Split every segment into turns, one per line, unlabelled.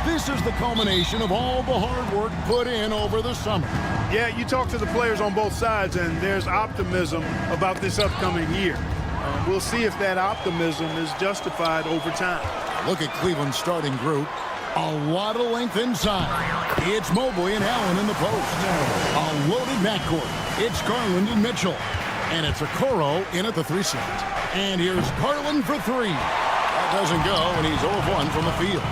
This is the culmination of all the hard work put in over the summer.
Yeah, you talk to the players on both sides, and there's optimism about this upcoming year. We'll see if that optimism is justified over time.
Look at Cleveland's starting group. A lot of length inside. It's Mobley and Allen in the post. A loaded backcourt. It's Garland and Mitchell. And it's CLA-RO in at the 3 slot. And here's Garland for 3. That doesn't go, and he's 0 of 1 from the field.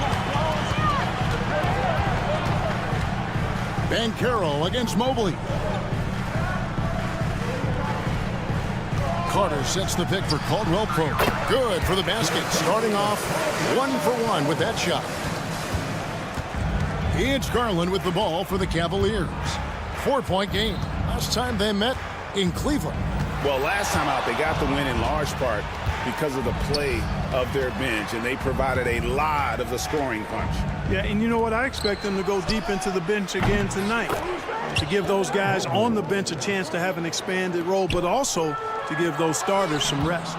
Banchero against Mobley. Carter sets the pick for Caldwell Pope. Good for the basket. Starting off 1 for 1 with that shot. It's Garland with the ball for the Cavaliers. 4-point game. Last time they met in Cleveland.
Well, last time out, they got the win in large part because of the play of their bench, and they provided a lot of the scoring punch.
Yeah, and you know what? I expect them to go deep into the bench again tonight to give those guys on the bench a chance to have an expanded role, but also to give those starters some rest.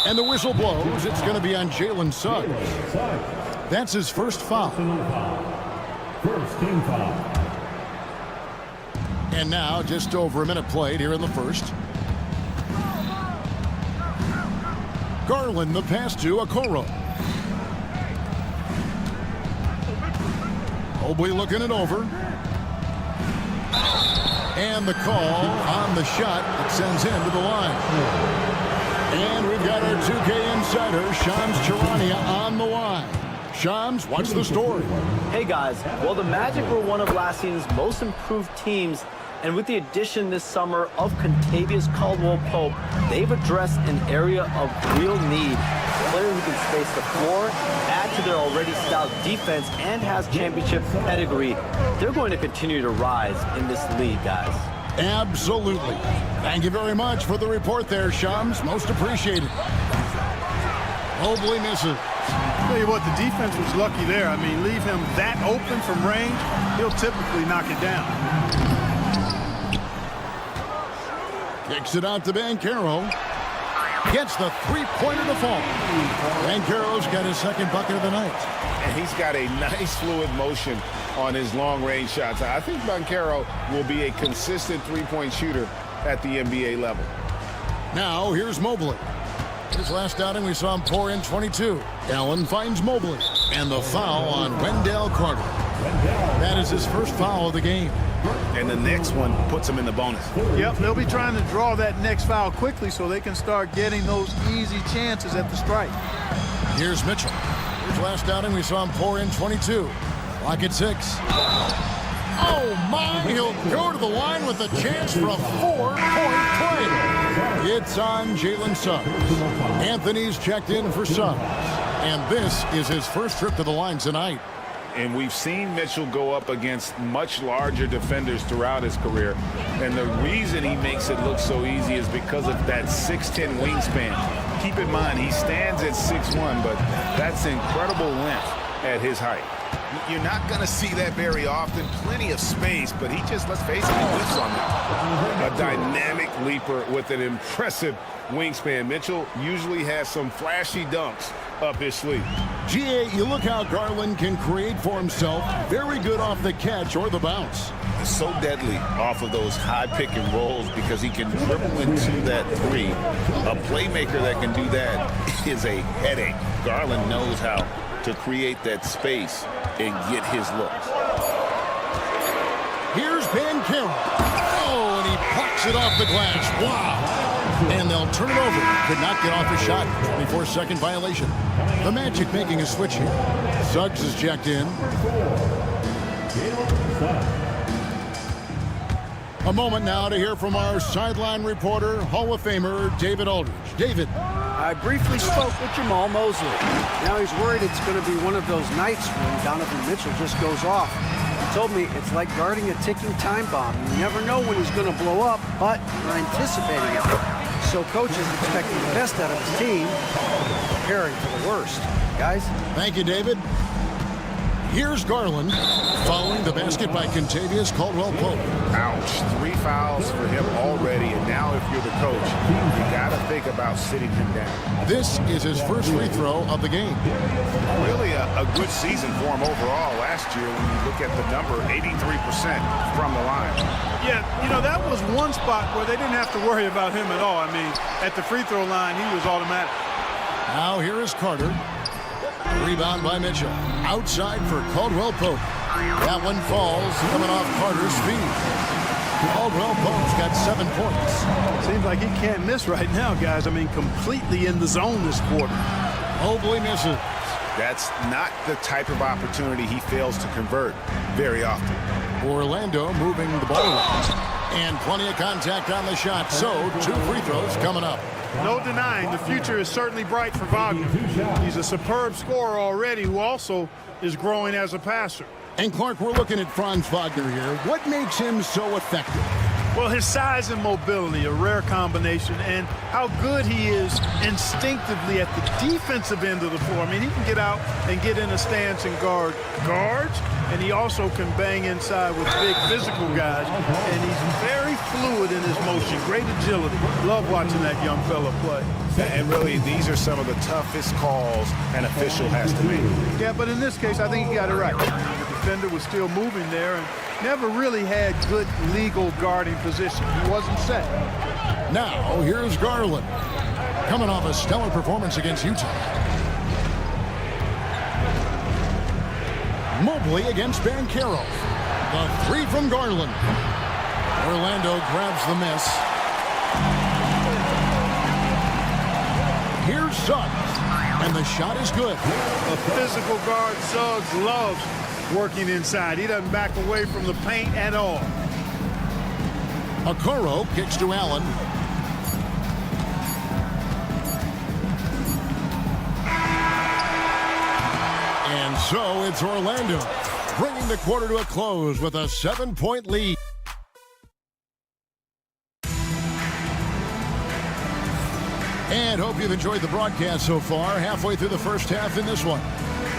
And the whistle blows. It's going to be on Jalen Suggs. That's his first foul.
First team foul.
And now just over a minute played here in the first. Garland the pass to CLA-RO. Mobley looking it over. And the call on the shot that sends him to the line. And we've got our 2K insider, Shams Charania, on the line. Shams, what's the story?
Hey guys, well the Magic were one of last season's most improved teams, and with the addition this summer of Contavious Caldwell-Pope, they've addressed an area of real need. A player who can space the floor, add to their already stout defense, and has championship pedigree. They're going to continue to rise in this league, guys.
Absolutely. Thank you very much for the report there, Shams. Most appreciated. Mobley misses.
Tell you what, the defense was lucky there. I mean, leave him that open from range, he'll typically knock it down.
Kicks it out to Banchero. Gets the three-pointer to fall. Banchero's got his second bucket of the night.
And he's got a nice fluid motion on his long-range shots. I think Banchero will be a consistent three-point shooter at the NBA level.
Now, here's Mobley. His last outing, we saw him pour in 22. Allen finds Mobley. And the foul on Wendell Carter. That is his first foul of the game.
And the next one puts him in the bonus.
Yep, they'll be trying to draw that next foul quickly so they can start getting those easy chances at the strike.
Here's Mitchell. His last outing, we saw him pour in 22. Clock at 6. Oh, my! He'll go to the line with a chance for a 4-point play. It's on Jalen Suggs. Anthony's checked in for Suggs. And this is his first trip to the line tonight.
And we've seen Mitchell go up against much larger defenders throughout his career. And the reason he makes it look so easy is because of that 6'10" wingspan. Keep in mind, he stands at 6'1", but that's incredible length at his height. You're not going to see that very often. Plenty of space, but he just, let's face it, he leaps on that. A dynamic leaper with an impressive wingspan. Mitchell usually has some flashy dunks up his sleeve.
GA, you look how Garland can create for himself. Very good off the catch or the bounce.
He's so deadly off of those high pick and rolls because he can dribble into that three. A playmaker that can do that is a headache. Garland knows how to create that space and get his looks.
Here's Banchero. Oh, and he plucks it off the glass. Wow. And they'll turn it over. Could not get off a shot. 24-second violation. The Magic making a switch here. Suggs is checked in. A moment now to hear from our sideline reporter, Hall of Famer David Aldridge. David.
I briefly spoke with Jamal Mosley. Now he's worried it's going to be one of those nights when Donovan Mitchell just goes off. He told me it's like guarding a ticking time bomb. You never know when he's going to blow up, but you're anticipating it. So coach is expecting the best out of his team, preparing for the worst. Guys?
Thank you, David. Here's Garland, following the basket by Contavious Caldwell-Pope.
Ouch. 3 fouls for him already, and now if you're the coach, you got to think about sitting him down.
This is his first free throw of the game.
Really a good season for him overall last year when you look at the number, 83% from the line.
Yeah, you know, that was one spot where they didn't have to worry about him at all. I mean, at the free throw line, he was automatic.
Now here is Carter. Rebound by Mitchell. Outside for Caldwell-Pope. That one falls, coming off Carter's feet. Caldwell-Pope's got 7 points.
Seems like he can't miss right now, guys. I mean, completely in the zone this quarter.
Mobley misses.
That's not the type of opportunity he fails to convert very often.
Orlando moving the ball around. And plenty of contact on the shot. So 2 free throws coming up.
No denying the future is certainly bright for Wagner. He's a superb scorer already who also is growing as a passer.
And Clark, we're looking at Franz Wagner here. What makes him so effective?
Well, his size and mobility, a rare combination, and how good he is instinctively at the defensive end of the floor. I mean, he can get out and get in a stance and guard guards, and he also can bang inside with big physical guys, and he's very fluid in his motion, great agility. Love watching that young fella play.
And really, these are some of the toughest calls an official has to make.
Yeah, but in this case, I think he got it right. The defender was still moving there and never really had good legal guarding position. He wasn't set.
Now, here's Garland. Coming off a stellar performance against Utah. Mobley against Banchero. The 3 from Garland. Orlando grabs the miss. Here's Suggs. And the shot is good.
A physical guard Suggs loves working inside. He doesn't back away from the paint at all.
Okoro kicks to Allen. And so it's Orlando bringing the quarter to a close with a 7-point lead. And hope you've enjoyed the broadcast so far, halfway through the first half in this one.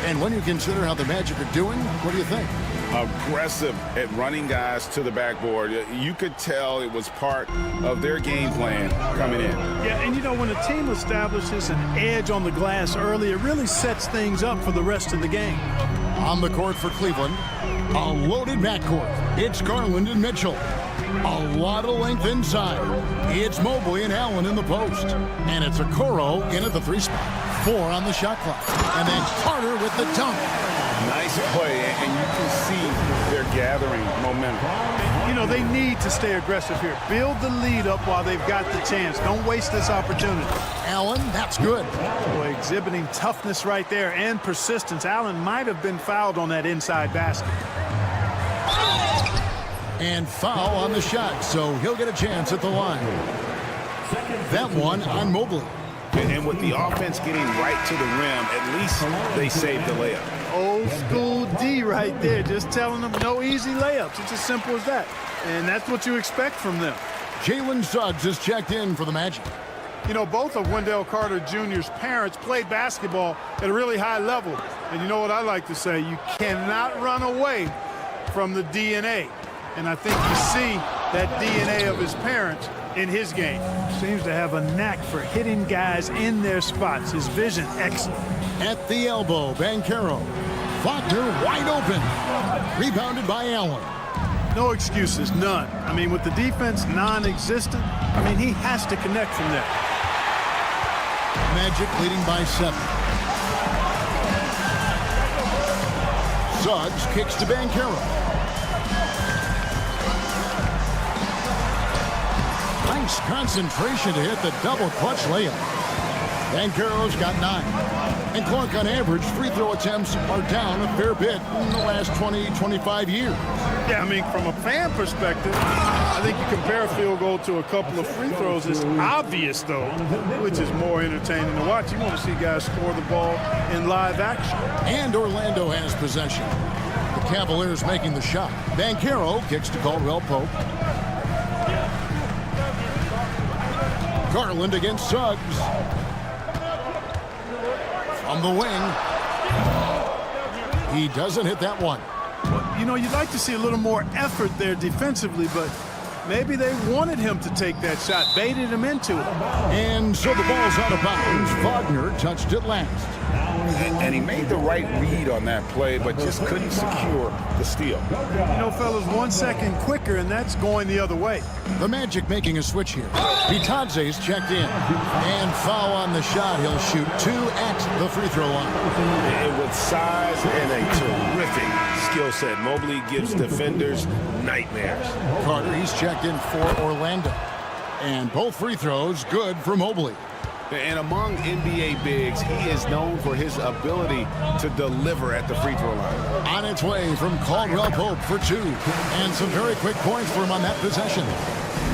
And when you consider how the Magic are doing, what do you think?
Aggressive at running guys to the backboard. You could tell it was part of their game plan coming in.
Yeah, and you know, when a team establishes an edge on the glass early, it really sets things up for the rest of the game.
On the court for Cleveland, a loaded backcourt. It's Garland and Mitchell. A lot of length inside. It's Mobley and Allen in the post. And it's Okoro in at the 3 spot. 4 on the shot clock. And then Carter with the dunk.
Nice play, and you can see they're gathering momentum.
You know, they need to stay aggressive here. Build the lead up while they've got the chance. Don't waste this opportunity.
Allen, that's good.
Boy, exhibiting toughness right there and persistence. Allen might have been fouled on that inside basket.
And foul on the shot, so he'll get a chance at the line. That one on Mobley.
And with the offense getting right to the rim, at least they saved the layup.
Old school D right there, just telling them no easy layups. It's as simple as that. And that's what you expect from them.
Jalen Suggs is checked in for the Magic.
You know, both of Wendell Carter Jr.'s parents played basketball at a really high level. And you know what I like to say? You cannot run away from the DNA. And I think you see that DNA of his parents in his game. Seems to have a knack for hitting guys in their spots. His vision, excellent.
At the elbow, Banchero. Wagner wide open. Rebounded by Allen.
No excuses, none. I mean, with the defense non-existent, I mean, he has to connect from there.
Magic leading by 7. Suggs kicks to Banchero. Nice concentration to hit the double clutch layup. Banchero's got 9. And Clark, on average, free throw attempts are down a fair bit in the last 20-25 years.
Yeah, I mean, from a fan perspective, I think you compare a field goal to a couple of free throws. It's obvious, though, which is more entertaining to watch. You want to see guys score the ball in live action.
And Orlando has possession. The Cavaliers making the shot. Banchero kicks to Caldwell-Pope. Garland against Suggs. From the wing. He doesn't hit that one.
Well, you know, you'd like to see a little more effort there defensively, but maybe they wanted him to take that shot, baited him into it.
And so the ball's out of bounds. Wagner touched it last.
And he made the right read on that play, but just couldn't secure the steal.
You know, fellas, 1 second quicker, and that's going the other way.
The Magic making a switch here. Bitadze's checked in. And foul on the shot. He'll shoot 2 at the free throw line.
And with size and a terrific skill set, Mobley gives defenders nightmares.
Carter, he's checked in for Orlando. And both free throws good for Mobley.
And among NBA bigs, he is known for his ability to deliver at the free throw line.
On its way from Caldwell Pope for 2. And some very quick points for him on that possession.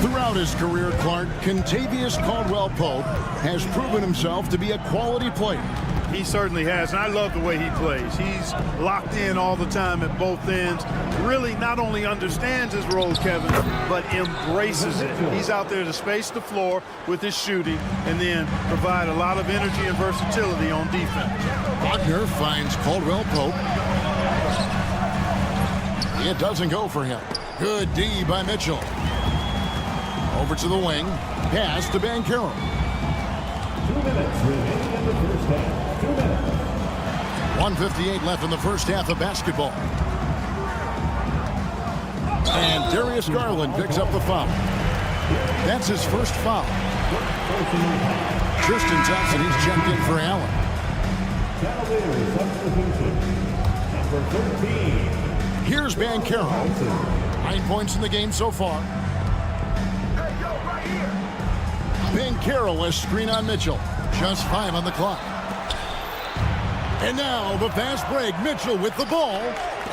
Throughout his career, Clark, Kentavious Caldwell Pope has proven himself to be a quality player.
He certainly has, and I love the way he plays. He's locked in all the time at both ends. Really not only understands his role, Kevin, but embraces it. He's out there to space the floor with his shooting and then provide a lot of energy and versatility on defense.
Wagner finds Caldwell Pope. It doesn't go for him. Good D by Mitchell. Over to the wing. Pass to Banchero.
2 minutes remaining in the first half. 2 minutes.
1:58 left in the first half of basketball. And Darius Garland picks up the foul. That's his first foul. Tristan Thompson, he's checked in for Allen.
Cavaliers substitution. Number 13.
Here's Banchero. 9 points in the game so far. Banchero, a screen on Mitchell. Just 5 on the clock. And now the fast break. Mitchell with the ball.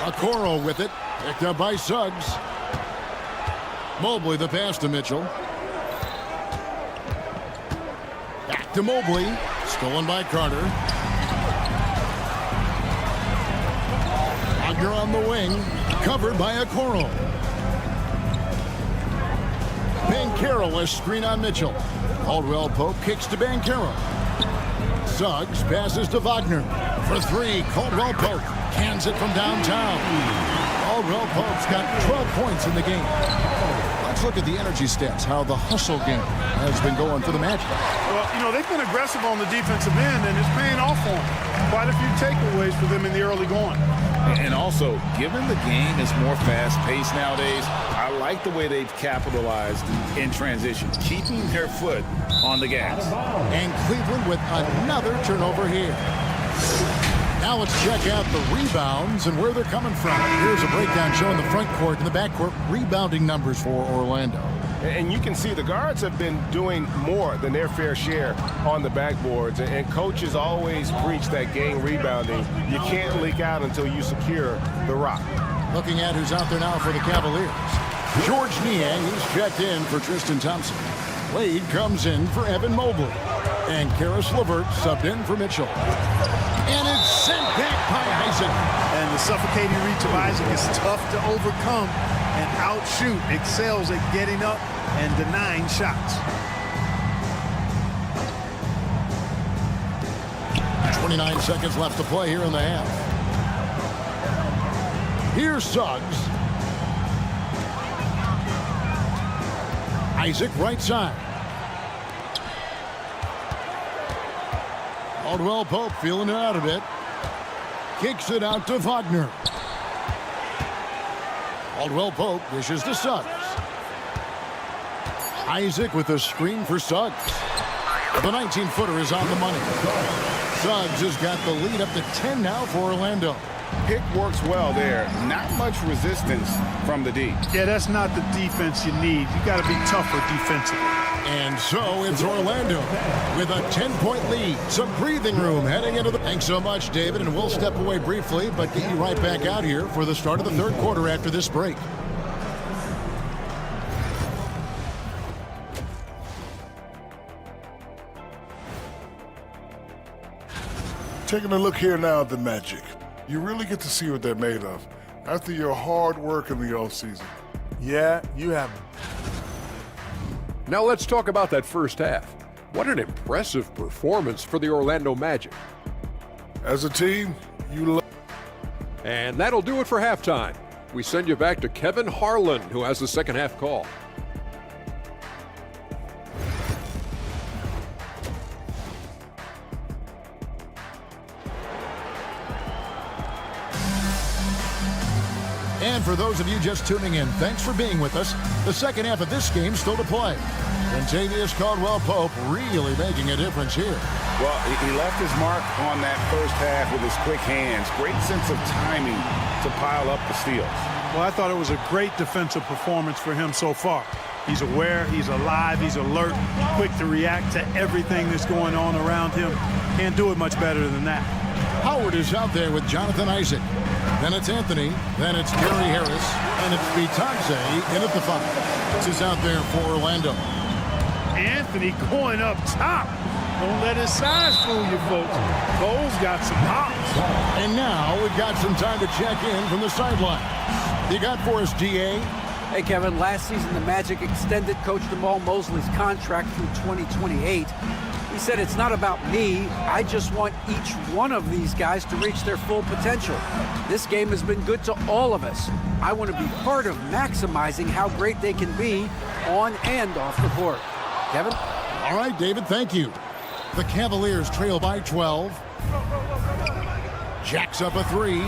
Okoro with it. Picked up by Suggs. Mobley the pass to Mitchell. Back to Mobley. Stolen by Carter. Wagner on the wing. Covered by Okoro. Banchero, a screen on Mitchell. Caldwell Pope kicks to Banchero. Suggs passes to Wagner. For 3, Caldwell Pope cans it from downtown. Caldwell Pope's got 12 points in the game. Let's look at the energy stats, how the hustle game has been going for the Magic.
Well, you know, they've been aggressive on the defensive end, and it's paying off for them. Quite a few takeaways for them in the early going.
And also, given the game is more fast-paced nowadays, I like the way they've capitalized in transition, keeping their foot on the gas.
And Cleveland with another turnover here. Now let's check out the rebounds and where they're coming from. Here's a breakdown showing the front court and the back court rebounding numbers for Orlando.
And you can see the guards have been doing more than their fair share on the backboards. And coaches always preach that game rebounding. You can't leak out until you secure the rock.
Looking at who's out there now for the Cavaliers. George Niang, he's checked in for Tristan Thompson. Wade comes in for Evan Mobley. And Karis LeVert subbed in for Mitchell. And it's sent back by Isaac.
And the suffocating reach of Isaac is tough to overcome and outshoot. Excels at getting up and denying shots.
29 seconds left to play here in the half. Here's Suggs. Isaac right side. Caldwell Pope feeling it out a bit. Kicks it out to Wagner. Caldwell Pope dishes to Suggs. Isaac with a screen for Suggs. The 19-footer is on the money. Suggs has got the lead up to 10 now for Orlando.
Pick works well there. Not much resistance from the D.
Yeah, that's not the defense you need. You got to be tougher defensively.
And so it's Orlando with a 10-point lead. Some breathing room heading into the... Thanks so much, David, and we'll step away briefly, but get you right back out here for the start of the third quarter after this break.
Taking a look here now at the Magic. You really get to see what they're made of after your hard work in the offseason.
Yeah, you have.
Now let's talk about that first half. What an impressive performance for the Orlando Magic.
As a team, you
And that'll do it for halftime. We send you back to Kevin Harlan, who has the second half call.
And for those of you just tuning in, thanks for being with us. The second half of this game still to play. Contavious Caldwell-Pope really making a difference here.
Well, he left his mark on that first half with his quick hands. Great sense of timing to pile up the steals.
Well, I thought it was a great defensive performance for him so far. He's aware, he's alive, he's alert, quick to react to everything that's going on around him. Can't do it much better than that.
Howard is out there with Jonathan Isaac. Then it's Anthony. Then it's Gary Harris. And it's Bitadze in at the 5. This is out there for Orlando.
Anthony going up top. Don't let his size fool you, folks. Cole's got some hops.
And now we've got some time to check in from the sideline. You got for us, DA?
Hey, Kevin, last season the Magic extended Coach Jamal Mosley's contract through 2028. He said, it's not about me. I just want each one of these guys to reach their full potential. This game has been good to all of us. I want to be part of maximizing how great they can be on and off the court. Kevin?
All right, David, thank you. The Cavaliers trail by 12. Jacks up a 3.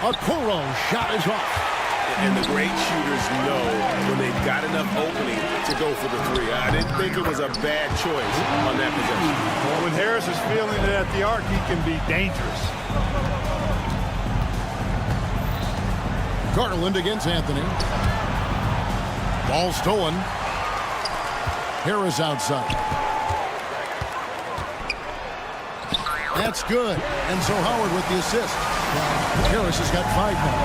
Okoro shot is off.
And the great shooters know when they've got enough opening to go for the 3. I didn't think it was a bad choice on that possession.
When Harris is feeling it at the arc, he can be dangerous.
Garland against Anthony. Ball stolen. Harris outside. That's good. And so Howard with the assist. Harris has got 5 now.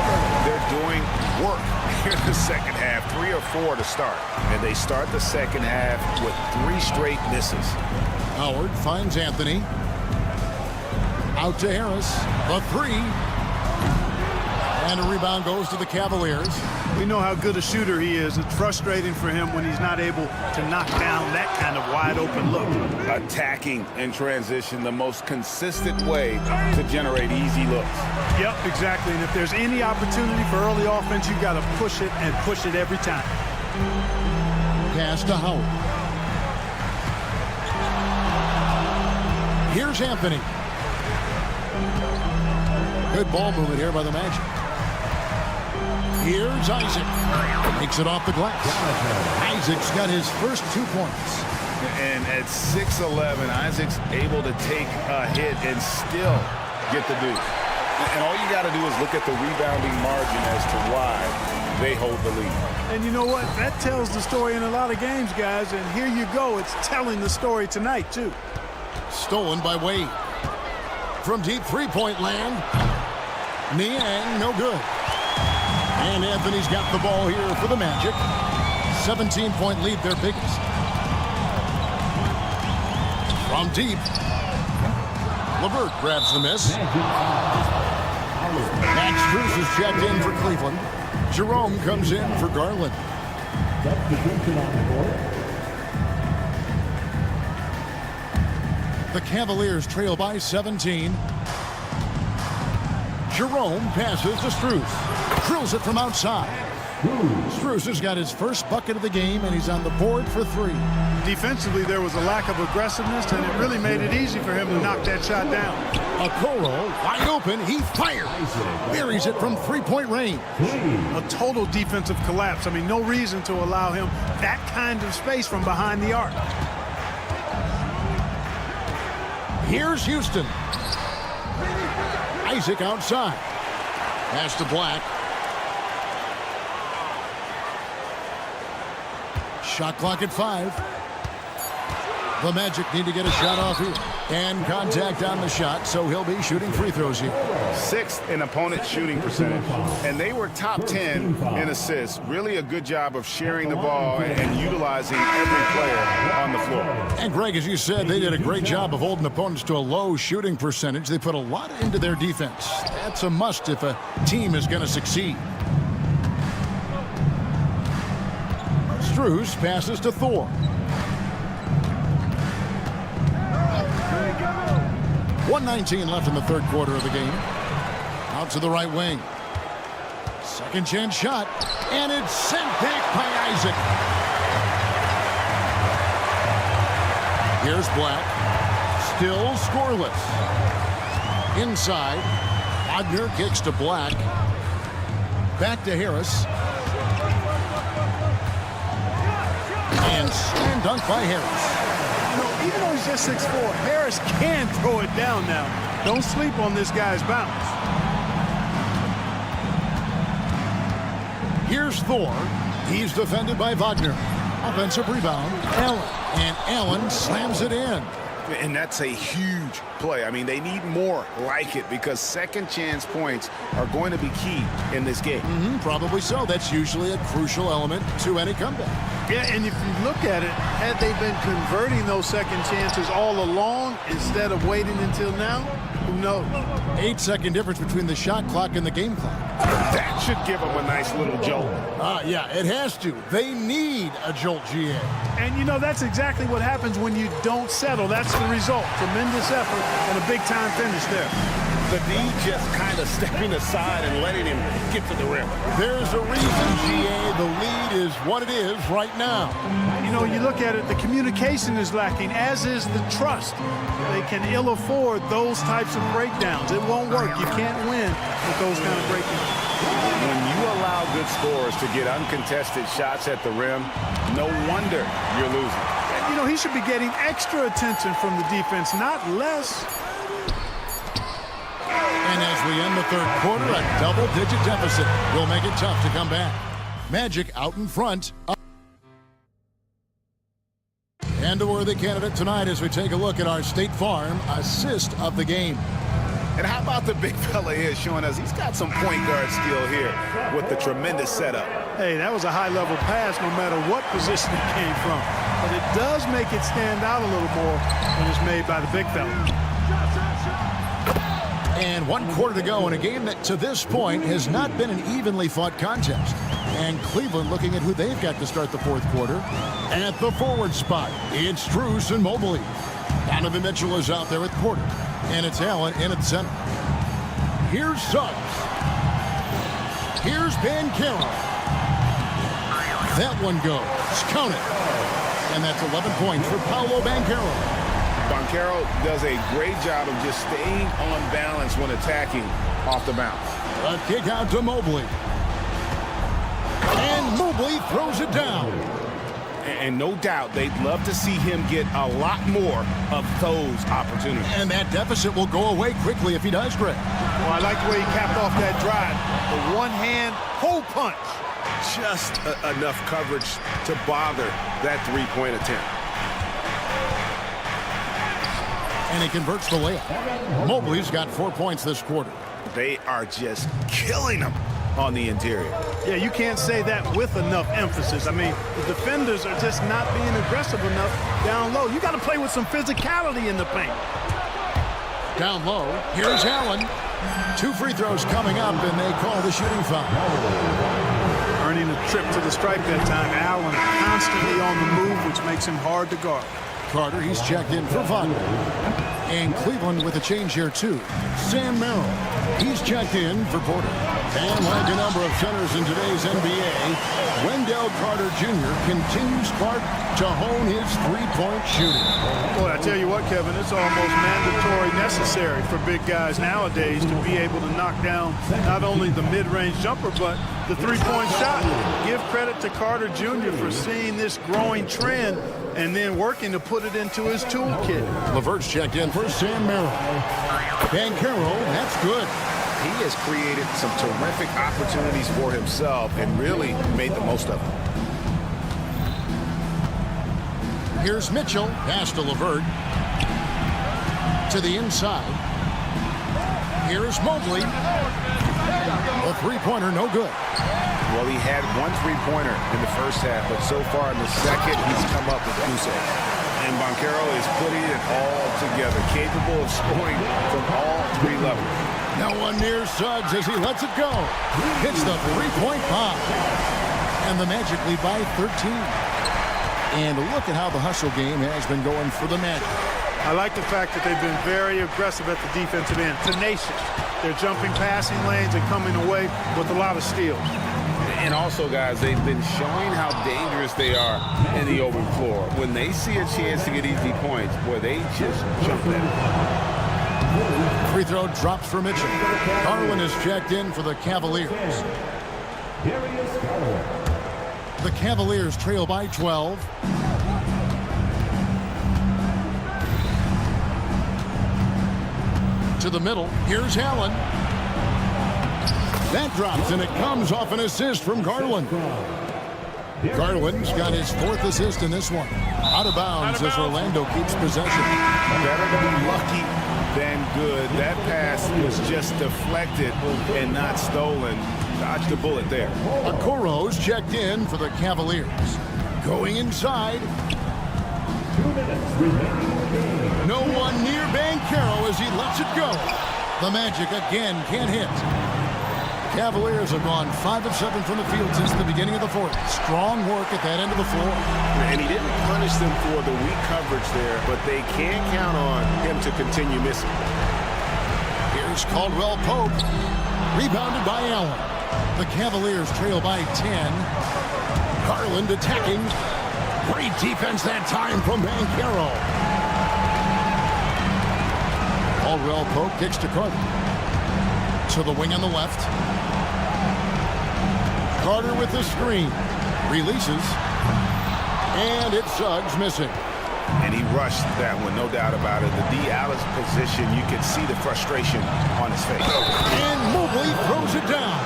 They're doing work here in the second half. 3 or 4 to start. And they start the second half with 3 straight misses.
Howard finds Anthony. Out to Harris. The 3. And a rebound goes to the Cavaliers.
We know how good a shooter he is. It's frustrating for him when he's not able to knock down that kind of wide open look.
Attacking in transition, the most consistent way to generate easy looks.
Yep, exactly. And if there's any opportunity for early offense, you've got to push it and push it every time.
Pass to Howard. Here's Anthony. Good ball movement here by the Magic. Here's Isaac. Makes it off the glass. Isaac's got his first 2 points.
And at 6'11", Isaac's able to take a hit and still get the deuce. And all you got to do is look at the rebounding margin as to why they hold the lead.
And you know what? That tells the story in a lot of games, guys. And here you go. It's telling the story tonight, too.
Stolen by Wade. From deep 3-point land. Niang, no good. And Anthony's got the ball here for the Magic. 17-point lead, their biggest. From deep. LeVert grabs the miss. Max Strus is checked in for Cleveland. Jerome comes in for Garland. The Cavaliers trail by 17. Jerome passes to Strus. Drills it from outside. Strus has got his first bucket of the game, and he's on the board for 3.
Defensively, there was a lack of aggressiveness, and it really made it easy for him to knock that shot down.
Okoro, wide open, he fires. Buries it from 3-point range.
A total defensive collapse. I mean, no reason to allow him that kind of space from behind the arc.
Here's Houston. Isaac outside. Pass to Black. Shot clock at 5. The Magic need to get a shot off here. And contact on the shot, so he'll be shooting free throws here.
6th in opponent shooting percentage. And they were top 10 in assists. Really a good job of sharing the ball and utilizing every player on the floor.
And Greg, as you said, they did a great job of holding opponents to a low shooting percentage. They put a lot into their defense. That's a must if a team is going to succeed. Strus passes to Thor. .119 left in the third quarter of the game. Out out to the right wing. Second chance shot, and it's sent back by Isaac. Here's Black, still scoreless. Inside, Wagner kicks to Black. Back to Harris. And slam dunk by Harris.
You know, even though he's just 6'4", Harris can throw it down now. Don't sleep on this guy's bounce.
Here's Thor. He's defended by Wagner. Offensive rebound, Allen. And Allen slams it in.
And that's a huge play. I mean, they need more like it because second chance points are going to be key in this game.
Probably so. That's usually a crucial element to any comeback.
Yeah, and if you look at it, had they been converting those second chances all along instead of waiting until now, who knows?
8-second difference between the shot clock and the game clock.
That should give them a nice little jolt.
Yeah, it has to. They need a jolt, GA.
And, you know, that's exactly what happens when you don't settle. That's the result. Tremendous effort and a big-time finish there.
The D just kind of stepping aside and letting him get to the rim.
There's a reason, GA. The lead is what it is right now.
You know, you look at it, the communication is lacking, as is the trust. They can ill afford those types of breakdowns. It won't work. You can't win with those kind of breakdowns.
When you allow good scorers to get uncontested shots at the rim, no wonder you're losing.
You know, he should be getting extra attention from the defense, not less.
And as we end the third quarter, a double-digit deficit will make it tough to come back. Magic out in front. And a worthy candidate tonight as we take a look at our State Farm assist of the game.
And how about the big fella here showing us he's got some point guard skill here with the tremendous setup.
Hey, that was a high-level pass no matter what position it came from. But it does make it stand out a little more when it's made by the big fella.
And 1 quarter to go in a game that to this point has not been an evenly fought contest. And Cleveland looking at who they've got to start the fourth quarter. At the forward spot, it's Strus and Mobley. Donovan Mitchell is out there with Porter. And it's Allen in at the center. Here's Suggs. Here's Banchero. That one goes. Count it. And that's 11 points for Paolo Banchero.
Banchero does a great job of just staying on balance when attacking off the bounce.
A kick out to Mobley. And Mobley throws it down.
And no doubt they'd love to see him get a lot more of those opportunities.
And that deficit will go away quickly if he does, Greg.
Well, I like the way he capped off that drive. The one-hand hole punch.
Just enough coverage to bother that three-point attempt.
And he converts the layup. Mobley's got 4 points this quarter.
They are just killing him on the interior.
Yeah, you can't say that with enough emphasis. I mean, the defenders are just not being aggressive enough down low. You got to play with some physicality in the paint.
Down low, here's Allen. 2 free throws coming up, and they call the shooting foul.
Earning a trip to the stripe that time. Allen constantly on the move, which makes him hard to guard.
Carter, he's checked in for Wagner. And Cleveland with a change here, too. Sam Merrill, he's checked in for Porter. And like a number of centers in today's NBA, Wendell Carter Jr. continues Clark to hone his three-point shooting.
Boy, I tell you what, Kevin, it's almost mandatory necessary for big guys nowadays to be able to knock down not only the mid-range jumper, but the three-point shot. Give credit to Carter Jr. for seeing this growing trend and then working to put it into his toolkit.
LeVert's checked in for Sam Merrill. Banchero, that's good.
He has created some terrific opportunities for himself and really made the most of them.
Here's Mitchell, pass to LeVert. To the inside. Here's Mobley. A three-pointer, no good.
Well, he had 1 3-pointer in the first half, but so far in the second, he's come up with goose eggs. And Banchero is putting it all together, capable of scoring from all 3 levels.
Now one near Suggs as he lets it go. Hits the three-point bomb. And the Magic lead by 13. And look at how the hustle game has been going for the Magic.
I like the fact that they've been very aggressive at the defensive end, tenacious. They're jumping passing lanes and coming away with a lot of steals.
And also, guys, they've been showing how dangerous they are in the open floor. When they see a chance to get easy points, boy, they just jump at it.
Free throw drops for Mitchell. Garland is checked in for the Cavaliers. The Cavaliers trail by 12. To the middle. Here's Allen. That drops, and it comes off an assist from Garland. Garland's got his 4th assist in this one. Out of bounds as Orlando keeps possession.
Better to be lucky than good. That pass was just deflected and not stolen. Dodged a bullet there.
Okoro's checked in for the Cavaliers. Going inside.
2 minutes remaining in the game.
No one near Banchero as he lets it go. The Magic again can't hit. Cavaliers have gone 5 of 7 from the field since the beginning of the 4th. Strong work at that end of the floor.
And he didn't punish them for the weak coverage there, but they can count on him to continue missing.
Here's Caldwell Pope. Rebounded by Allen. The Cavaliers trail by 10. Garland attacking. Great defense that time from Banchero. Caldwell Pope kicks to Carter. To the wing on the left. Carter with the screen. Releases. And it's Suggs missing.
And he rushed that one, no doubt about it. The D. Allen's position, you can see the frustration on his face.
And Mobley throws it down.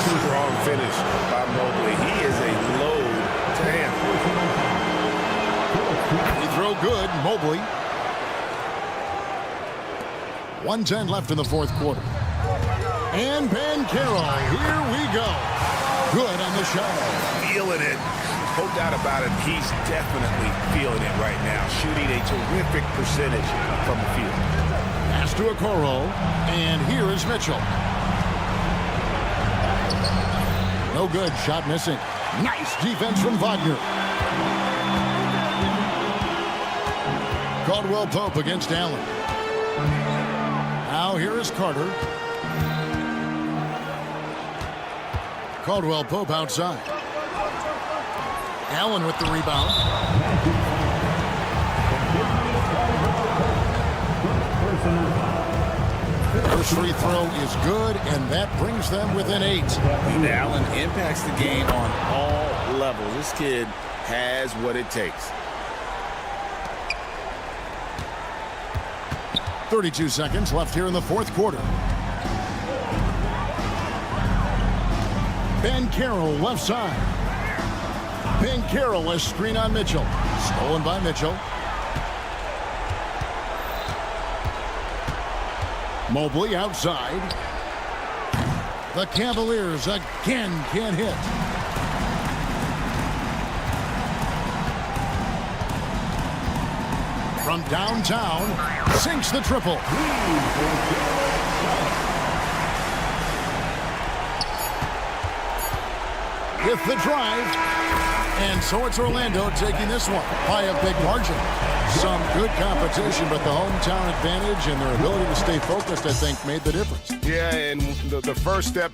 Strong finish by Mobley. He is a load to handle.
Free throw good, Mobley. 1:10 left in the 4th quarter. And Banchero, here we go. Good on the shot.
Feeling it. No doubt about it, he's definitely feeling it right now. Shooting a terrific percentage from the field.
Pass to Okoro. And here is Mitchell. No good. Shot missing. Nice defense from Wagner. Caldwell Pope against Allen. Now here is Carter. Caldwell Pope outside. Allen with the rebound. First free throw is good, and that brings them within 8.
Allen impacts the game on all levels. This kid has what it takes.
32 seconds left here in the 4th quarter. Banchero left side. Banchero a screen on Mitchell. Stolen by Mitchell. Mobley outside. The Cavaliers again can't hit. From downtown, sinks the triple. With the drive. And so it's Orlando taking this one by a big margin. Some good competition, but the hometown advantage and their ability to stay focused, I think, made the difference.
Yeah, and the first step.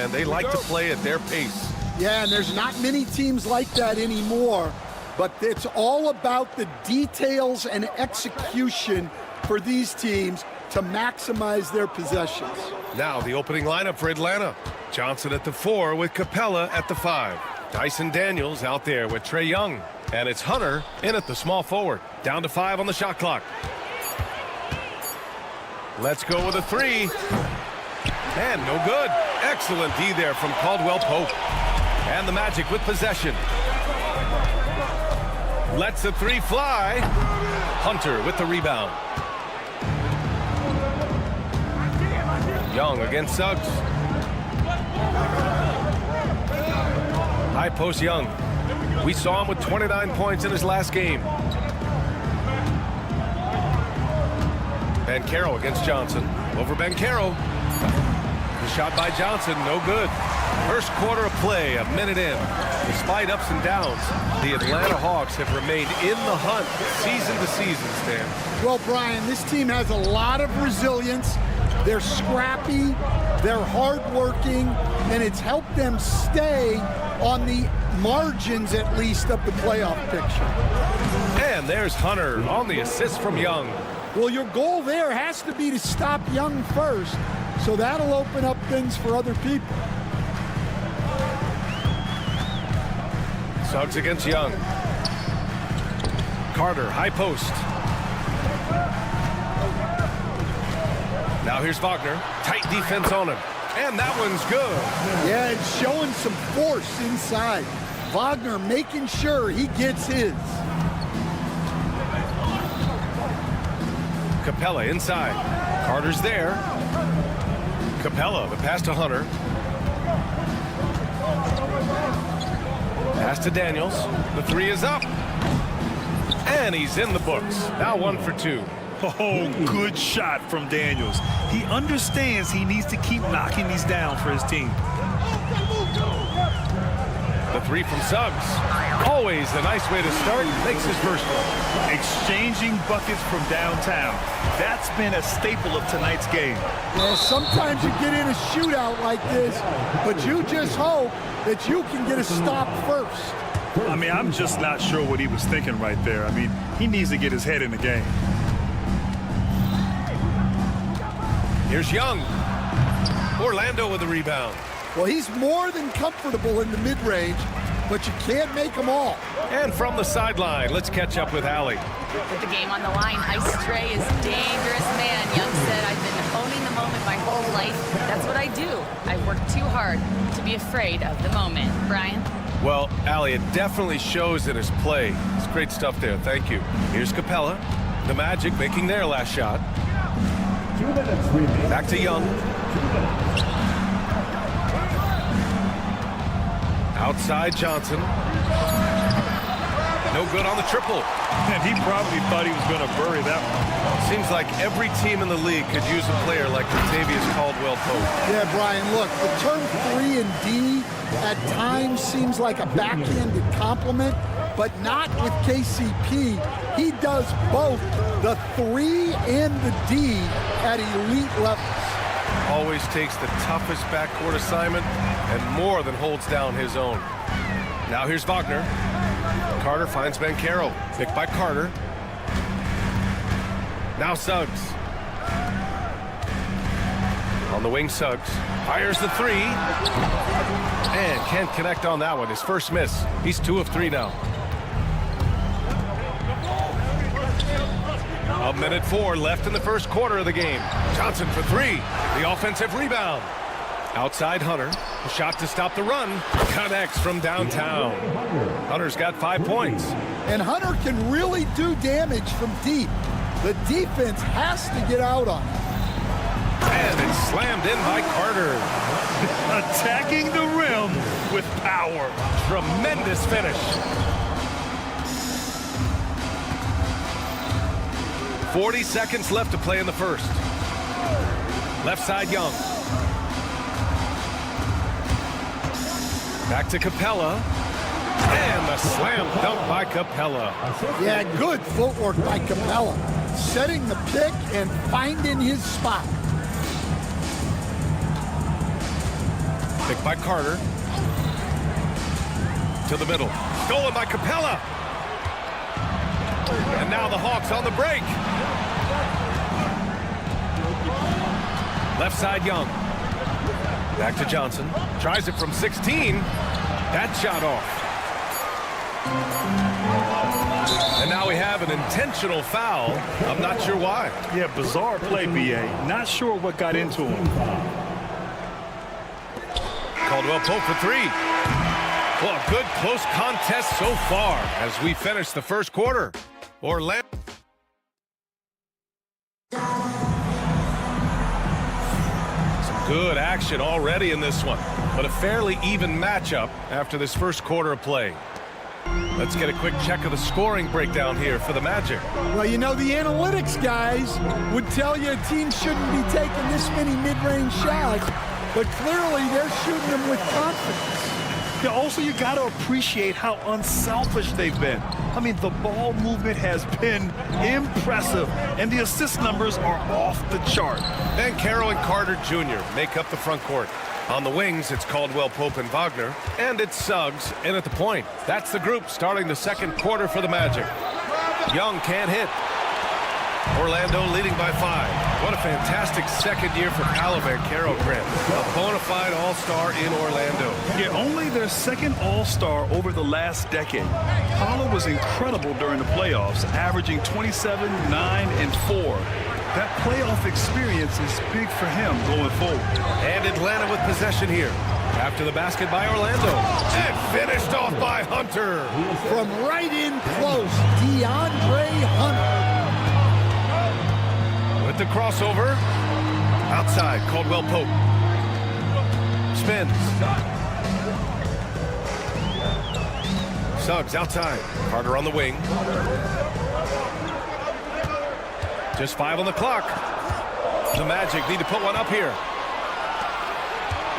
man. They like to play at their pace.
Yeah, and there's not many teams like that anymore, but it's all about the details and execution for these teams to maximize their possessions.
Now the opening lineup for Atlanta. Johnson at the 4 with Capella at the 5. Dyson Daniels out there with Trae Young. And it's Hunter in at the small forward. Down to 5 on the shot clock. Let's go with a 3. And no good. Excellent D there from Caldwell Pope. And the Magic with possession. Lets the 3 fly. Hunter with the rebound. Young against Suggs. High post Young. We saw him with 29 points in his last game. Banchero against Johnson. Over Banchero. The shot by Johnson, no good. First quarter of play, a minute in. Despite ups and downs, the Atlanta Hawks have remained in the hunt season to season, Stan.
Well, Brian, this team has a lot of resilience. They're scrappy, they're hardworking, and it's helped them stay on the margins, at least, of the playoff picture.
And there's Hunter on the assist from Young.
Well, your goal there has to be to stop Young first, so that'll open up things for other people.
Suggs against Young. Carter, high post. Now here's Wagner. Tight defense on him. And that one's good.
Yeah, it's showing some force inside. Wagner making sure he gets his.
Capella inside. Carter's there. Capella, the pass to Hunter. Pass to Daniels. The 3 is up. And he's in the books. Now 1 for 2.
Oh, good shot from Daniels. He understands he needs to keep knocking these down for his team.
The 3 from Suggs. Always a nice way to start. Makes his first one.
Exchanging buckets from downtown. That's been a staple of tonight's game.
Yeah, sometimes you get in a shootout like this, but you just hope that you can get a stop first.
I mean, I'm just not sure what he was thinking right there. I mean, he needs to get his head in the game.
Here's Young. Orlando with the rebound.
Well, he's more than comfortable in the mid-range, but you can't make them all.
And from the sideline, let's catch up with Allie.
With the game on the line, Ice Trae is dangerous man. Young said, I've been owning the moment my whole life. That's what I do. I work too hard to be afraid of the moment. Brian?
Well, Allie, it definitely shows in his play. It's great stuff there. Thank you. Here's Capella. The Magic making their last shot.
2 minutes remaining.
Back to Young. Outside Johnson. No good on the triple.
And he probably thought he was going to bury that one.
Seems like every team in the league could use a player like Kentavious Caldwell-Pope.
Yeah, Brian, look, the term 3 and D at times seems like a backhanded compliment, but not with KCP. He does both the 3 and the D at elite levels.
Always takes the toughest backcourt assignment and more than holds down his own. Now here's Wagner. Carter finds Banchero. Picked by Carter. Now Suggs. On the wing, Suggs. Fires the 3. And can't connect on that one. His first miss. He's 2 of 3 now. 1:04 left in the first quarter of the game. Johnson for 3. The offensive rebound. Outside Hunter. A shot to stop the run. Connects from downtown. Hunter's got 5 points.
And Hunter can really do damage from deep. The defense has to get out on him.
And it's slammed in by Carter.
Attacking the rim with power.
Tremendous finish. 40 seconds left to play in the first. Left side Young. Back to Capella. And the slam dunk by Capella.
Yeah, good footwork by Capella. Setting the pick and finding his spot.
Picked by Carter. To the middle. Stolen by Capella. And now the Hawks on the break. Left side, Young. Back to Johnson. Tries it from 16. That shot off. And now we have an intentional foul. I'm not sure why.
Yeah, bizarre play, B.A. Not sure what got into him.
Caldwell Pope for three. Well, a good close contest so far as we finish the first quarter. Orlando. Some good action already in this one, but a fairly even matchup after this first quarter of play. Let's get a quick check of the scoring breakdown here for the Magic.
Well, you know, the analytics guys would tell you a team shouldn't be taking this many mid-range shots, but clearly they're shooting them with confidence.
Yeah, also, you got to appreciate how unselfish they've been. I mean, the ball movement has been impressive, and the assist numbers are off the chart.
Banchero and Carter Jr. make up the front court. On the wings, it's Caldwell Pope and Wagner, and it's Suggs in at the point. That's the group starting the second quarter for the Magic. Young can't hit. Orlando leading by 5. What a fantastic second year for Paolo Banchero, Grant. A bona fide all-star in Orlando.
Yeah, only their second all-star over the last decade. Paolo was incredible during the playoffs, averaging 27, 9, and 4. That playoff experience is big for him going forward.
And Atlanta with possession here. After the basket by Orlando. And finished off by Hunter.
From right in close, DeAndre Hunter.
With the crossover. Outside, Caldwell Pope. Spins. Suggs outside. Carter on the wing. Just 5 on the clock. The Magic need to put one up here.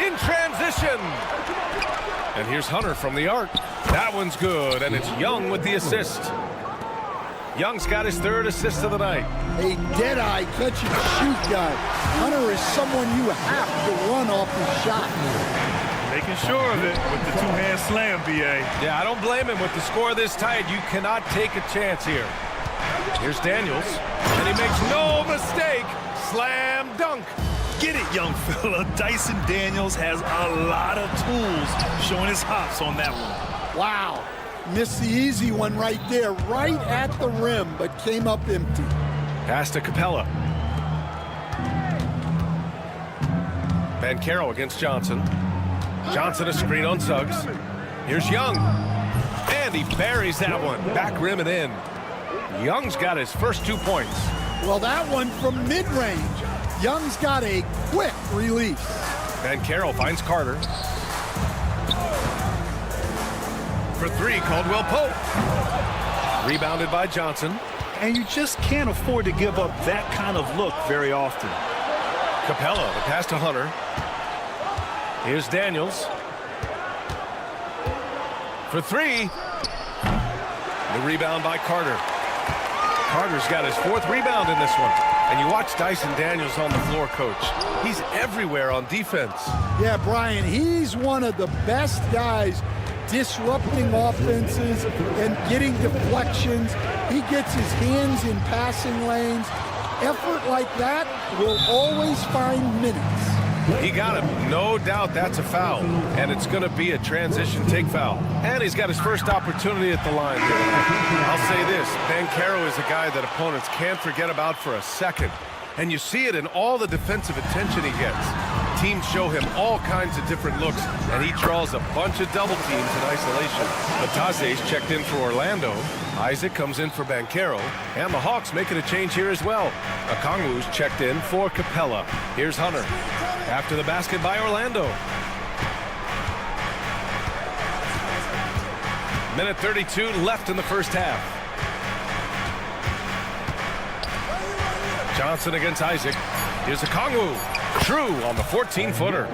In transition. And here's Hunter from the arc. That one's good, and it's Young with the assist. Young's got his 3rd assist of the night.
A dead-eye catch-and-shoot guy. Hunter is someone you have to run off his shot.
Making sure of it with the two-hand slam, B.A.
Yeah, I don't blame him. With the score this tight, you cannot take a chance here. Here's Daniels, and he makes no mistake. Slam dunk.
Get it, young fella. Dyson Daniels has a lot of tools, showing his hops on that one.
Wow. Missed the easy one right there, right at the rim, but came up empty.
Pass to Capella. Banchero against Johnson. Johnson a screen on Suggs. Here's Young. And he buries that one. Back rim and in. Young's got his first 2 points.
Well, that one from mid-range. Young's got a quick release.
Banchero finds Carter. For 3, Caldwell Pope. Rebounded by Johnson.
And you just can't afford to give up that kind of look very often.
Capella, the pass to Hunter. Here's Daniels. For 3. The rebound by Carter. Carter's got his 4th rebound in this one. And you watch Dyson Daniels on the floor, Coach. He's everywhere on defense.
Yeah, Brian, he's one of the best guys disrupting offenses and getting deflections. He gets his hands in passing lanes. Effort like that will always find minutes.
He got him. No doubt that's a foul. And it's going to be a transition take foul. And he's got his first opportunity at the line here tonight. I'll say this. Banchero is a guy that opponents can't forget about for a second. And you see it in all the defensive attention he gets. Teams show him all kinds of different looks, and he draws a bunch of double teams in isolation. Batase's checked in for Orlando. Isaac comes in for Banchero, and the Hawks making a change here as well. Okongwu's checked in for Capella. Here's Hunter. After the basket by Orlando. Minute 32 left in the first half. Johnson against Isaac. Here's Okongwu. True on the 14-footer.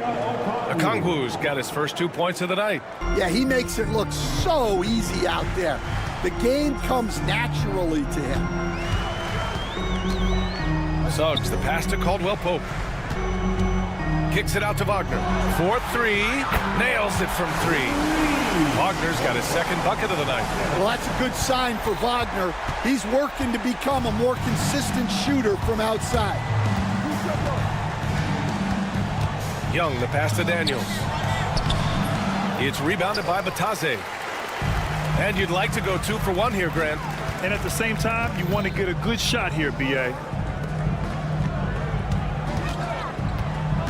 Okongwu's got his first 2 points of the night.
Yeah, he makes it look so easy out there. The game comes naturally to him.
Suggs, the pass to Caldwell Pope. kicks it out to Wagner. 4-3, nails it from 3. Wagner's got his second bucket of the night.
Well, that's a good sign for Wagner. He's working to become a more consistent shooter from outside.
Young, the pass to Daniels. It's rebounded by Batase. And you'd like to go 2 for 1 here, Grant.
And at the same time, you want to get a good shot here, B.A.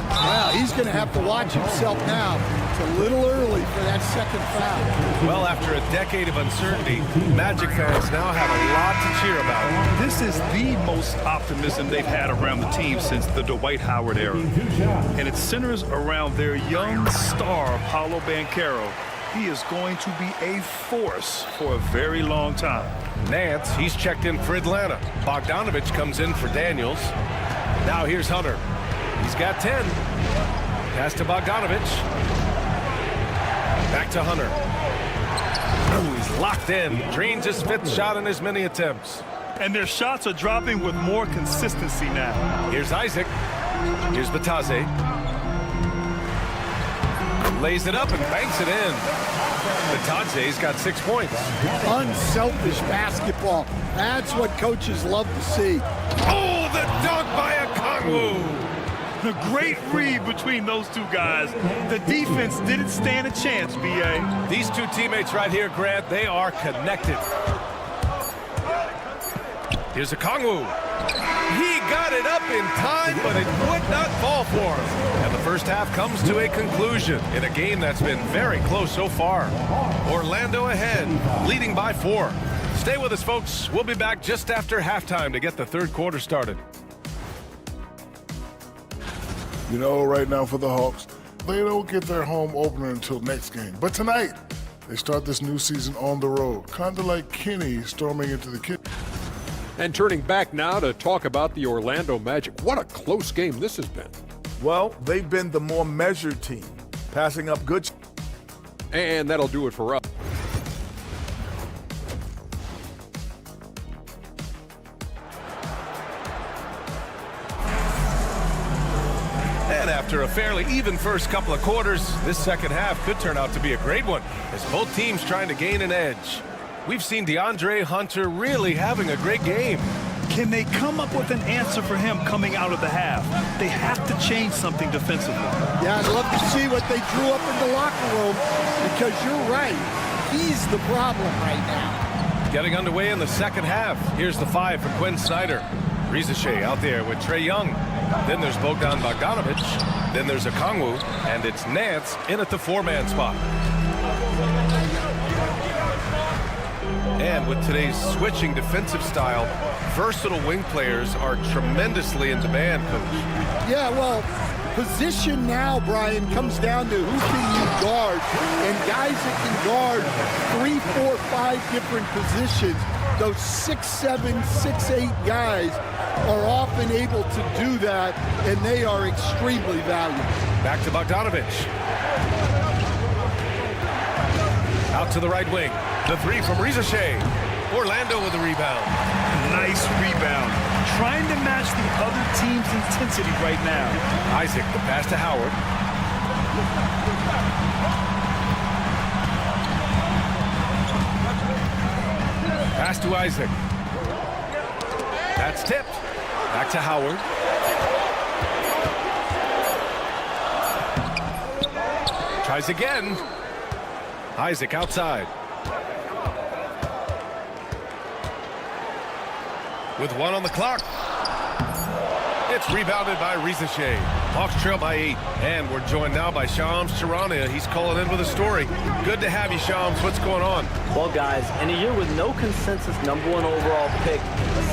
Well, he's going to have to watch himself now. It's a little early for that second foul.
Well, after a decade of uncertainty, Magic fans now have a lot to cheer about.
This is the most optimism they've had around the team since the Dwight Howard era. And it centers around their young star, Paolo Banchero. He is going to be a force for a very long time.
Nance, he's checked in for Atlanta. Bogdanovich comes in for Daniels. Now here's Hunter. He's got 10. Pass to Bogdanovich. Back to Hunter. Oh, he's locked in. Drains his 5th shot in as many attempts.
And their shots are dropping with more consistency now.
Here's Isaac. Here's Batase. Lays it up and banks it in. Batase's got 6 points.
Unselfish basketball. That's what coaches love to see.
Oh, the dunk by Okongwu.
A great read between those two guys. The defense didn't stand a chance, B.A.
These two teammates right here, Grant, they are connected. Here's Okongwu. He got it up in time, but it would not fall for him. And the first half comes to a conclusion in a game that's been very close so far. Orlando ahead, leading by 4. Stay with us, folks. We'll be back just after halftime to get the third quarter started.
You know, right now for the Hawks, they don't get their home opener until next game. But tonight, they start this new season on the road, kind of like Kenny storming into the kitchen.
And turning back now to talk about the Orlando Magic. What a close game this has been.
Well, they've been the more measured team, passing up good.
And that'll do it for us.
And after a fairly even first couple of quarters, this second half could turn out to be a great one as both teams trying to gain an edge. We've seen DeAndre Hunter really having a great game.
Can they come up with an answer for him coming out of the half? They have to change something defensively.
Yeah, I'd love to see what they drew up in the locker room because you're right. He's the problem right now.
Getting underway in the second half. Here's the 5 for Quinn Snyder. Rizachet out there with Trae Young. Then there's Bogdan Bogdanovich. Then there's Okongwu. And it's Nance in at the 4-man spot. And with today's switching defensive style, versatile wing players are tremendously in demand, Coach.
Yeah, well, position now, Brian, comes down to who can you guard. And guys that can guard 3, 4, 5 different positions, those 6'7", 6'8" guys are often able to do that, and they are extremely valuable.
Back to Bogdanovich. Out to the right wing. The 3 from Rizachet. Orlando with the rebound.
Nice rebound. Trying to match the other team's intensity right now.
Isaac, the pass to Howard. Pass to Isaac. That's tipped. Back to Howard. Tries again. Isaac outside. With 1 on the clock. It's rebounded by Rizachet. Hawks trail by 8. And we're joined now by Shams Charania. He's calling in with a story. Good to have you, Shams. What's going on?
Well, guys, in a year with no consensus #1 overall pick,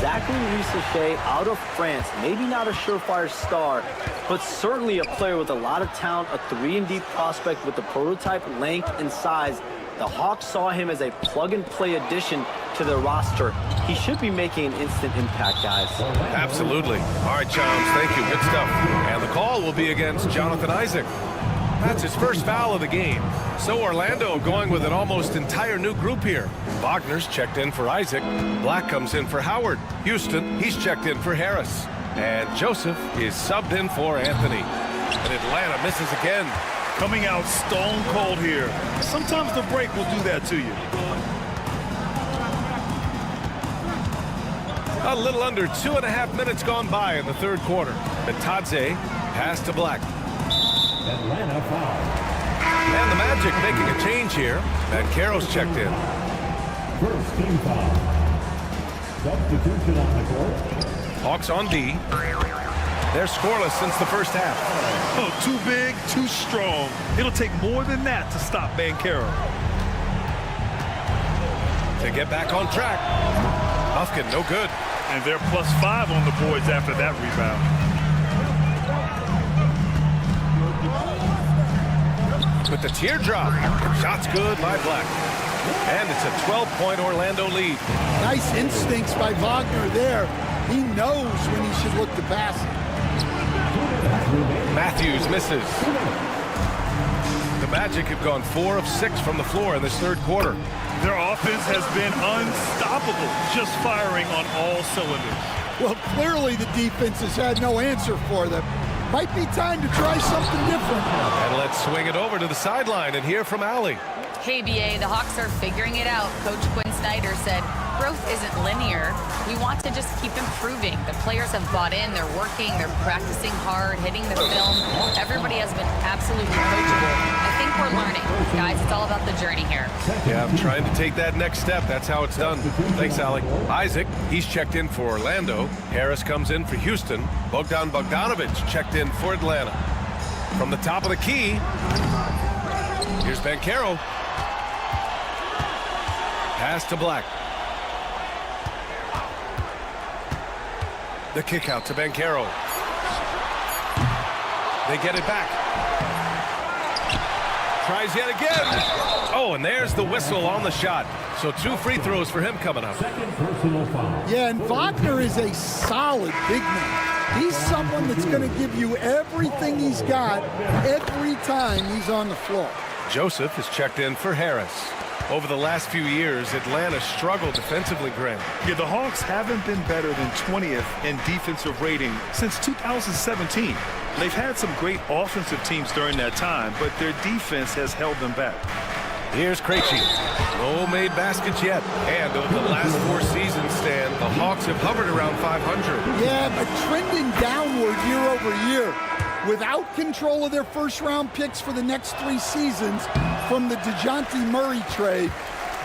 Zachary Rizachet out of France, maybe not a surefire star, but certainly a player with a lot of talent, a 3-and-D prospect with the prototype length and size. The Hawks saw him as a plug-and-play addition to their roster. He should be making an instant impact, guys.
Absolutely. All right, Shams, thank you. Good stuff. And the call will be against Jonathan Isaac. That's his first foul of the game. So Orlando going with an almost entire new group here. Wagner's checked in for Isaac. Black comes in for Howard. Houston, he's checked in for Harris. And Joseph is subbed in for Anthony. And Atlanta misses again.
Coming out stone cold here. Sometimes the break will do that to you.
A little under 2.5 minutes gone by in the third quarter. Batadze pass to Black.
Atlanta foul.
And the Magic making a change here. Banchero's checked in.
First team foul. Substitution on the court.
Hawks on D. They're scoreless since the first half.
Oh, too big, too strong. It'll take more than that to stop Banchero.
To get back on track. Hufkin, no good.
And they're +5 on the boards after that rebound.
With the teardrop. Shot's good by Black. And it's a 12-point Orlando lead.
Nice instincts by Wagner there. He knows when he should look to pass it.
Matthews misses. The Magic have gone 4 of 6 from the floor in this third quarter.
Their offense has been unstoppable, just firing on all cylinders.
Well, clearly the defense has had no answer for them. Might be time to try something different.
And let's swing it over to the sideline and hear from Allie.
Hey, BA, the Hawks are figuring it out. Coach Quinn Snyder said, growth isn't linear. We want to just keep improving. The players have bought in. They're working. They're practicing hard, hitting the film. Everybody has been absolutely coachable. I think we're learning. Guys, it's all about the journey here.
Yeah, I'm trying to take that next step. That's how it's done. Thanks, Allie. Isaac, he's checked in for Orlando. Harris comes in for Houston. Bogdan Bogdanovic checked in for Atlanta. From the top of the key, here's Banchero. Pass to Black. The kick out to Banchero. They get it back. Tries yet again. Oh, and there's the whistle on the shot. So 2 free throws for him coming up.
Second personal foul.
Yeah, and Wagner is a solid big man. He's someone that's going to give you everything he's got every time he's on the floor.
Joseph is checked in for Harris. Over the last few years, Atlanta struggled defensively, Graham.
Yeah, the Hawks haven't been better than 20th in defensive rating since 2017. They've had some great offensive teams during that time, but their defense has held them back.
Here's Krejci. No made baskets yet. And over the last 4 seasons, Stan, the Hawks have hovered around 500.
Yeah, but trending downward year over year. Without control of their first-round picks for the next 3 seasons from the DeJounte Murray trade,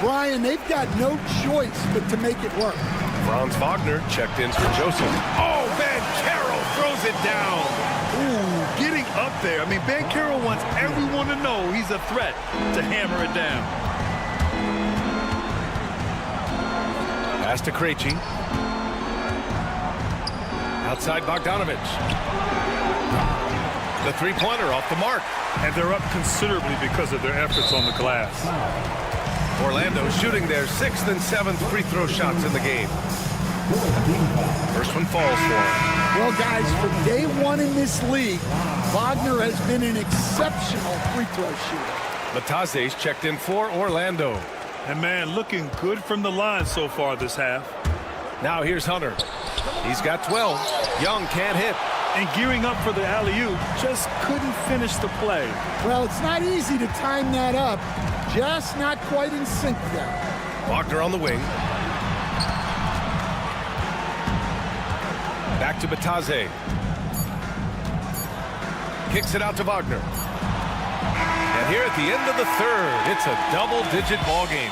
Brian, they've got no choice but to make it work.
Franz Wagner checked in for Joseph. Oh, Banchero throws it down.
Ooh, getting up there. I mean, Banchero wants everyone to know he's a threat to hammer it down.
Pass to Krejci. Outside Bogdanovic. The three-pointer off the mark.
And they're up considerably because of their efforts on the glass.
Orlando shooting their 6th and 7th free throw shots in the game. First one falls for him.
Well, guys, from day 1 in this league, Wagner has been an exceptional free throw shooter.
Batadze's checked in for Orlando.
And, man, looking good from the line so far this half.
Now here's Hunter. He's got 12. Young can't hit.
And gearing up for the alley-oop, just couldn't finish the play.
Well, it's not easy to time that up. Just not quite in sync there.
Wagner on the wing. Back to Batadze. Kicks it out to Wagner. And here at the end of the third, it's a double-digit ball game.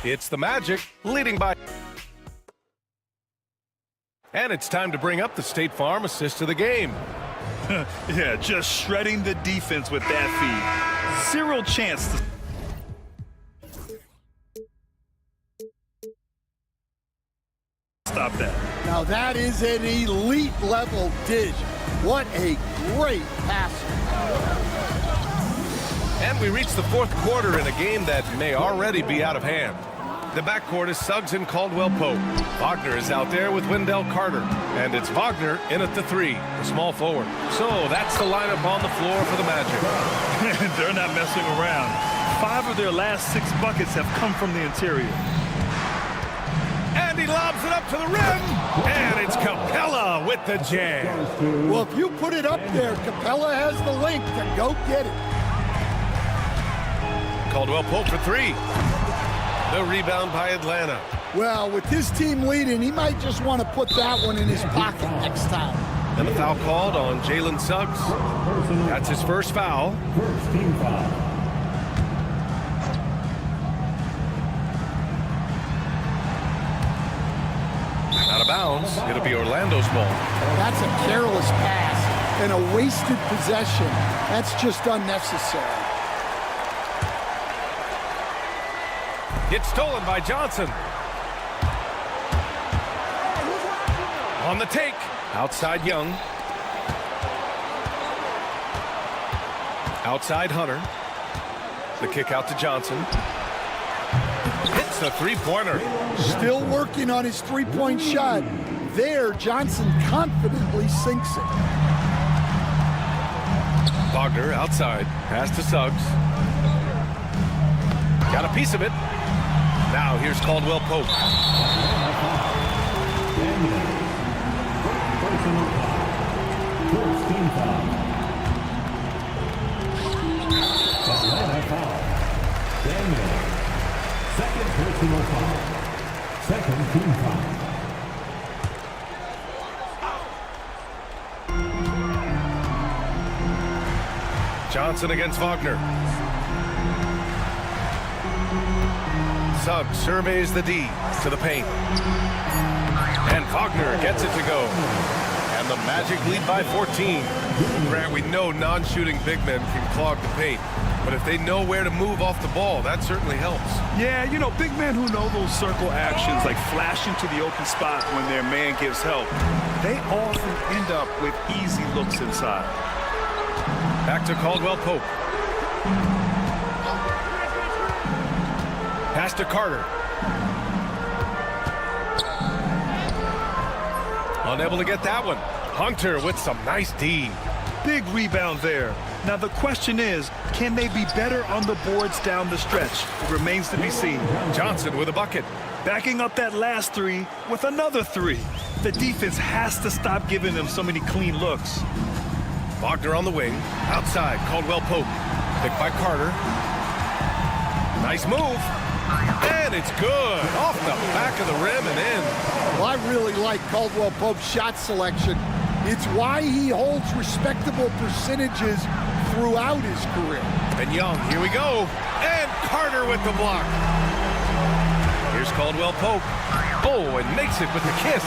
It's the Magic leading by... And it's time to bring up the State Farm assist of the game.
Yeah, just shredding the defense with that feed. 0 chance to... stop that.
Now that is an elite level dish. What a great passer.
And we reach the 4th quarter in a game that may already be out of hand. The backcourt is Suggs and Caldwell Pope. Wagner is out there with Wendell Carter. And it's Wagner in at the 3, the small forward. So that's the lineup on the floor for the Magic.
They're not messing around. 5 of their last 6 buckets have come from the interior.
And he lobs it up to the rim, and it's Capella with the jam.
Well, if you put it up there, Capella has the length to go get it.
Caldwell Pope for three. The rebound by Atlanta.
Well, with his team leading, he might just want to put that one in his pocket next time.
And the foul called on Jalen Suggs. That's his first foul.
First team foul.
Out of bounds. It'll be Orlando's ball.
That's a careless pass and a wasted possession. That's just unnecessary.
It's stolen by Johnson. On the take. Outside Young. Outside Hunter. The kick out to Johnson. Hits the three-pointer.
Still working on his three-point shot. There, Johnson confidently sinks it.
Wagner outside. Pass to Suggs. Got a piece of it. Now here's Caldwell Pope.
First team foul. Atlanta foul. Daniel. Second personal foul. Second team foul.
Johnson against Wagner. Suggs surveys the D to the paint. And Wagner gets it to go. And the Magic lead by 14. Grant, we know non-shooting big men can clog the paint. But if they know where to move off the ball, that certainly helps.
Yeah, you know, big men who know those circle actions, like flashing to the open spot when their man gives help, they often end up with easy looks inside.
Back to Caldwell Pope. Pass to Carter. Unable to get that one. Hunter with some nice D.
Big rebound there. Now the question is, can they be better on the boards down the stretch? It remains to be seen.
Johnson with a bucket.
Backing up that last three with another three. The defense has to stop giving them so many clean looks.
Wagner on the wing. Outside, Caldwell Pope. Picked by Carter. Nice move. And it's good. Off the back of the rim and in.
Well, I really like Caldwell Pope's shot selection. It's why he holds respectable percentages throughout his career.
And Young, here we go. And Carter with the block. Here's Caldwell Pope. Oh, and makes it with the kiss.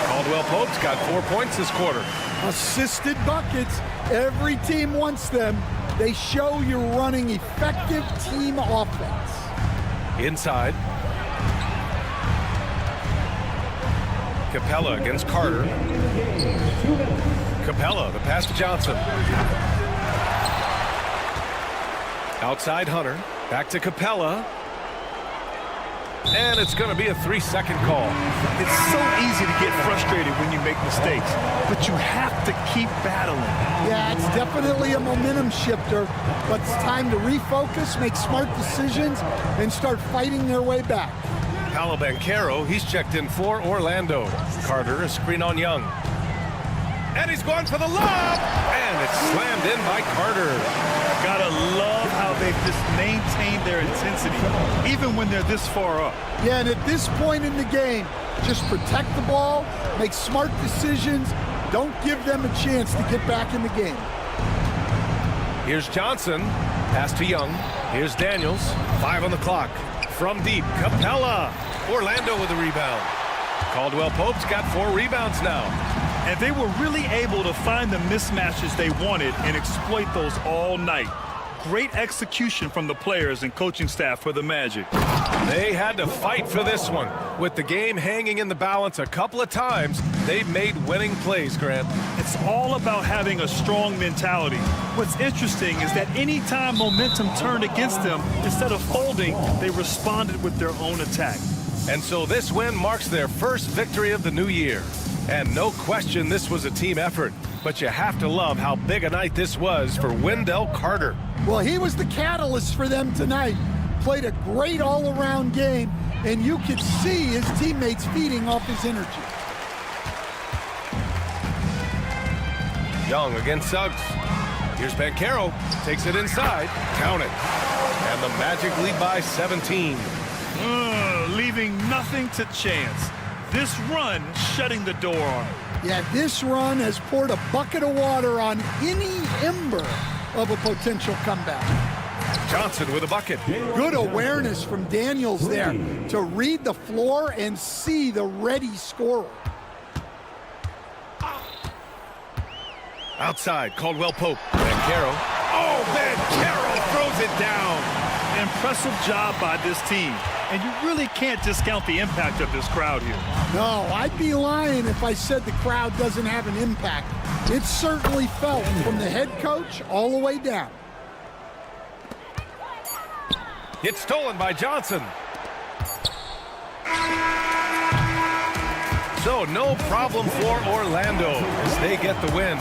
Caldwell Pope's got 4 points this quarter.
Assisted buckets. Every team wants them. They show you're running effective team offense.
Inside. Capella against Carter. Capella, the pass to Johnson. Outside Hunter. Back to Capella. And it's going to be a 3-second call.
It's so easy to get frustrated when you make mistakes, but you have to keep battling.
Yeah, it's definitely a momentum shifter, but it's time to refocus, make smart decisions, and start fighting their way back.
Paolo Banchero, he's checked in for Orlando. Carter, a screen on Young. And he's going for the lob! And it's slammed in by Carter.
Gotta love how they've just maintained their intensity, even when they're this far up.
Yeah, and at this point in the game, just protect the ball, make smart decisions, don't give them a chance to get back in the game.
Here's Johnson, pass to Young. Here's Daniels, 5 on the clock. From deep, Capella. Orlando with a rebound. Caldwell Pope's got 4 rebounds now.
And they were really able to find the mismatches they wanted and exploit those all night. Great execution from the players and coaching staff for the Magic.
They had to fight for this one. With the game hanging in the balance a couple of times, they've made winning plays, Grant.
It's all about having a strong mentality. What's interesting is that anytime momentum turned against them, instead of folding, they responded with their own attack.
And so this win marks their first victory of the new year. And no question this was a team effort, but you have to love how big a night this was for Wendell Carter.
Well, he was the catalyst for them tonight. Played a great all-around game, and you could see his teammates feeding off his energy.
Young against Suggs. Here's Banchero. Takes it inside. Count it. And the Magic lead by 17.
Leaving nothing to chance. This run shutting the door on him.
Yeah, this run has poured a bucket of water on any ember of a potential comeback.
Johnson with a bucket.
Good awareness from Daniels there to read the floor and see the ready scorer.
Outside, Caldwell Pope. Banchero. Oh, Banchero throws it down.
Impressive job by this team. And you really can't discount the impact of this crowd here.
No, I'd be lying if I said the crowd doesn't have an impact. It's certainly felt from the head coach all the way down.
It's stolen by Johnson. So no problem for Orlando as they get the win.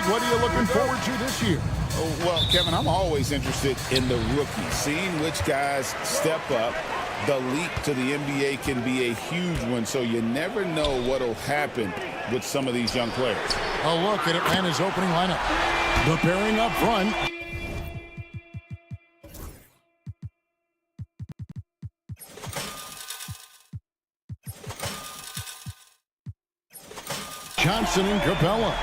Greg, what are you looking forward to this year?
Oh, well, Kevin, I'm always interested in the rookies, seeing which guys step up. The leap to the NBA can be a huge one, so you never know what will happen with some of these young players.
A look at Atlanta's opening lineup. The pairing up front. Johnson and Capella.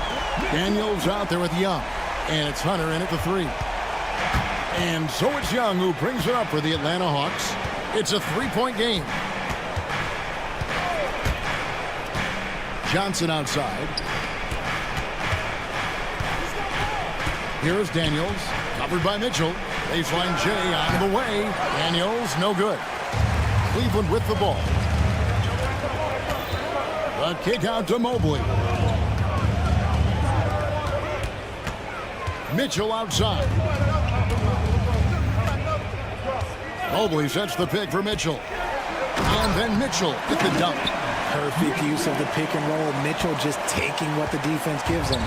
Daniels out there with Young. And it's Hunter in at the 3. And so it's Young who brings it up for the Atlanta Hawks. It's a 3-point game. Johnson outside. Here's Daniels. Covered by Mitchell. Baseline J out of the way. Daniels, no good. Cleveland with the ball. The kick out to Mobley. Mitchell outside. Mobley sets the pick for Mitchell. And then Mitchell with the dunk.
Perfect use of the pick and roll. Mitchell just taking what the defense gives him.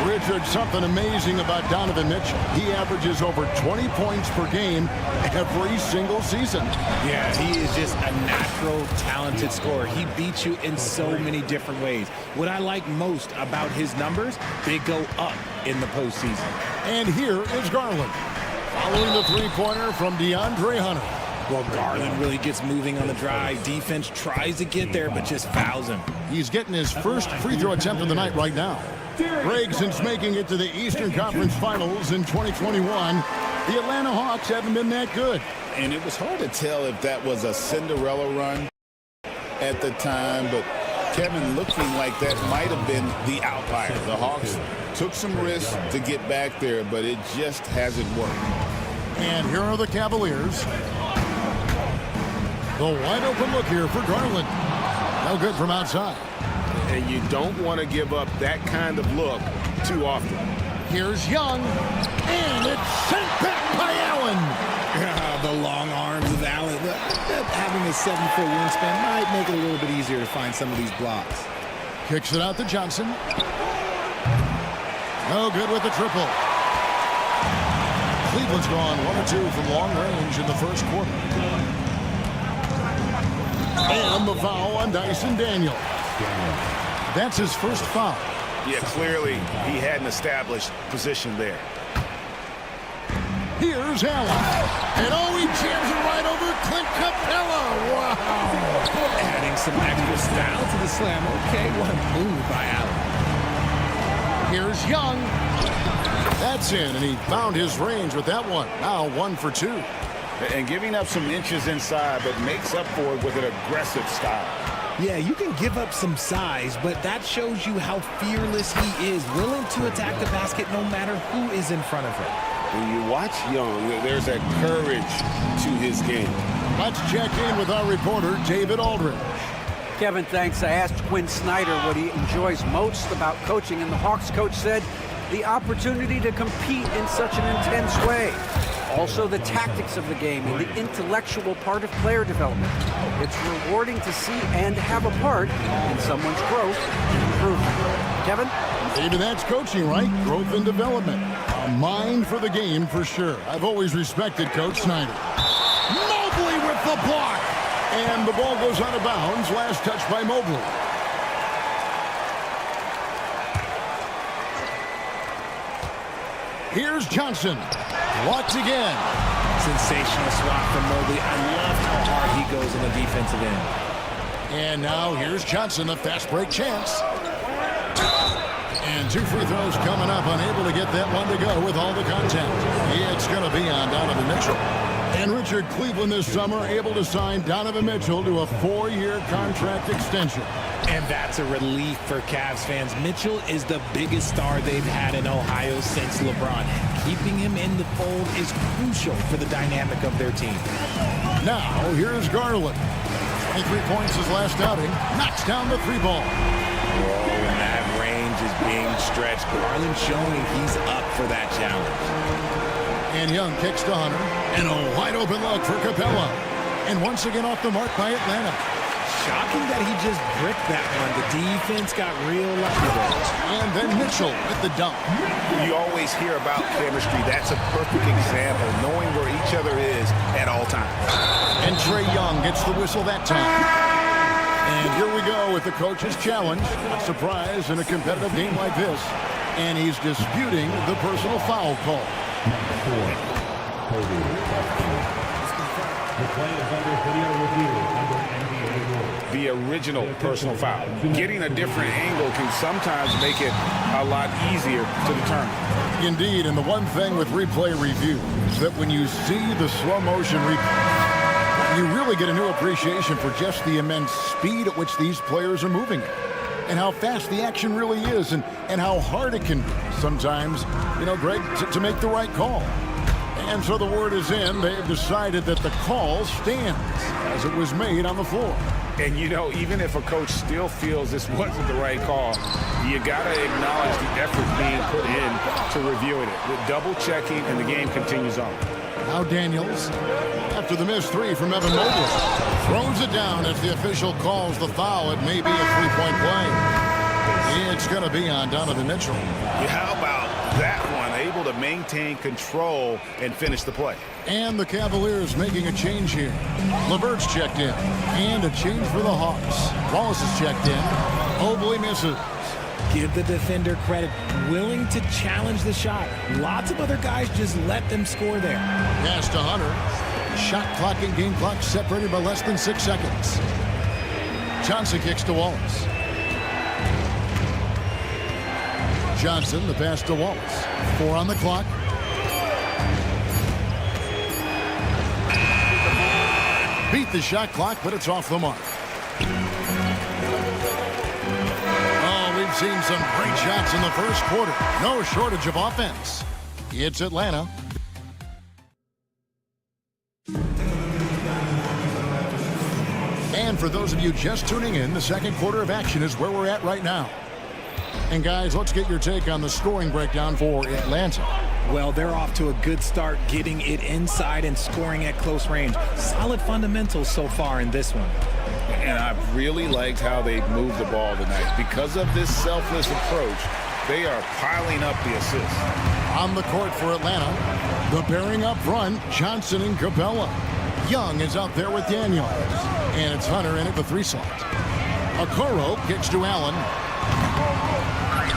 Richard, something amazing about Donovan Mitchell. He averages over 20 points per game every single season.
Yeah, he is just a natural, talented scorer. He beats you in so many different ways. What I like most about his numbers, they go up in the postseason.
And here is Garland. Following the three-pointer from DeAndre Hunter.
Well, Garland really gets moving on the drive. Defense tries to get there, but just fouls him.
He's getting his first free throw attempt of the night right now. Greg, since making it to the Eastern Conference Finals in 2021, the Atlanta Hawks haven't been that good.
And it was hard to tell if that was a Cinderella run at the time, but Kevin, looking like that might have been the outlier. The Hawks took some risks to get back there, but it just hasn't worked.
And here are the Cavaliers. The wide open look here for Garland. No good from outside.
And you don't want to give up that kind of look too often.
Here's Young. And it's sent back by Allen.
The long arms of Allen. Having a 7-foot wingspan might make it a little bit easier to find some of these blocks.
Kicks it out to Johnson. No good with the triple. Cleveland's gone 1 or 2 from long range in the first quarter. And the foul on Dyson Daniels. That's his first foul.
Yeah, clearly he hadn't established position there.
Here's Allen. And oh, he jams it right over Clint Capella. Wow.
Adding some extra style to the slam. Okay, what a move by Allen.
Here's Young. That's in, and he found his range with that one. Now 1 for 2.
And giving up some inches inside, but makes up for it with an aggressive style.
Yeah, you can give up some size, but that shows you how fearless he is, willing to attack the basket no matter who is in front of him.
When you watch Young, there's a courage to his game.
Let's check in with our reporter, David Aldridge.
Kevin, thanks. I asked Quinn Snyder what he enjoys most about coaching, and the Hawks coach said the opportunity to compete in such an intense way. Also, the tactics of the game and the intellectual part of player development. It's rewarding to see and have a part in someone's growth and improvement. Kevin?
Maybe that's coaching, right? Growth and development. A mind for the game for sure. I've always respected Coach Snyder. Mobley with the block. And the ball goes out of bounds. Last touch by Mobley. Here's Johnson. Blocked again.
Sensational swat from Mobley. I love how hard he goes in the defensive end.
And now here's Johnson, a fast break chance. And 2 free throws coming up, unable to get that one to go with all the contact. It's going to be on Donovan Mitchell. And Richard, Cleveland this summer able to sign Donovan Mitchell to a 4-year contract extension.
And that's a relief for Cavs fans. Mitchell is the biggest star they've had in Ohio since LeBron. Keeping him in the fold is crucial for the dynamic of their team.
Now, here's Garland. 23 points his last outing. Knocks down the 3-ball.
Oh, and that range is being stretched. Garland showing he's up for that challenge.
And Young kicks to Hunter. And a wide open look for Capella. And once again off the mark by Atlanta.
shocking that he just bricked that one. The defense got real lucky there.
And then Mitchell with the dunk.
You always hear about chemistry. That's a perfect example, knowing where each other is at all times.
And Trae Young gets the whistle that time. And here we go with the coach's challenge. A surprise in a competitive game like this. And he's disputing the personal foul call.
The play is under video review under NBA rules.
The original personal foul. Getting a different angle can sometimes make it a lot easier to determine.
Indeed, and the one thing with replay review is that when you see the slow motion replay, you really get a new appreciation for just the immense speed at which these players are moving and how fast the action really is and how hard it can be sometimes, Greg, to make the right call. And so the word is in. They've decided that the call stands as it was made on the floor.
And, even if a coach still feels this wasn't the right call, you got to acknowledge the effort being put in to reviewing it. With double-checking, and the game continues on.
Now Daniels, after the missed three from Evan Mobley, throws it down as the official calls the foul. It may be a three-point play. It's going to be on Donovan Mitchell.
How about that one? Able to maintain control and finish the play.
And the Cavaliers making a change here. LeVert's checked in. And a change for the Hawks. Wallace is checked in. Mobley misses.
Give the defender credit. Willing to challenge the shot. Lots of other guys just let them score there.
Pass to Hunter. Shot clock and game clock separated by less than 6 seconds. Johnson kicks to Wallace. Johnson, the pass to Wallace. 4 on the clock. Beat the shot clock, but it's off the mark. Oh, we've seen some great shots in the first quarter. No shortage of offense. It's Atlanta. And for those of you just tuning in, the second quarter of action is where we're at right now. And guys, let's get your take on the scoring breakdown for Atlanta.
Well, they're off to a good start, getting it inside and scoring at close range. Solid fundamentals so far in this one.
And I've really liked how they've moved the ball tonight. Because of this selfless approach, they are piling up the assists.
On the court for Atlanta, the pairing up front, Johnson and Capella. Young is out there with Daniels. And it's Hunter in at the 3 slot. Okoro kicks to Allen.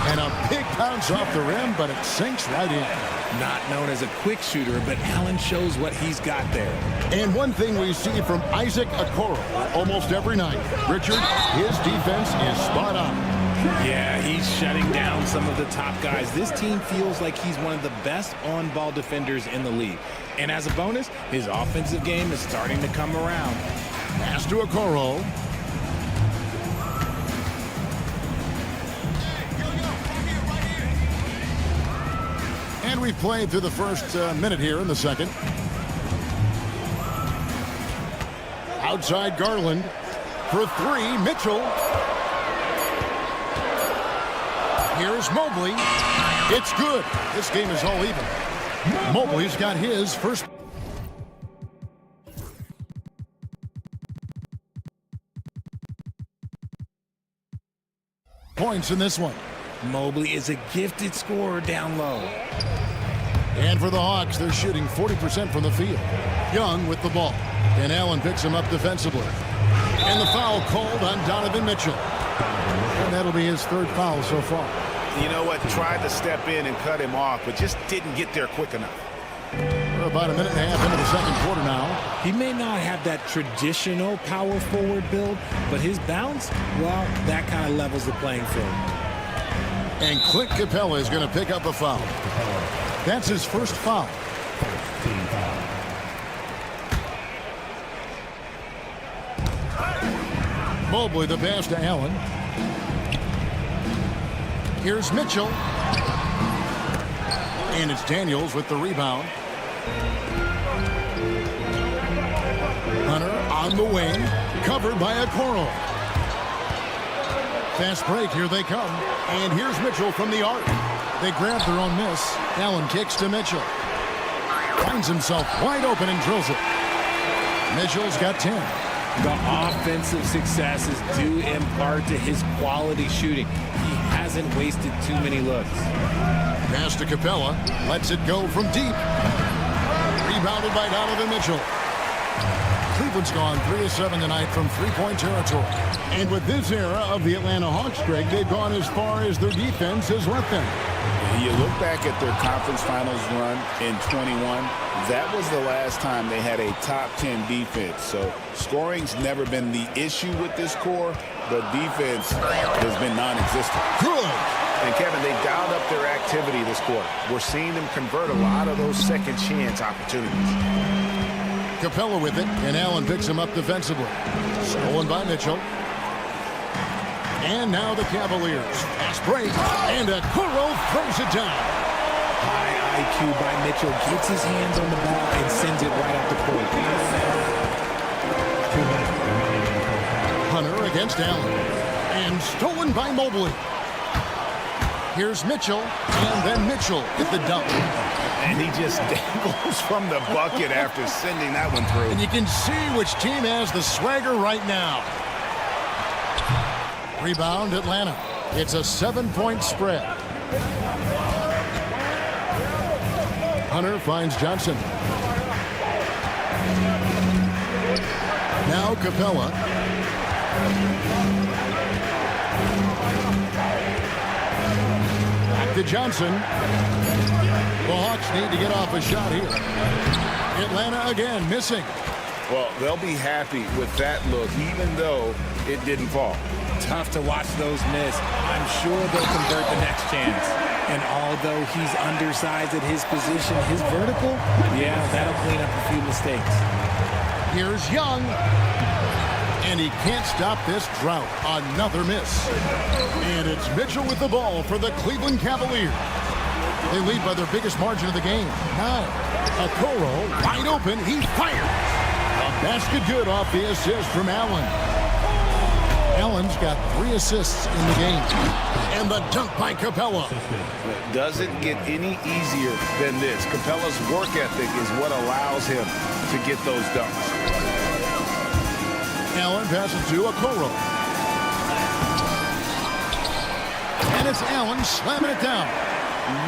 And a big bounce off the rim, but it sinks right in.
Not known as a quick shooter, but Allen shows what he's got there.
And one thing we see from Isaac Okoro almost every night, Richard, his defense is spot on.
Yeah, he's shutting down some of the top guys. This team feels like he's one of the best on-ball defenders in the league. And as a bonus, his offensive game is starting to come around.
Pass to Okoro. And we've played through the first minute here in the second. Outside Garland for 3, Mitchell. Here's Mobley. It's good. This game is all even. Mobley's got his first. Points in this one.
Mobley is a gifted scorer down low.
And for the Hawks, they're shooting 40% from the field. Young with the ball. And Allen picks him up defensively. And the foul called on Donovan Mitchell. And that'll be his 3rd foul so far.
You know what? Tried to step in and cut him off, but just didn't get there quick enough.
We're about a minute and a half into the second quarter now.
He may not have that traditional power forward build, but his bounce, well, that kind of levels the playing field.
And Clint Capella is going to pick up a foul. That's his first foul. Mobley the pass to Allen. Here's Mitchell. And it's Daniels with the rebound. Hunter on the wing, covered by Okoro. Fast break, here they come. And here's Mitchell from the arc. They grab their own miss. Allen kicks to Mitchell. Finds himself wide open and drills it. Mitchell's got 10.
The offensive success is due in part to his quality shooting. He hasn't wasted too many looks.
Pass to Capella. Lets it go from deep. Rebounded by Donovan Mitchell. Cleveland's gone 3 of 7 tonight from three-point territory. And with this era of the Atlanta Hawks streak, they've gone as far as their defense has let them.
You look back at their conference finals run in 21, that was the last time they had a top 10 defense. So scoring's never been the issue with this core, but defense has been non-existent.
Good.
And Kevin, they dialed up their activity this quarter. We're seeing them convert a lot of those second chance opportunities.
Capella with it, and Allen picks him up defensively. Stolen by Mitchell. And now the Cavaliers. Fast break, and CLA-RO throws it down.
High IQ by Mitchell. Gets his hands on the ball and sends it right up the court.
Hunter against Allen. And stolen by Mobley. Here's Mitchell, and then Mitchell at the dunk.
And he just dangles from the bucket after sending that one through.
And you can see which team has the swagger right now. Rebound, Atlanta. It's a 7-point spread. Hunter finds Johnson. Now Capella. Back to Johnson. The Hawks need to get off a shot here. Atlanta again missing.
Well, they'll be happy with that look, even though it didn't fall.
Tough to watch those miss. I'm sure they'll convert the next chance. And although he's undersized at his position, his vertical, yeah, that'll clean up a few mistakes.
Here's Young. And he can't stop this drought. Another miss. And it's Mitchell with the ball for the Cleveland Cavaliers. They lead by their biggest margin of the game, 9. CLA-RO wide open. He fires. A basket good off the assist from Allen. Allen's got 3 assists in the game. And the dunk by Capella.
Doesn't get any easier than this. Capella's work ethic is what allows him to get those dunks.
Allen passes to CLA-RO. And it's Allen slamming it down.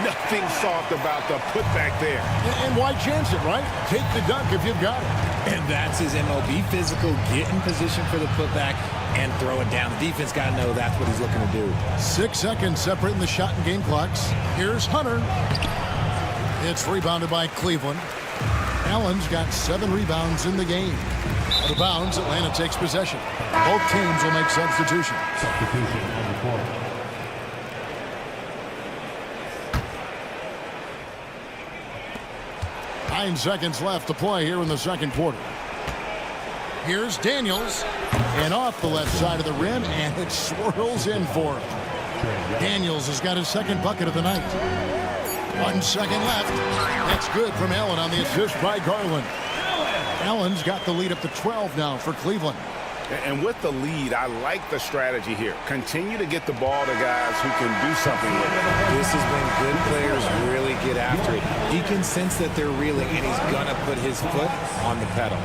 Nothing soft about the putback there.
And why chance it, right? Take the dunk if you've got it.
And that's his MO. Be physical, get in position for the putback, and throw it down. The defense got to know that's what he's looking to do.
6 seconds separating the shot and game clocks. Here's Hunter. It's rebounded by Cleveland. Allen's got 7 rebounds in the game. Out of bounds, Atlanta takes possession. Both teams will make substitutions.
Substitution on the court.
9 seconds left to play here in the second quarter. Here's Daniels. And off the left side of the rim, and it swirls in for him. Daniels has got his second bucket of the night. 1 second left. That's good from Allen on the assist by Garland. Allen's got the lead up to 12 now for Cleveland.
And with the lead, I like the strategy here. Continue to get the ball to guys who can do something with it.
This is when good players really get after it. He can sense that they're reeling, and he's going to put his foot on the pedal.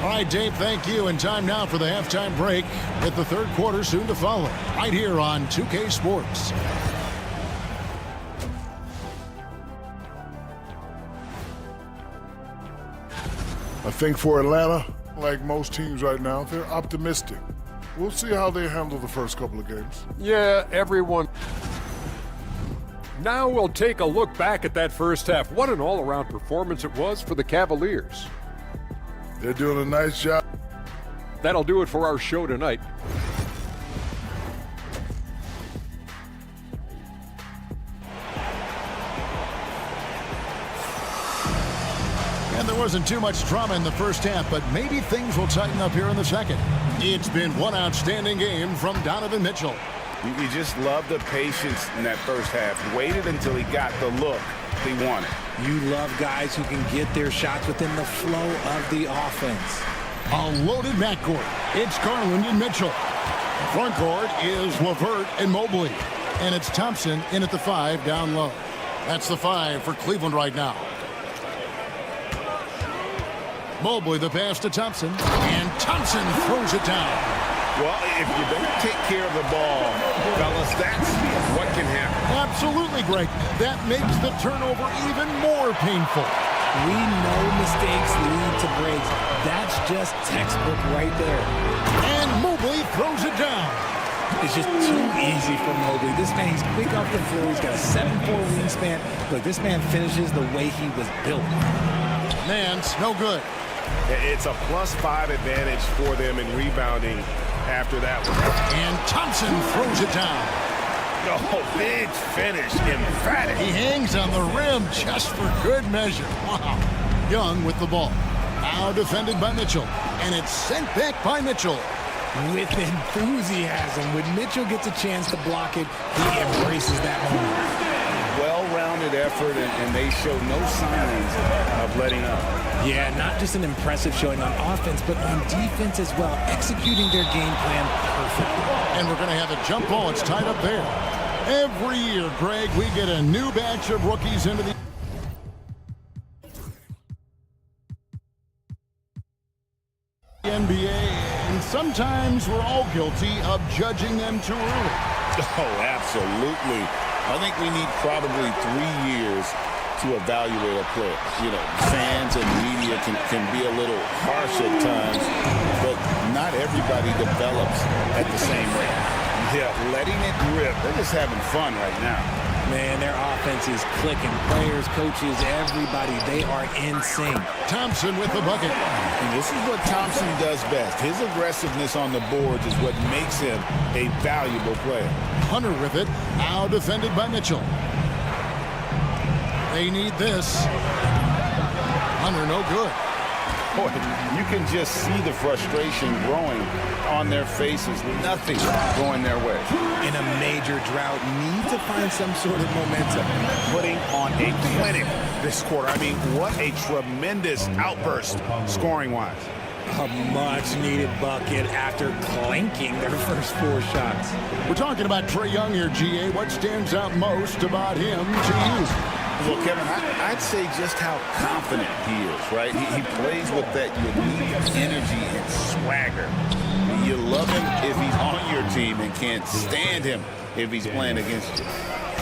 All right, Dave, thank you. And time now for the halftime break with the third quarter soon to follow. Right here on 2K Sports.
I think for Atlanta, like most teams right now, they're optimistic. We'll see how they handle the first couple of games.
Yeah, everyone. Now we'll take a look back at that first half. What an all-around performance it was for the Cavaliers.
They're doing a nice job.
That'll do it for our show tonight.
And there wasn't too much drama in the first half, but maybe things will tighten up here in the second. It's been one outstanding game from Donovan Mitchell.
You just love the patience in that first half. Waited until he got the look he wanted.
You love guys who can get their shots within the flow of the offense.
A loaded backcourt. It's Garland and Mitchell. Front court is LeVert and Mobley. And it's Thompson in at the 5 down low. That's the 5 for Cleveland right now. Mobley the pass to Thompson. And Thompson throws it down.
Well, if you don't take care of the ball, fellas, that's what can happen.
Absolutely, Greg. That makes the turnover even more painful.
We know mistakes lead to breaks. That's just textbook right there.
And Mobley throws it down.
It's just too easy for Mobley. This man, he's quick off the floor. He's got a 7'4" wingspan. Look, this man finishes the way he was built.
Nance, no good.
It's a +5 advantage for them in rebounding after that one.
And Thompson throws it down.
Oh, big finish, emphatic.
He hangs on the rim just for good measure. Wow. Young with the ball. Now defended by Mitchell. And it's sent back by Mitchell.
With enthusiasm. When Mitchell gets a chance to block it, he embraces that moment.
Well-rounded effort, and they show no signs of letting up.
Yeah, not just an impressive showing on offense, but on defense as well, executing their game plan perfectly.
And we're going to have a jump ball. It's tied up there. Every year, Greg, we get a new batch of rookies into the NBA, and sometimes we're all guilty of judging them too early.
Oh, absolutely. I think we need probably 3 years to evaluate a player. You know, fans and media can be a little harsh at times, but not everybody develops at the same rate. Yeah, letting it rip. They're just having fun right now.
Man, their offense is clicking. Players, coaches, everybody, they are in sync.
Thompson with the bucket.
And this is what Thompson does best. His aggressiveness on the boards is what makes him a valuable player.
Hunter with it. Now defended by Mitchell. They need this. Hunter no good.
Boy, you can just see the frustration growing on their faces. Nothing going their way.
In a major drought, need to find some sort of momentum.
Putting on a clinic this quarter. I mean, what a tremendous outburst scoring-wise.
A much-needed bucket after clanking their first 4 shots.
We're talking about Trae Young here, GA. What stands out most about him to you?
Well, Kevin, I'd say just how confident he is, right? He plays with that unique energy and swagger. You love him if he's on your team and can't stand him if he's playing against you.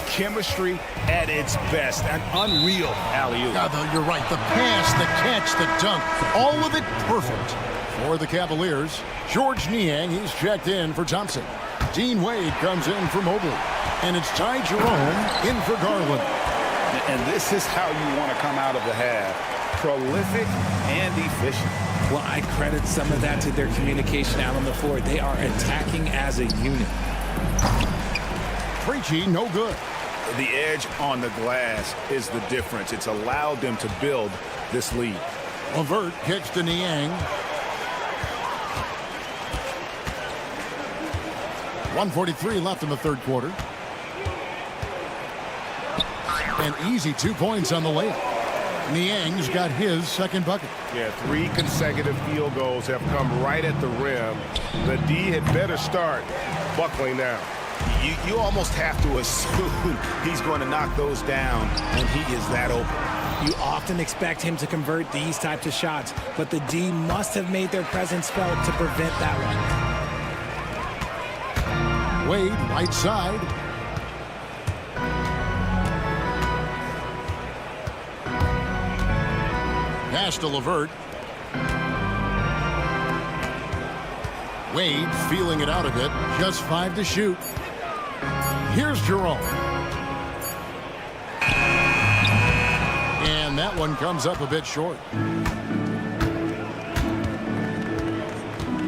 Chemistry at its best. An unreal alley-oop.
You're right. The pass, the catch, the dunk, all of it perfect. For the Cavaliers, George Niang, he's checked in for Thompson. Dean Wade comes in for Mobley. And it's Ty Jerome in for Garland.
And this is how you want to come out of the half. Prolific and efficient.
Well, I credit some of that to their communication out on the floor. They are attacking as a unit.
Preachy, no good.
The edge on the glass is the difference. It's allowed them to build this lead.
LeVert kicks to Niang. 1:43 left in the third quarter. An easy 2 points on the layup. Niang's got his second bucket.
Yeah, 3 consecutive field goals have come right at the rim. The D had better start buckling now.
You almost have to assume he's going to knock those down when he is that open.
You often expect him to convert these types of shots, but the D must have made their presence felt to prevent that one.
Wade, right side. Pass to LeVert. Wade feeling it out a bit. Just 5 to shoot. Here's Jerome. And that one comes up a bit short.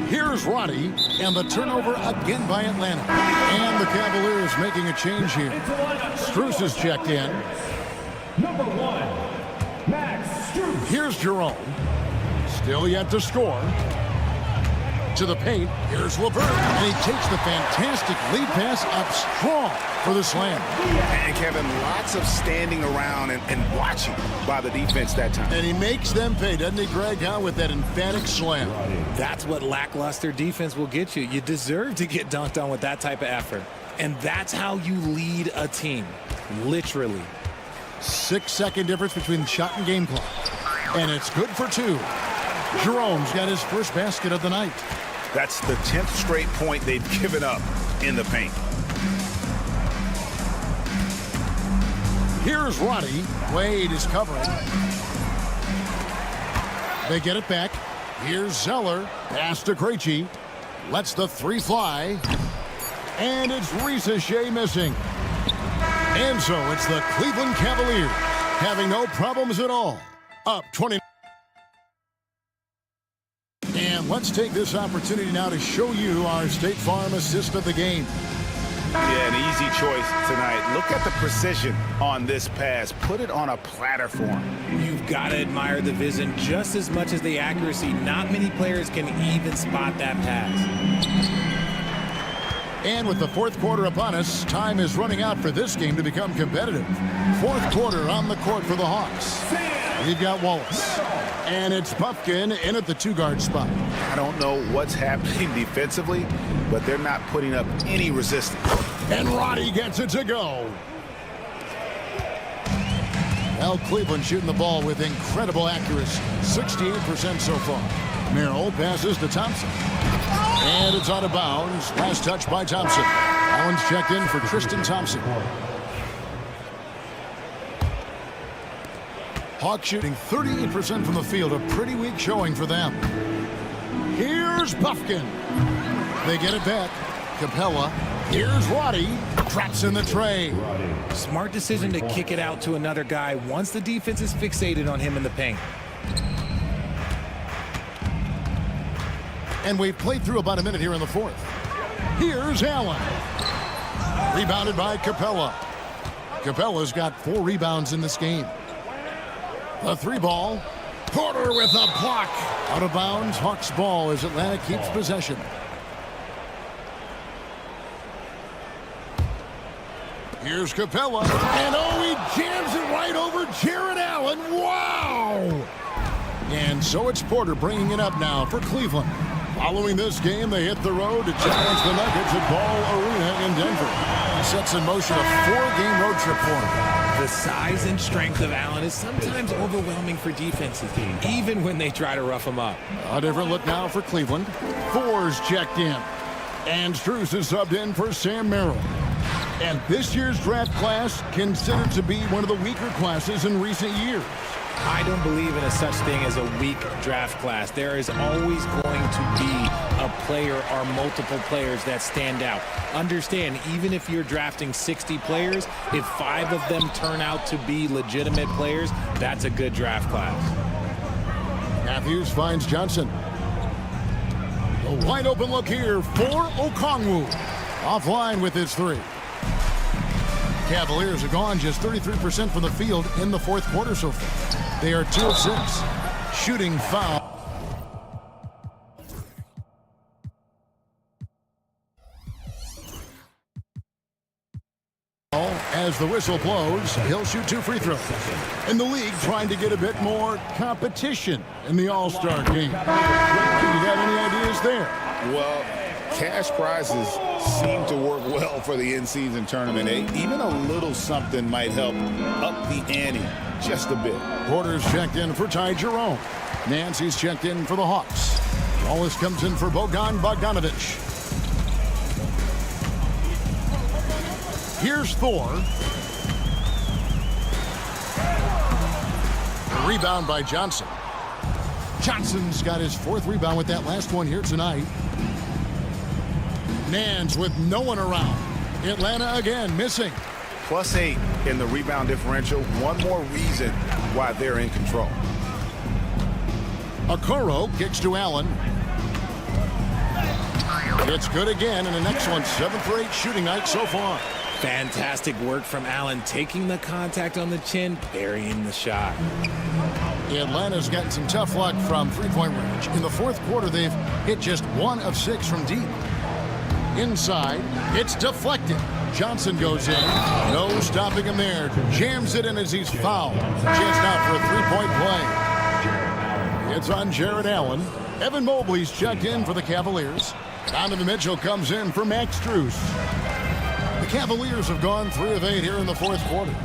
Here's Roddy, and the turnover again by Atlanta. And the Cavaliers making a change here. Strus is checked in.
Number 1, Max Strus.
Here's Jerome. Still yet to score. to the paint. Here's LeVert, and he takes the fantastic lead pass up strong for the slam.
And Kevin, lots of standing around and watching by the defense that time.
And he makes them pay, doesn't he, Greg, with that emphatic slam.
That's what lackluster defense will get you. You deserve to get dunked on with that type of effort. And that's how you lead a team, literally.
6-second difference between shot and game clock. And it's good for 2. Jerome's got his first basket of the night.
That's the 10th straight point they've given up in the paint.
Here's Roddy. Wade is covering. They get it back. Here's Zeller. Pass to Krejci. Lets the 3 fly. And it's Ricochet missing. And so it's the Cleveland Cavaliers having no problems at all. Up 20. And let's take this opportunity now to show you our State Farm assist of the game.
Yeah, an easy choice tonight. Look at the precision on this pass. Put it on a platter for him.
You've got to admire the vision just as much as the accuracy. Not many players can even spot that pass.
And with the fourth quarter upon us, time is running out for this game to become competitive. Fourth quarter on the court for the Hawks. We've got Wallace. And it's Puffkin in at the 2-guard spot.
I don't know what's happening defensively, but they're not putting up any resistance.
And Roddy gets it to go. Well, Cleveland shooting the ball with incredible accuracy. 68% so far. Merrill passes to Thompson. And it's out of bounds. Last touch by Thompson. Allen's checked in for Tristan Thompson. Hawks shooting 38% from the field. A pretty weak showing for them. Here's Puffkin. They get it back. Capella. Here's Roddy. Traps in the tray.
Smart decision to kick it out to another guy once the defense is fixated on him in the paint.
And we've played through about a minute here in the fourth. Here's Allen. Rebounded by Capella. Capella's got 4 rebounds in this game. The 3 ball. Porter with a block. Out of bounds. Hawks ball as Atlanta keeps possession. Here's Capella. And he jams it right over Jared Allen. Wow! And so it's Porter bringing it up now for Cleveland. Following this game, they hit the road to challenge the Nuggets at Ball Arena in Denver. He sets in motion a 4-game road trip for him.
The size and strength of Allen is sometimes overwhelming for defenses, even when they try to rough him up.
A different look now for Cleveland. Four's checked in. And Strus is subbed in for Sam Merrill. And this year's draft class considered to be one of the weaker classes in recent years.
I don't believe in a such thing as a weak draft class. There is always going to be a player or multiple players that stand out. Understand, even if you're drafting 60 players, if 5 of them turn out to be legitimate players, that's a good draft class.
Matthews finds Johnson. A wide open look here for Okongwu. Offline with his 3. Cavaliers are gone just 33% from the field in the fourth quarter so far. They are 2 of 6. Shooting foul. As the whistle blows, he'll shoot 2 free throws. In the league, trying to get a bit more competition in the All-Star game. You got any ideas there?
Well, cash prizes seem to work well for the in-season tournament. Even a little something might help up the ante just a bit.
Porter's checked in for Ty Jerome. Nancy's checked in for the Hawks. Wallace comes in for Bogan Bogdanovic. Here's Thor. A rebound by Johnson. Johnson's got his 4th rebound with that last one here tonight. Nance with no one around. Atlanta again missing.
+8 in the rebound differential. One more reason why they're in control.
Okoro kicks to Allen. It's good again, and an excellent 7 for 8 shooting night so far.
Fantastic work from Allen, taking the contact on the chin, burying the shot.
Atlanta's gotten some tough luck from three-point range. In the fourth quarter, they've hit just 1 of 6 from deep. Inside, it's deflected. Johnson goes in. No stopping him there. Jams it in as he's fouled. Chance now for a three-point play. It's on Jared Allen. Evan Mobley's checked in for the Cavaliers. Donovan Mitchell comes in for Max Strus. The Cavaliers have gone 3 of 8 here in the fourth quarter.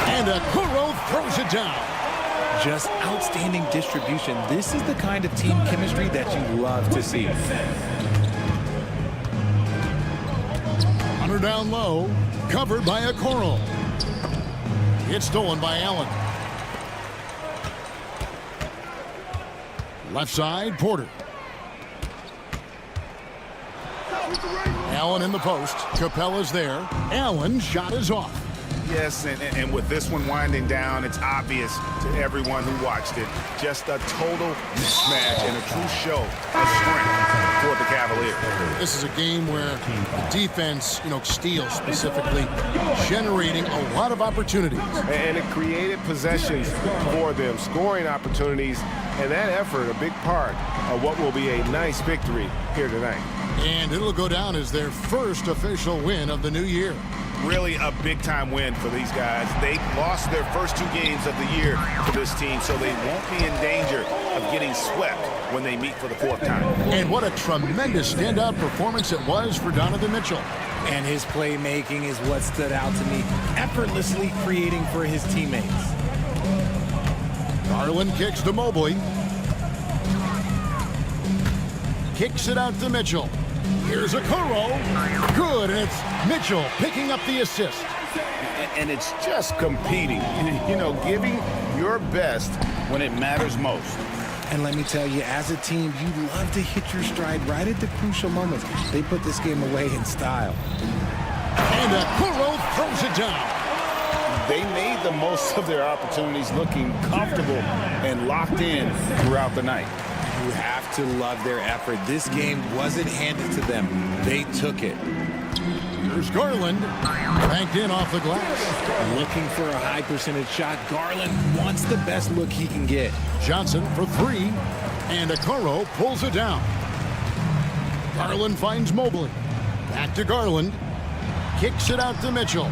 And Okoro throws it down.
Just outstanding distribution. This is the kind of team chemistry that you love to see.
Hunter down low, covered by Okoro. It's stolen by Allen. Left side, Porter. Allen in the post. Capella's there. Allen shot is off.
Yes, and with this one winding down, it's obvious to everyone who watched it. Just a total mismatch and a true show of strength for the Cavaliers.
This is a game where the defense, steals specifically, generating a lot of opportunities.
And it created possessions for them, scoring opportunities, and that effort, a big part of what will be a nice victory here tonight.
And it'll go down as their first official win of the new year.
Really a big-time win for these guys. They lost their first 2 games of the year for this team, so they won't be in danger of getting swept when they meet for the 4th time.
And what a tremendous standout performance it was for Donovan Mitchell.
And his playmaking is what stood out to me, effortlessly creating for his teammates.
Garland kicks to Mobley. Kicks it out to Mitchell. Here's Okoro. Good, and it's Mitchell picking up the assist.
And it's just competing, giving your best when it matters most.
And let me tell you, as a team, you love to hit your stride right at the crucial moments. They put this game away in style.
And Okoro throws it down.
They made the most of their opportunities, looking comfortable and locked in throughout the night.
You have to love their effort. This game wasn't handed to them. They took it.
Here's Garland. Banked in off the glass.
Looking for a high percentage shot. Garland wants the best look he can get.
Johnson for 3. And Okoro pulls it down. Garland finds Mobley. Back to Garland. Kicks it out to Mitchell.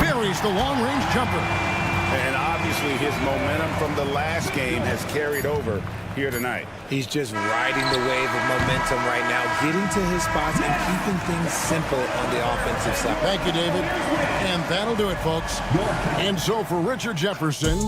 Buries the long-range jumper.
And obviously his momentum from the last game has carried over here tonight.
He's just riding the wave of momentum right now, getting to his spots and keeping things simple on the offensive side.
Thank you, David. And that'll do it, folks. And so for Richard Jefferson,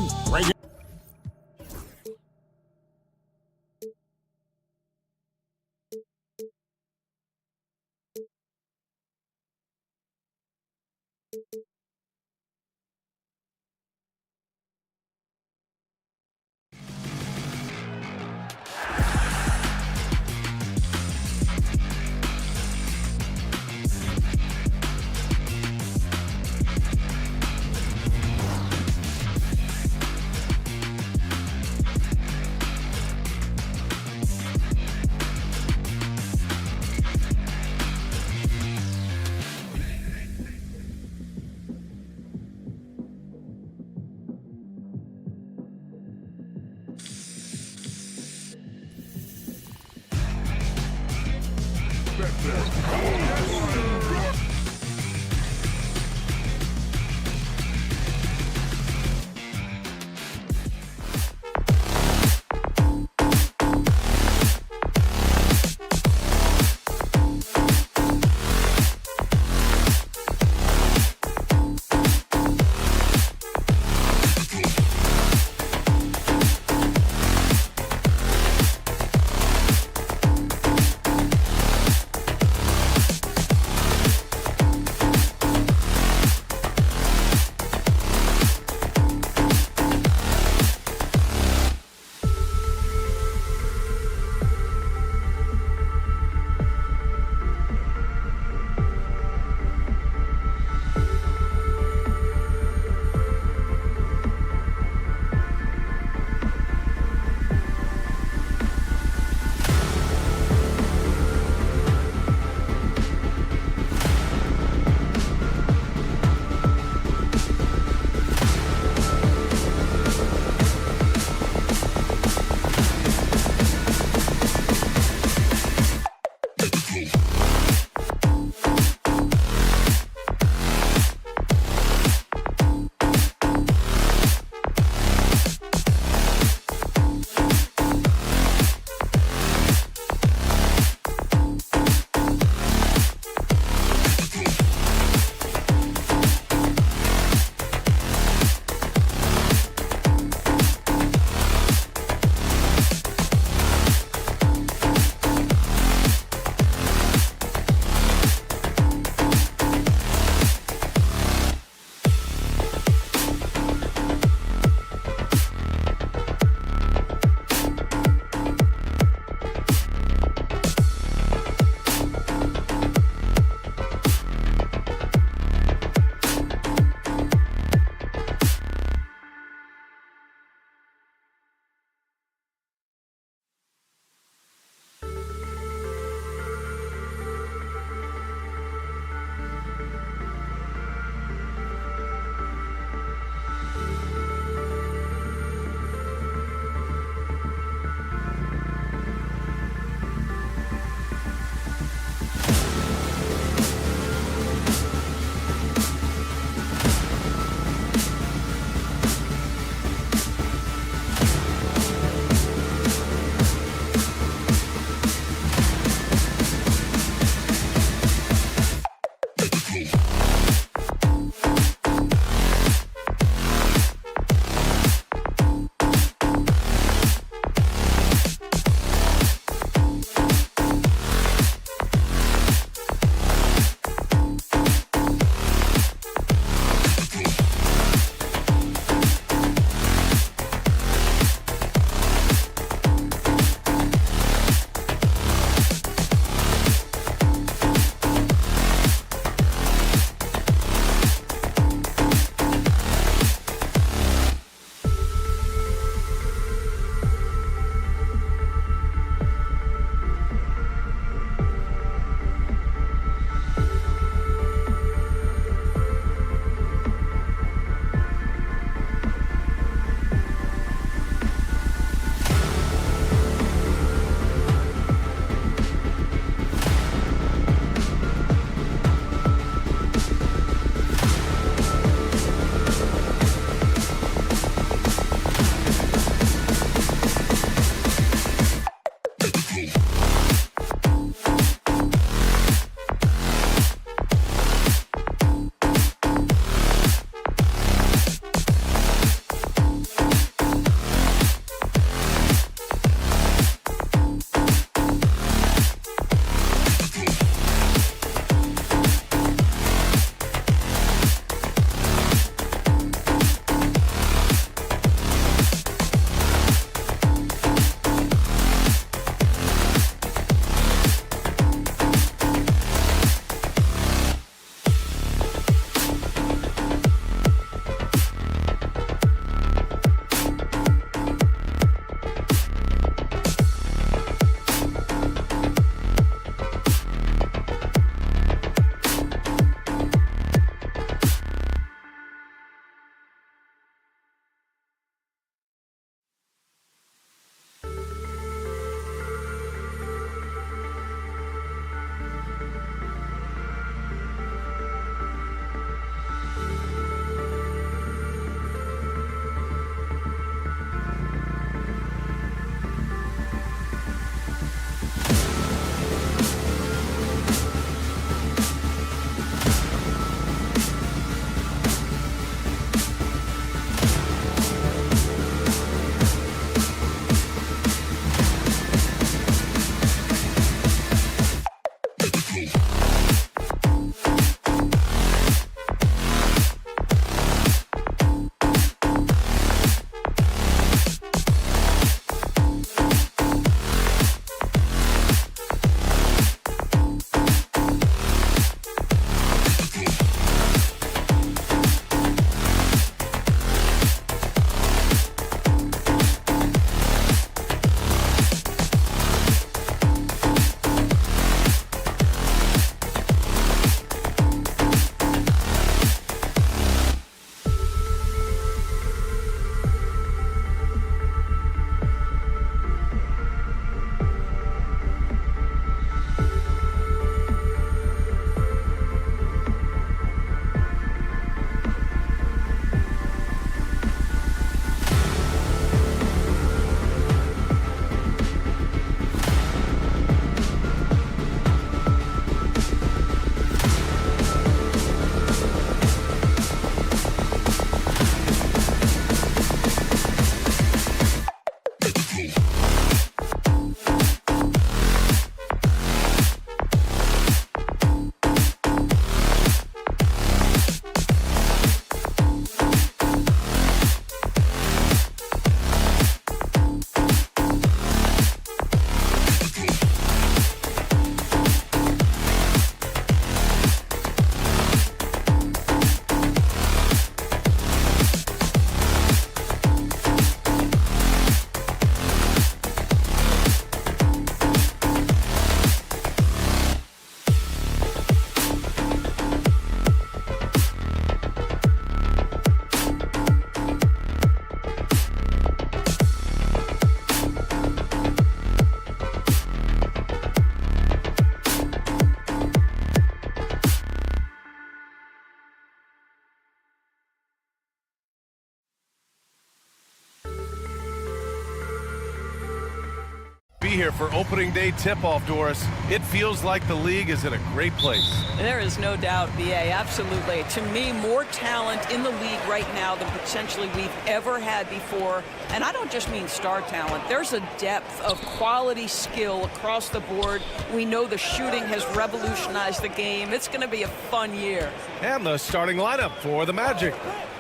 Here for opening day tip-off, Doris. It feels like the league is in a great place.
There is no doubt, BA, absolutely. To me, more talent in the league right now than potentially we've ever had before. And I don't just mean star talent. There's a depth of quality skill across the board. We know the shooting has revolutionized the game. It's going to be a fun year.
And the starting lineup for the Magic.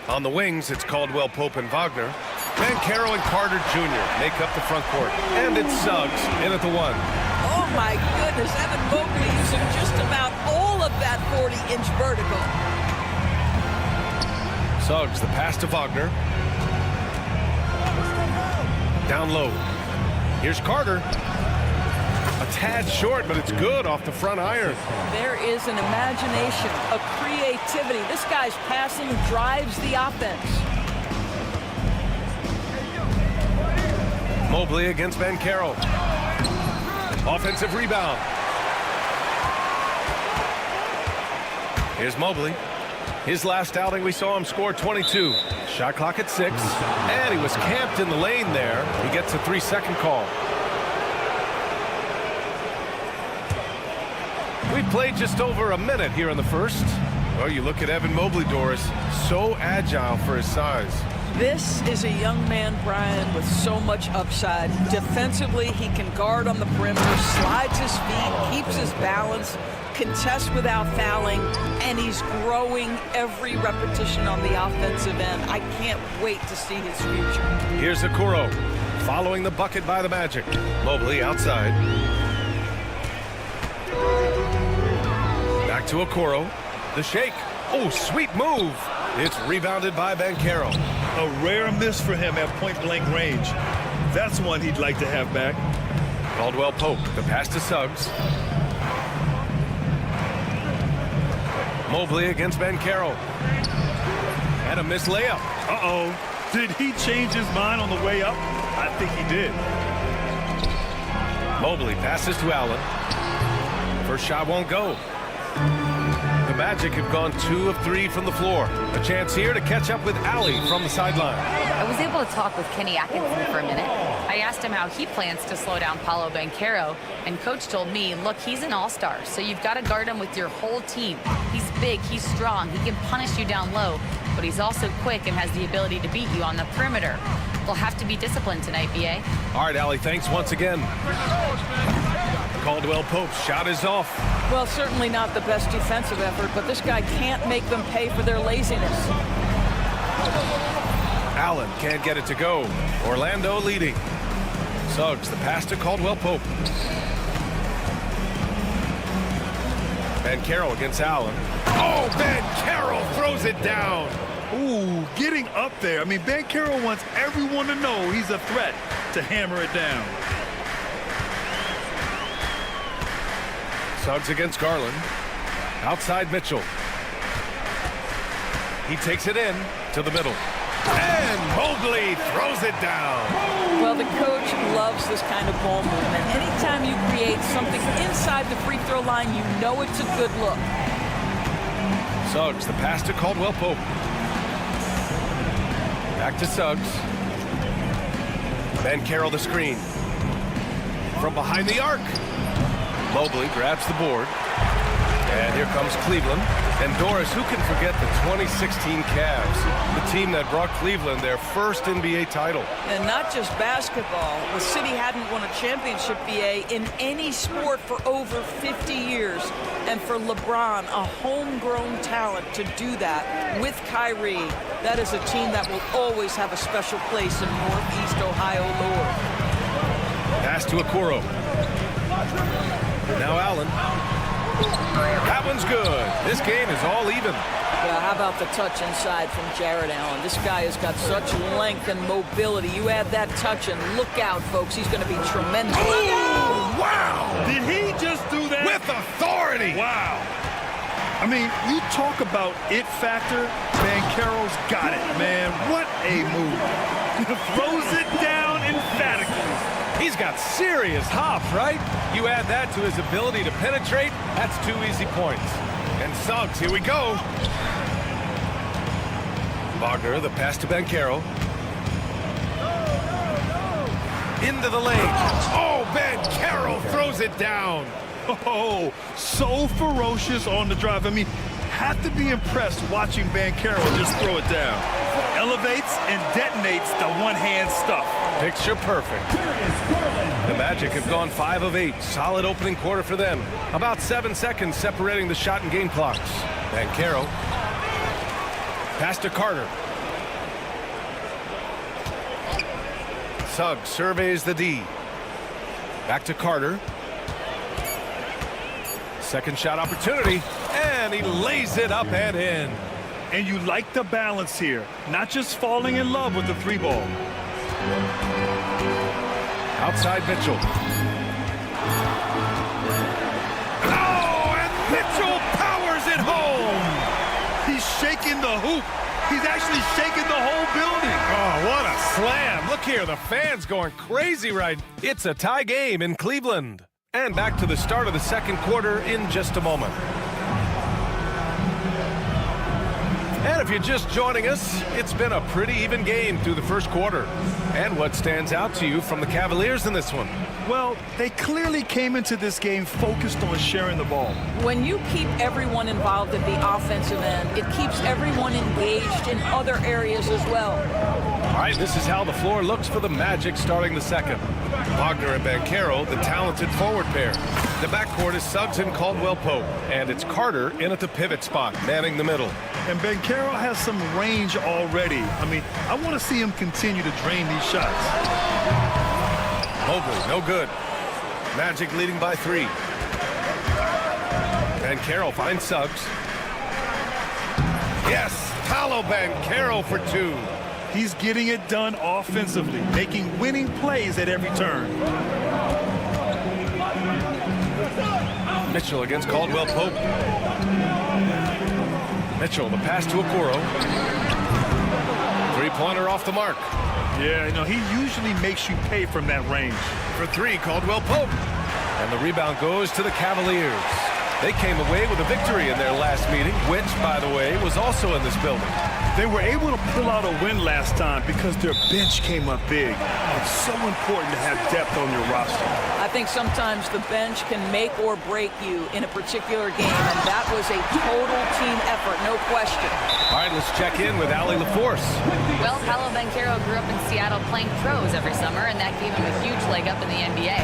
On the wings, it's Caldwell, Pope, and Wagner. Bankero and Carter Jr. make up the front court. And it's Suggs in at the 1.
Oh, my goodness. Evan Mobley using just about all of that 40-inch vertical.
Suggs, the pass to Wagner. Down low. Here's Carter. A tad short, but it's good off the front iron.
There is an imagination, a creativity. This guy's passing drives the offense.
Mobley against Bankero. Offensive rebound. Here's Mobley. His last outing, we saw him score 22. Shot clock at 6. And he was camped in the lane there. He gets a 3-second call. We've played just over a minute here in the first.
Well, you look at Evan Mobley, Doris, so agile for his size.
This is a young man, Brian, with so much upside. Defensively, he can guard on the perimeter, slides his feet, keeps his balance, contests without fouling, and he's growing every repetition on the offensive end. I can't wait to see his future.
Here's Okoro following the bucket by the Magic. Mobley outside. Back to Okoro. The shake. Oh, sweet move. It's rebounded by Banchero.
A rare miss for him at point-blank range. That's one he'd like to have back.
Caldwell Pope. The pass to Suggs. Mobley against Banchero. And a missed layup.
Uh-oh. Did he change his mind on the way up? I think he did.
Mobley passes to Allen. First shot won't go. The Magic have gone 2 of 3 from the floor. A chance here to catch up with Allie from the sideline.
I was able to talk with Kenny Atkinson for a minute. I asked him how he plans to slow down Paolo Banchero, and Coach told me, look, he's an all-star, so you've got to guard him with your whole team. He's big, he's strong, he can punish you down low, but he's also quick and has the ability to beat you on the perimeter. We'll have to be disciplined tonight, B.A.
All right, Allie, thanks once again. Caldwell Pope's shot is off.
Well, certainly not the best defensive effort, but this guy can't make them pay for their laziness.
Allen can't get it to go. Orlando leading. Suggs, the pass to Caldwell Pope. Banchero against Allen. Oh, Banchero throws it down.
Ooh, getting up there. I mean, Banchero wants everyone to know he's a threat to hammer it down.
Suggs against Garland. Outside Mitchell. He takes it in to the middle. And Mobley throws it down.
Well, the coach loves this kind of ball movement. Anytime you create something inside the free throw line, you know it's a good look.
Suggs, the pass to Caldwell Pope. Back to Suggs. Banchero the screen. From behind the arc. Mobley grabs the board. And here comes Cleveland. And Doris, who can forget the 2016 Cavs, the team that brought Cleveland their first NBA title.
And not just basketball. The city hadn't won a championship, BA, in any sport for over 50 years. And for LeBron, a homegrown talent, to do that with Kyrie, that is a team that will always have a special place in Northeast Ohio lore.
Pass to Okoro. Now Allen. That one's good. This game is all even.
Yeah, how about the touch inside from Jared Allen? This guy has got such length and mobility. You add that touch and look out, folks. He's going to be tremendous.
Oh, wow!
Did he just do that?
With authority!
Wow. I mean, you talk about it factor. Banchero's got it, man. What a move. Throws it down emphatically.
He's got serious hops, right? You add that to his ability to penetrate, that's 2 easy points. And Suggs, here we go. Wagner, the pass to Banchero. Into the lane. Oh, Banchero throws it down.
Oh, so ferocious on the drive. I mean, have to be impressed watching Banchero just throw it down. Elevates and detonates the one-hand stuff.
Picture perfect. The Magic have gone 5 of 8. Solid opening quarter for them. About 7 seconds separating the shot and game clocks. Banchero. Pass to Carter. Suggs surveys the D. Back to Carter. Second shot opportunity. And he lays it up and in.
And you like the balance here. Not just falling in love with the 3-ball.
Outside Mitchell. Oh, and Mitchell powers it home.
He's shaking the hoop. He's actually shaking the whole building.
Oh, what a slam. Look here, the fans going crazy right. It's a tie game in Cleveland. And back to the start of the second quarter in just a moment. And if you're just joining us, it's been a pretty even game through the first quarter. And what stands out to you from the Cavaliers in this one?
Well, they clearly came into this game focused on sharing the ball.
When you keep everyone involved at the offensive end, it keeps everyone engaged in other areas as well.
All right, this is how the floor looks for the Magic starting the second. Wagner and Banchero, the talented forward pair. The backcourt is Suggs and Caldwell-Pope, and it's Carter in at the pivot spot, manning the middle.
And Banchero has some range already. I mean, I want to see him continue to drain these shots.
Mobley, no good. Magic leading by 3. Banchero finds Suggs. Yes, Paolo Banchero for 2.
He's getting it done offensively, making winning plays at every turn.
Mitchell against Caldwell-Pope. Mitchell, the pass to Okoro. Three-pointer off the mark.
Yeah, he usually makes you pay from that range.
For 3, Caldwell-Pope. And the rebound goes to the Cavaliers. They came away with a victory in their last meeting, which, by the way, was also in this building.
They were able to pull out a win last time because their bench came up big. It's so important to have depth on your roster.
I think sometimes the bench can make or break you in a particular game, and that was a total team effort, no question.
All right, let's check in with Allie LaForce.
Well, Paolo Banchero grew up in Seattle playing pros every summer, and that gave him a huge leg up in the NBA.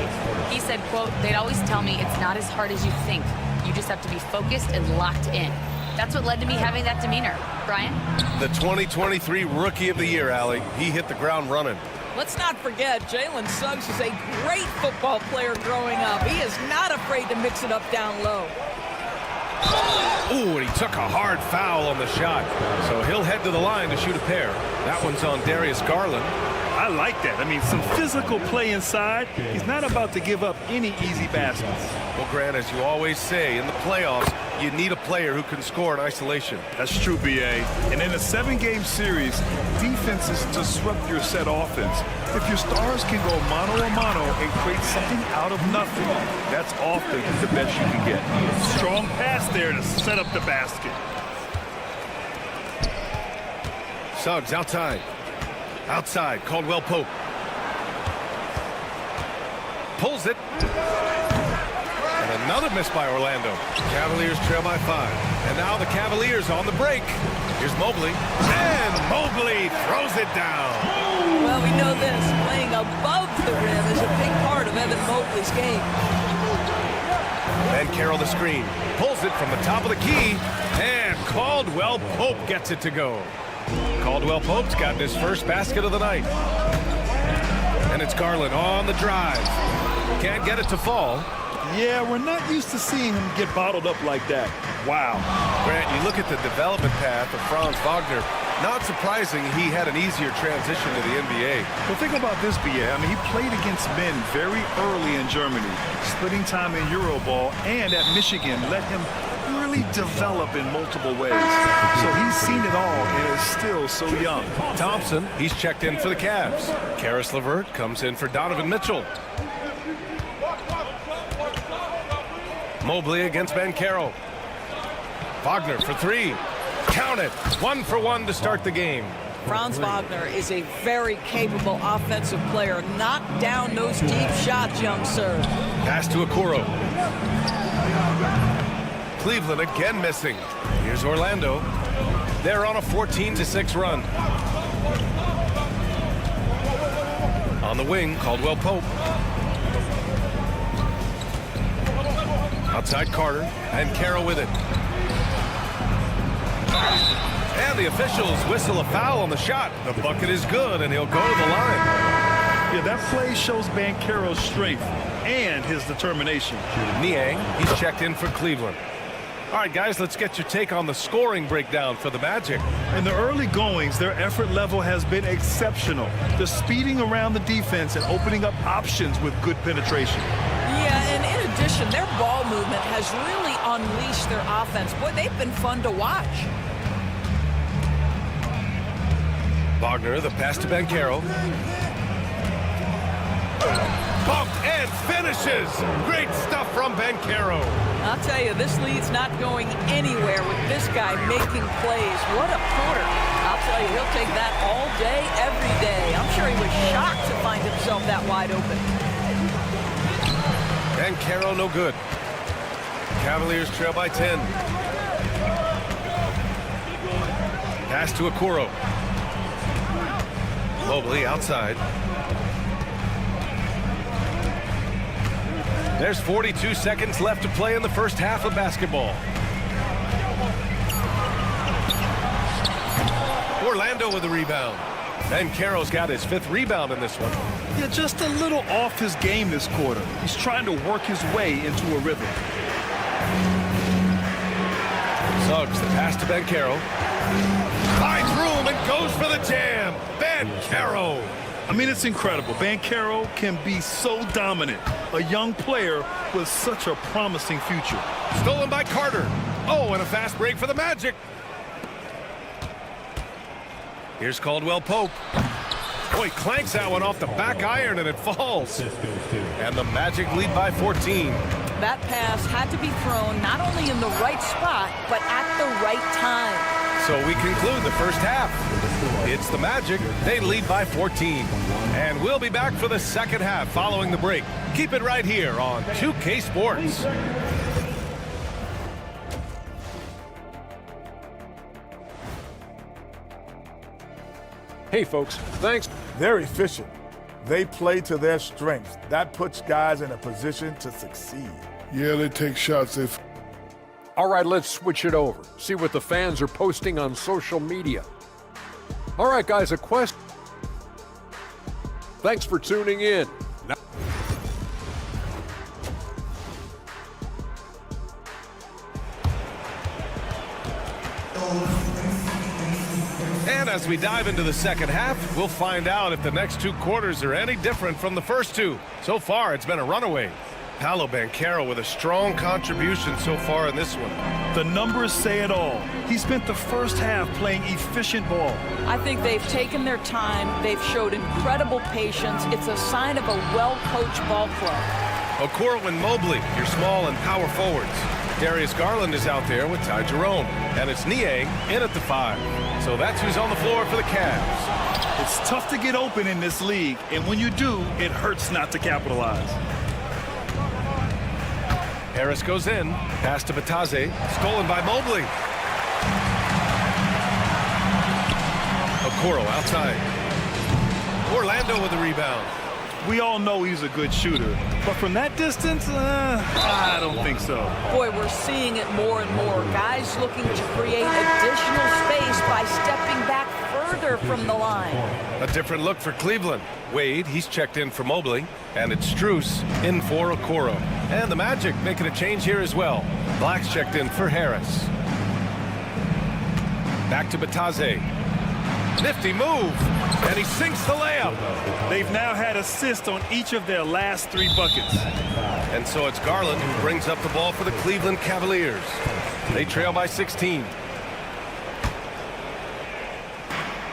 He said, quote, "They'd always tell me it's not as hard as you think. You just have to be focused and locked in." That's what led to me having that demeanor. Brian?
The 2023 Rookie of the Year, Allie. He hit the ground running.
Let's not forget, Jalen Suggs is a great football player growing up. He is not afraid to mix it up down low.
Ooh, and he took a hard foul on the shot. So he'll head to the line to shoot a pair. That one's on Darius Garland.
I like that. I mean, some physical play inside. He's not about to give up any easy baskets.
Well, Grant, as you always say, in the playoffs, you need a player who can score in isolation.
That's true, B.A. And in a 7-game series, defenses disrupt your set offense. If your stars can go mano-a-mano and create something out of nothing, that's often the best you can get. Strong pass there to set up the basket.
Suggs outside. Outside, Caldwell-Pope. Pulls it. And another miss by Orlando. Cavaliers trail by 5. And now the Cavaliers on the break. Here's Mobley. And Mobley throws it down.
Well, we know this. Playing above the rim is a big part of Evan Mobley's game.
Banchero the screen. Pulls it from the top of the key. And Caldwell-Pope gets it to go. Caldwell-Pope's gotten his first basket of the night. And it's Garland on the drive. Can't get it to fall.
Yeah, we're not used to seeing him get bottled up like that. Wow.
Grant, you look at the development path of Franz Wagner. Not surprising he had an easier transition to the NBA.
Well, think about this, B.A. I mean, he played against men very early in Germany, splitting time in Euroball, and at Michigan let him really develop in multiple ways. So he's seen it all and is still so young.
Thompson, he's checked in for the Cavs. Karis LeVert comes in for Donovan Mitchell. Mobley against Banchero. Wagner for 3. Count it. 1 for 1 to start the game.
Franz Wagner is a very capable offensive player. Knock down those deep shots, young sir.
Pass to Okoro. Cleveland again missing. Here's Orlando. They're on a 14-6 run. On the wing, Caldwell-Pope. Outside Carter, and Carroll with it. And the officials whistle a foul on the shot. The bucket is good, and he'll go to the line.
Yeah, that play shows Banchero's strength and his determination.
Niang, he's checked in for Cleveland. All right, guys, let's get your take on the scoring breakdown for the Magic.
In the early goings, their effort level has been exceptional. They're speeding around the defense and opening up options with good penetration.
Yeah, and in addition, their ball movement has really unleashed their offense. Boy, they've been fun to watch.
Wagner, the pass to Banchero. Bumped and finishes. Great stuff from Banchero.
I'll tell you, this lead's not going anywhere with this guy making plays. What a quarter. I'll tell you, he'll take that all day, every day. I'm sure he was shocked to find himself that wide open.
Banchero no good. Cavaliers trail by 10. Pass to Okoro. Mobley outside. There's 42 seconds left to play in the first half of basketball. Orlando with the rebound. Banchero's got his 5th rebound in this one.
Yeah, just a little off his game this quarter. He's trying to work his way into a rhythm.
Suggs, the pass to Banchero. Finds room and goes for the jam. Banchero.
I mean, it's incredible. Banchero can be so dominant. A young player with such a promising future.
Stolen by Carter. Oh, and a fast break for the Magic. Here's Caldwell Pope. Oh, he clanks that one off the back iron and it falls. And the Magic lead by 14.
That pass had to be thrown not only in the right spot, but at the right time.
So we conclude the first half. It's the Magic. They lead by 14. And we'll be back for the second half following the break. Keep it right here on 2K Sports.
Hey, folks, thanks.
They're efficient. They play to their strengths. That puts guys in a position to succeed.
Yeah, they take shots.
All right, let's switch it over. See what the fans are posting on social media. All right, guys, a question. Thanks for tuning in.
And as we dive into the second half, we'll find out if the next 2 quarters are any different from the first 2. So far, it's been a runaway. Paolo Banchero with a strong contribution so far in this one.
The numbers say it all. He spent the first half playing efficient ball.
I think they've taken their time. They've showed incredible patience. It's a sign of a well-coached ball club.
Okoro and Mobley, your small and power forwards. Darius Garland is out there with Ty Jerome. And it's Niang in at the 5. So that's who's on the floor for the Cavs.
It's tough to get open in this league, and when you do, it hurts not to capitalize.
Harris goes in. Pass to Bataze. Stolen by Mobley. Okoro outside. Orlando with the rebound.
We all know he's a good shooter, but from that distance, I don't think so.
Boy, we're seeing it more and more. Guys looking to create additional space by stepping back further from the line.
A different look for Cleveland. Wade, he's checked in for Mobley, and it's Strus in for Okoro. And the Magic making a change here as well. Black's checked in for Harris. Back to Bataze. Nifty move, and he sinks the layup.
They've now had assists on each of their last 3 buckets.
And so it's Garland who brings up the ball for the Cleveland Cavaliers. They trail by 16.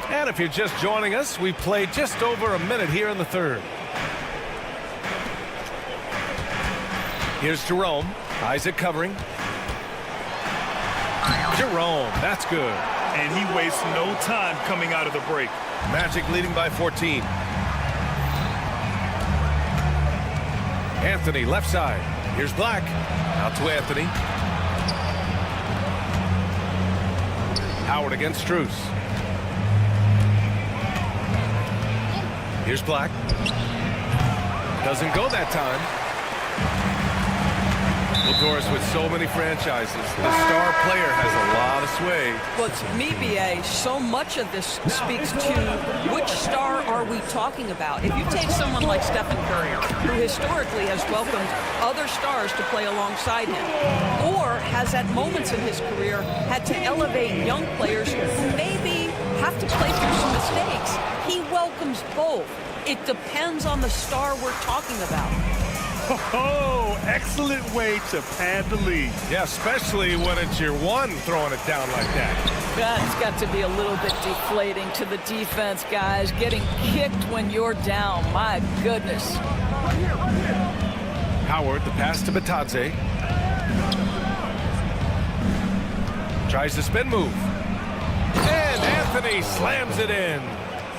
And if you're just joining us, we've played just over a minute here in the third. Here's Jerome. Isaac covering. Jerome, that's good.
And he wastes no time coming out of the break.
Magic leading by 14. Anthony, left side. Here's Black. Out to Anthony. Howard against Strus. Here's Black. Doesn't go that time. Well, Doris, with so many franchises, the star player has a lot of sway.
Well, to me, B.A., so much of this speaks to which star are we talking about. If you take someone like Stephen Curry, who historically has welcomed other stars to play alongside him, or has at moments in his career had to elevate young players who maybe have to play through some mistakes, he welcomes both. It depends on the star we're talking about.
Oh, excellent way to pad the lead.
Yeah, especially when it's your one throwing it down like that.
That's got to be a little bit deflating to the defense, guys. Getting kicked when you're down, my goodness.
Howard, the pass to Batadze. Tries the spin move. And Anthony slams it in.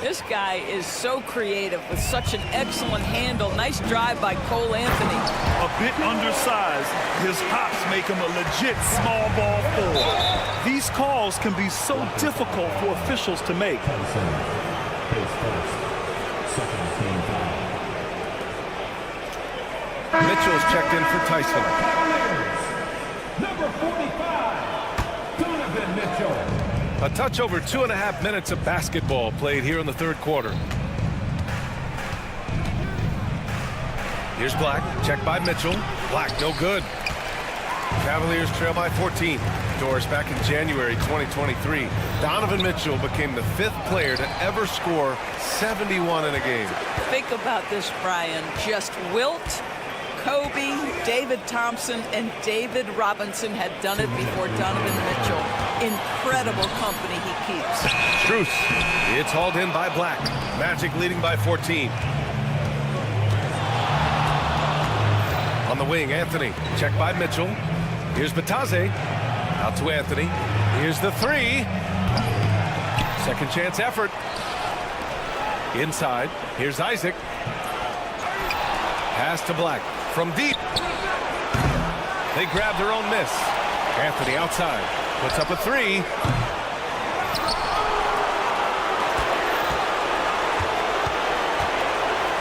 This guy is so creative with such an excellent handle. Nice drive by Cole Anthony.
A bit undersized, his hops make him a legit small ball forward. These calls can be so difficult for officials to make.
Mitchell's checked in for Tyson.
Number 45, Donovan Mitchell.
A touch over 2.5 minutes of basketball played here in the third quarter. Here's Black, checked by Mitchell. Black, no good. Cavaliers trail by 14. Doris, back in January 2023, Donovan Mitchell became the 5th player to ever score 71 in a game.
Think about this, Brian. Just Wilt, Kobe, David Thompson, and David Robinson had done it before Donovan Mitchell. Incredible company he keeps.
Strus, it's hauled in by Black. Magic leading by 14. On the wing, Anthony, checked by Mitchell. Here's Batadze, out to Anthony. Here's the 3. Second chance effort. Inside, here's Isaac. Pass to Black. From deep. They grab their own miss. Anthony outside. Puts up a 3.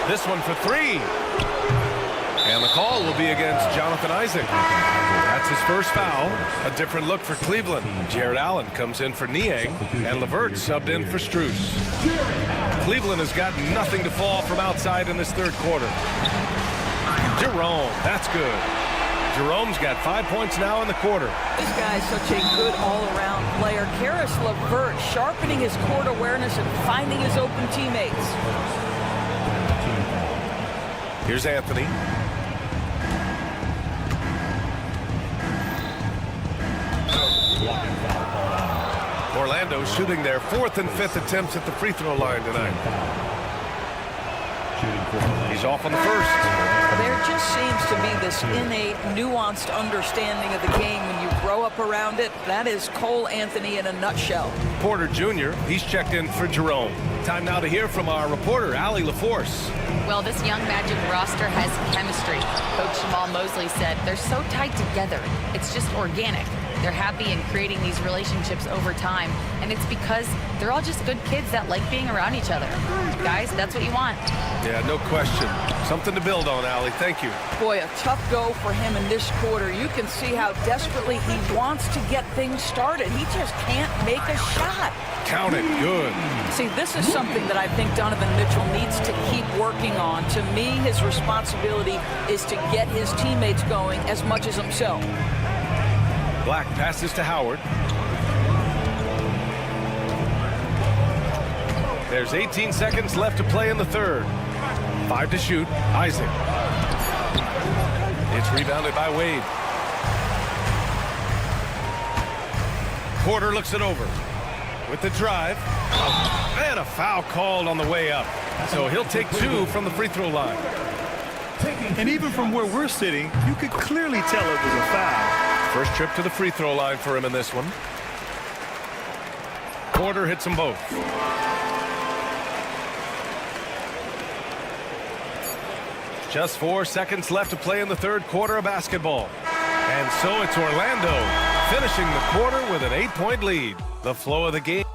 This one for 3. And the call will be against Jonathan Isaac. That's his first foul. A different look for Cleveland. Jared Allen comes in for Niang. And LeVert subbed in for Strus. Cleveland has got nothing to fall from outside in this third quarter. Jerome, that's good. Jerome's got 5 points now in the quarter.
This guy's such a good all-around player. Karis LeVert sharpening his court awareness and finding his open teammates.
Here's Anthony. Orlando shooting their 4th and 5th attempts at the free throw line tonight. He's off on the first.
There just seems to be this innate, nuanced understanding of the game when you grow up around it. That is Cole Anthony in a nutshell.
Porter Jr., he's checked in for Jerome. Time now to hear from our reporter, Allie LaForce.
Well, this young Magic roster has chemistry. Coach Jamal Mosley said they're so tight together. It's just organic. They're happy in creating these relationships over time, and it's because they're all just good kids that like being around each other. Guys, that's what you want.
Yeah, no question. Something to build on, Allie. Thank you.
Boy, a tough go for him in this quarter. You can see how desperately he wants to get things started. He just can't make a shot.
Count it. Good.
See, this is something that I think Donovan Mitchell needs to keep working on. To me, his responsibility is to get his teammates going as much as himself.
Black passes to Howard. There's 18 seconds left to play in the third. 5 to shoot. Isaac. It's rebounded by Wade. Porter looks it over with the drive. And a foul called on the way up. So he'll take 2 from the free throw line.
And even from where we're sitting, you could clearly tell it was a foul.
First trip to the free throw line for him in this one. Porter hits them both. Just 4 seconds left to play in the third quarter of basketball. And so it's Orlando finishing the quarter with an 8-point lead. The flow of the game.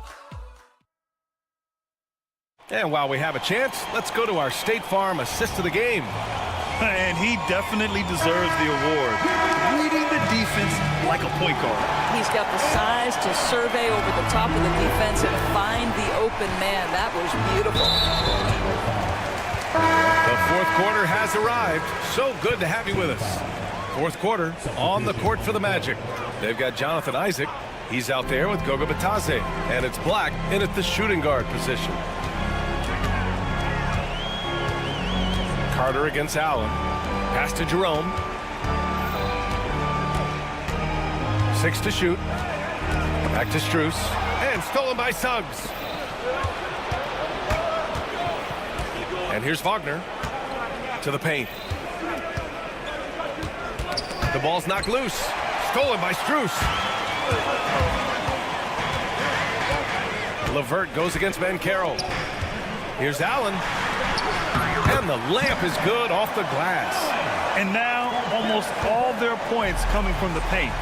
And while we have a chance, let's go to our State Farm assist of the game.
And he definitely deserves the award. Reading the defense like a point guard.
He's got the size to survey over the top of the defense and find the open man. That was beautiful.
The fourth quarter has arrived. So good to have you with us. Fourth quarter on the court for the Magic. They've got Jonathan Isaac. He's out there with Goga Batadze. And it's Black in at the shooting guard position. Carter against Allen. Pass to Jerome. 6 to shoot. Back to Strus. And stolen by Suggs. And here's Wagner to the paint. The ball's knocked loose. Stolen by Strus. LeVert goes against Banchero. Here's Allen. And the layup is good off the glass.
And now almost all their points coming from the paint.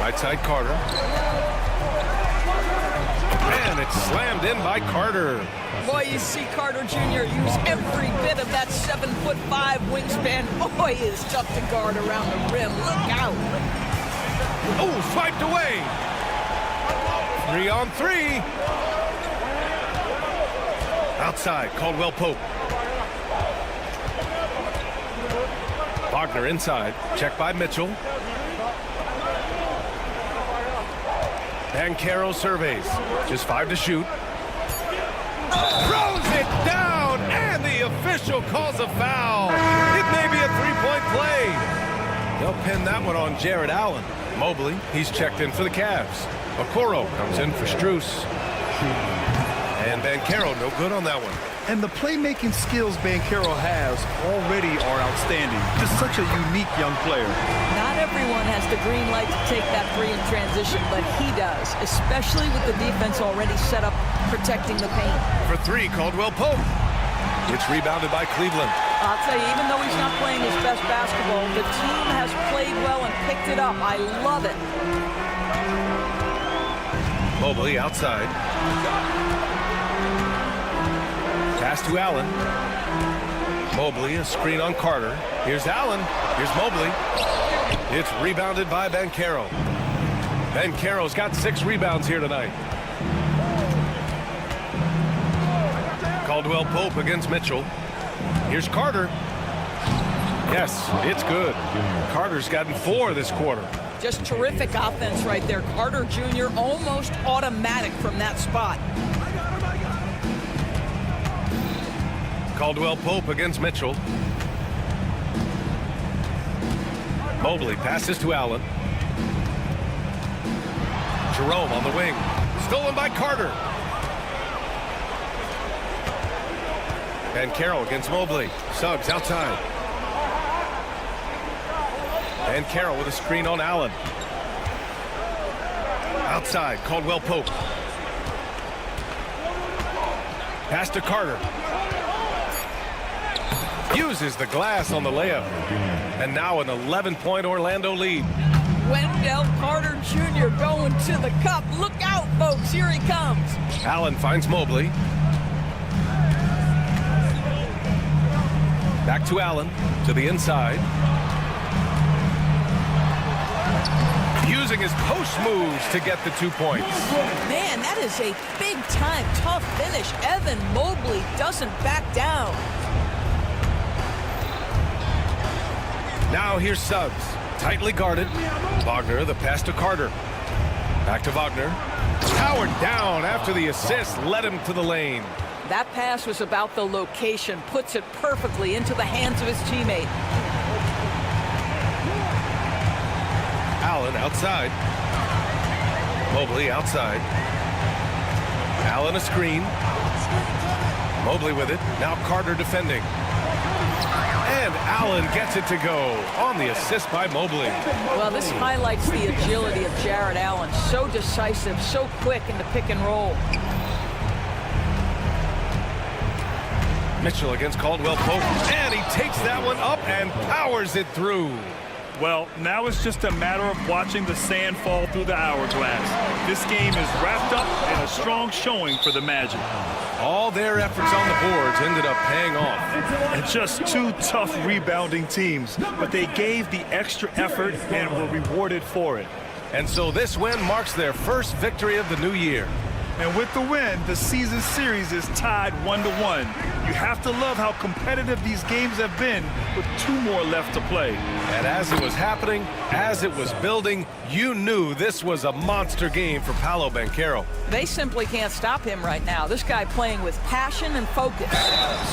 Right side Carter. And it's slammed in by Carter.
Boy, you see Carter Jr. use every bit of that 7'5" wingspan. Boy, he is tough to guard around the rim. Look out.
Oh, swiped away. 3-on-3. Outside, Caldwell Pope. Wagner inside, checked by Mitchell. Banchero surveys, just 5 to shoot. Throws it down, and the official calls a foul. It may be a three-point play. They'll pin that one on Jared Allen. Mobley, he's checked in for the Cavs. Okoro comes in for Strus. And Banchero, no good on that one.
And the playmaking skills Banchero has already are outstanding. Just such a unique young player.
Not everyone has the green light to take that three in transition, but he does, especially with the defense already set up protecting the paint.
For 3, Caldwell Pope. It's rebounded by Cleveland.
I'll tell you, even though he's not playing his best basketball, the team has played well and picked it up. I love it.
Mobley outside. Pass to Allen. Mobley, a screen on Carter. Here's Allen. Here's Mobley. It's rebounded by Banchero. Banchero's got 6 rebounds here tonight. Caldwell Pope against Mitchell. Here's Carter. Yes, it's good. Carter's gotten 4 this quarter.
Just terrific offense right there. Carter Jr. almost automatic from that spot.
Caldwell Pope against Mitchell. Mobley passes to Allen. Jerome on the wing. Stolen by Carter. Banchero against Mobley. Suggs outside. Banchero with a screen on Allen. Outside, Caldwell Pope. Pass to Carter. Uses the glass on the layup. And now an 11-point Orlando lead.
Wendell Carter Jr. going to the cup. Look out, folks. Here he comes.
Allen finds Mobley. Back to Allen, to the inside. Using his post moves to get the 2 points.
Man, that is a big-time, tough finish. Evan Mobley doesn't back down.
Now here's Suggs, tightly guarded. Wagner, the pass to Carter. Back to Wagner. Powered down after the assist led him to the lane.
That pass was about the location, puts it perfectly into the hands of his teammate.
Allen outside. Mobley outside. Allen a screen. Mobley with it. Now Carter defending. And Allen gets it to go on the assist by Mobley.
Well, this highlights the agility of Jared Allen. So decisive, so quick in the pick and roll.
Mitchell against Caldwell Pope. And he takes that one up and powers it through.
Well, now it's just a matter of watching the sand fall through the hourglass. This game is wrapped up in a strong showing for the Magic.
All their efforts on the boards ended up paying off.
And just 2 tough rebounding teams, but they gave the extra effort and were rewarded for it.
And so this win marks their first victory of the new year.
And with the win, the season series is tied 1-1. You have to love how competitive these games have been with 2 more left to play.
And as it was happening, as it was building, you knew this was a monster game for Paolo Banchero.
They simply can't stop him right now. This guy playing with passion and focus.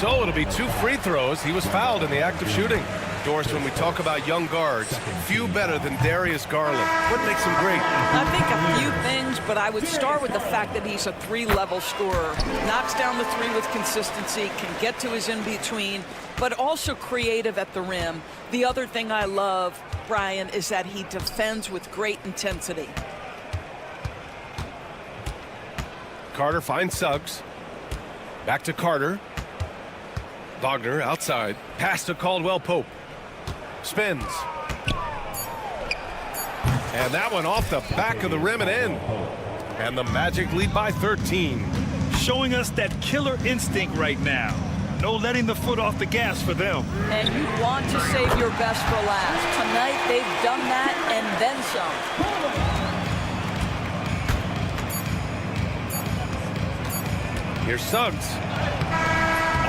So it'll be 2 free throws. He was fouled in the act of shooting. Doris, when we talk about young guards, few better than Darius Garland. What makes him great?
I think a few things, but I would start with the fact that he's a 3-level scorer. Knocks down the 3 with consistency, can get to his in-between, but also creative at the rim. The other thing I love, Brian, is that he defends with great intensity.
Carter finds Suggs. Back to Carter. Wagner outside. Pass to Caldwell Pope. Spins. And that one off the back of the rim and in. And the Magic lead by 13.
Showing us that killer instinct right now. No letting the foot off the gas for them.
And you want to save your best for last. Tonight, they've done that and then some.
Here's Suggs.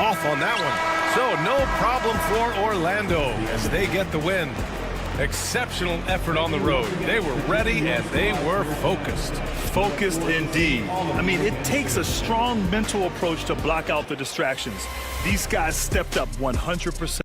Off on that one. So no problem for Orlando as they get the win. Exceptional effort on the road. They were ready and they were focused.
Focused indeed. I mean, it takes a strong mental approach to block out the distractions. These guys stepped up 100%.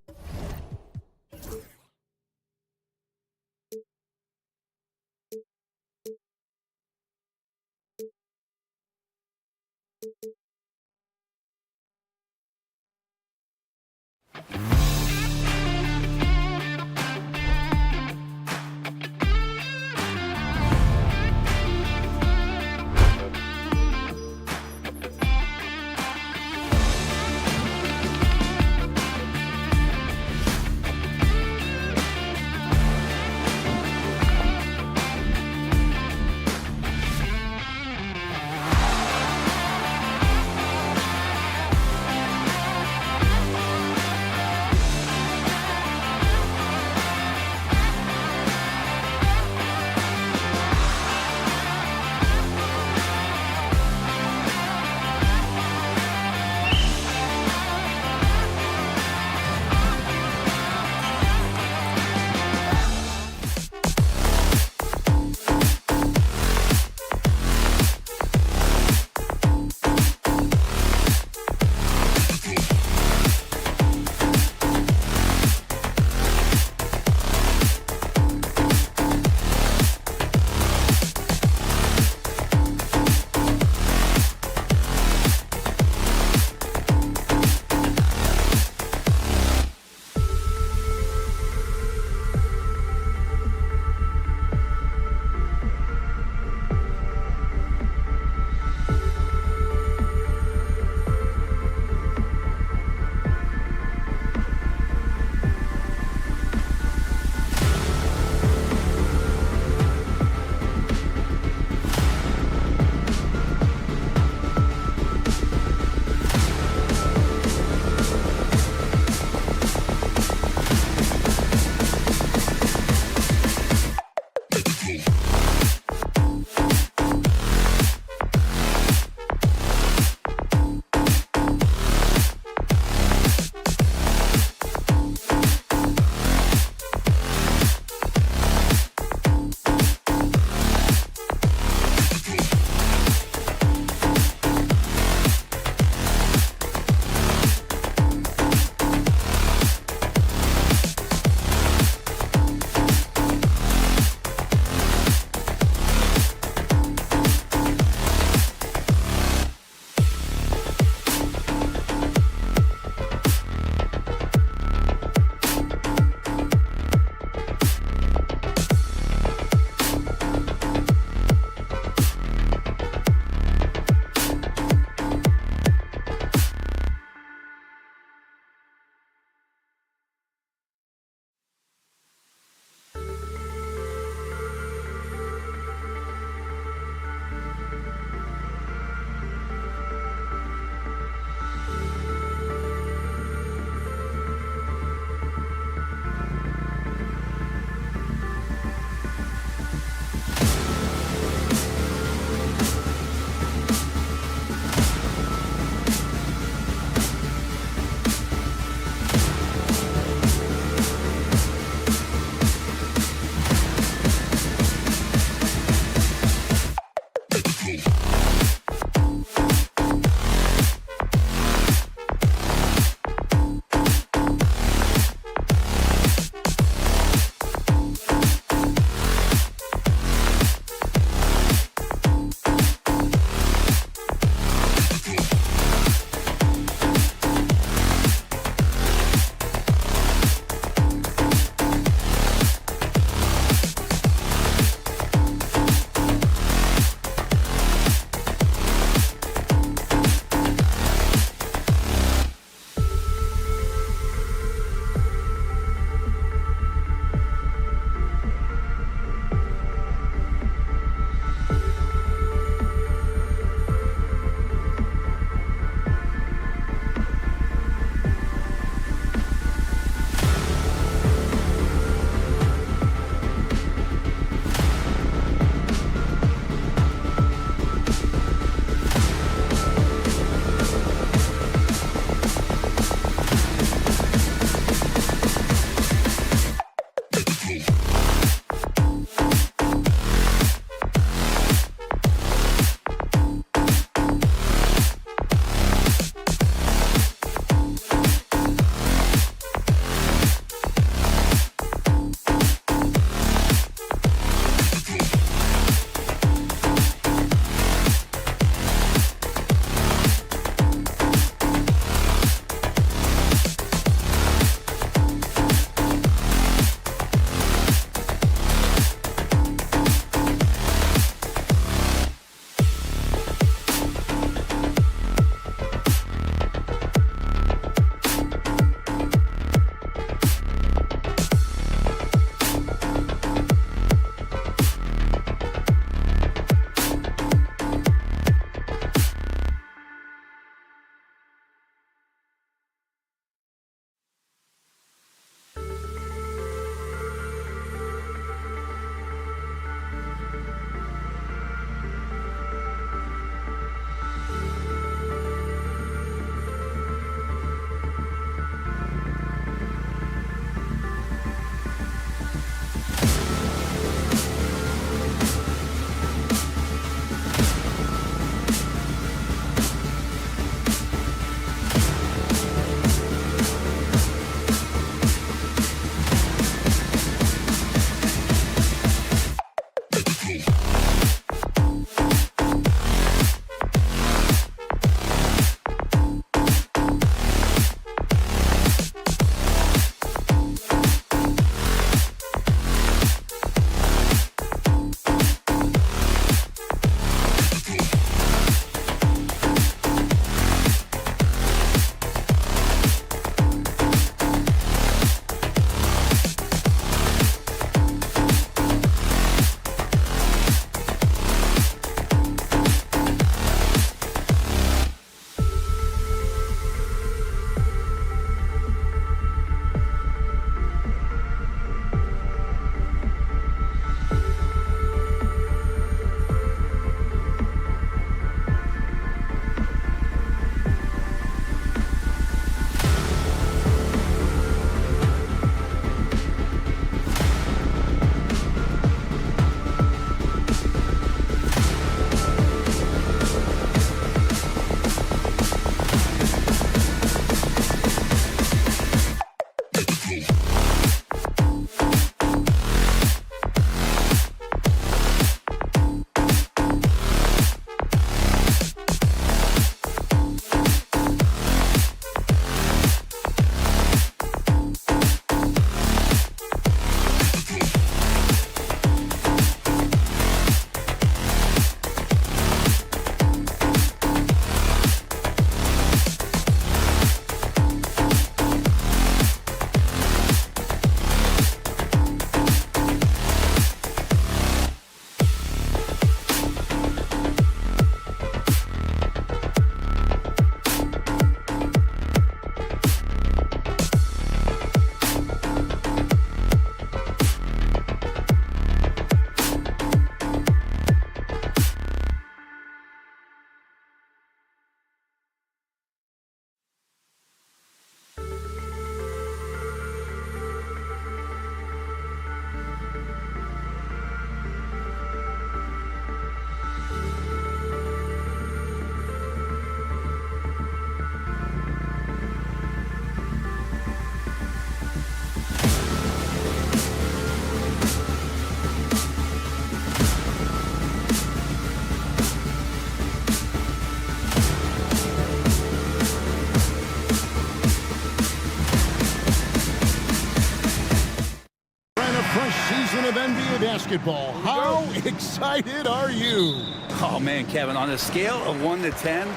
NBA basketball. How excited are you?
Oh, man, Kevin, on a scale of 1 to 10,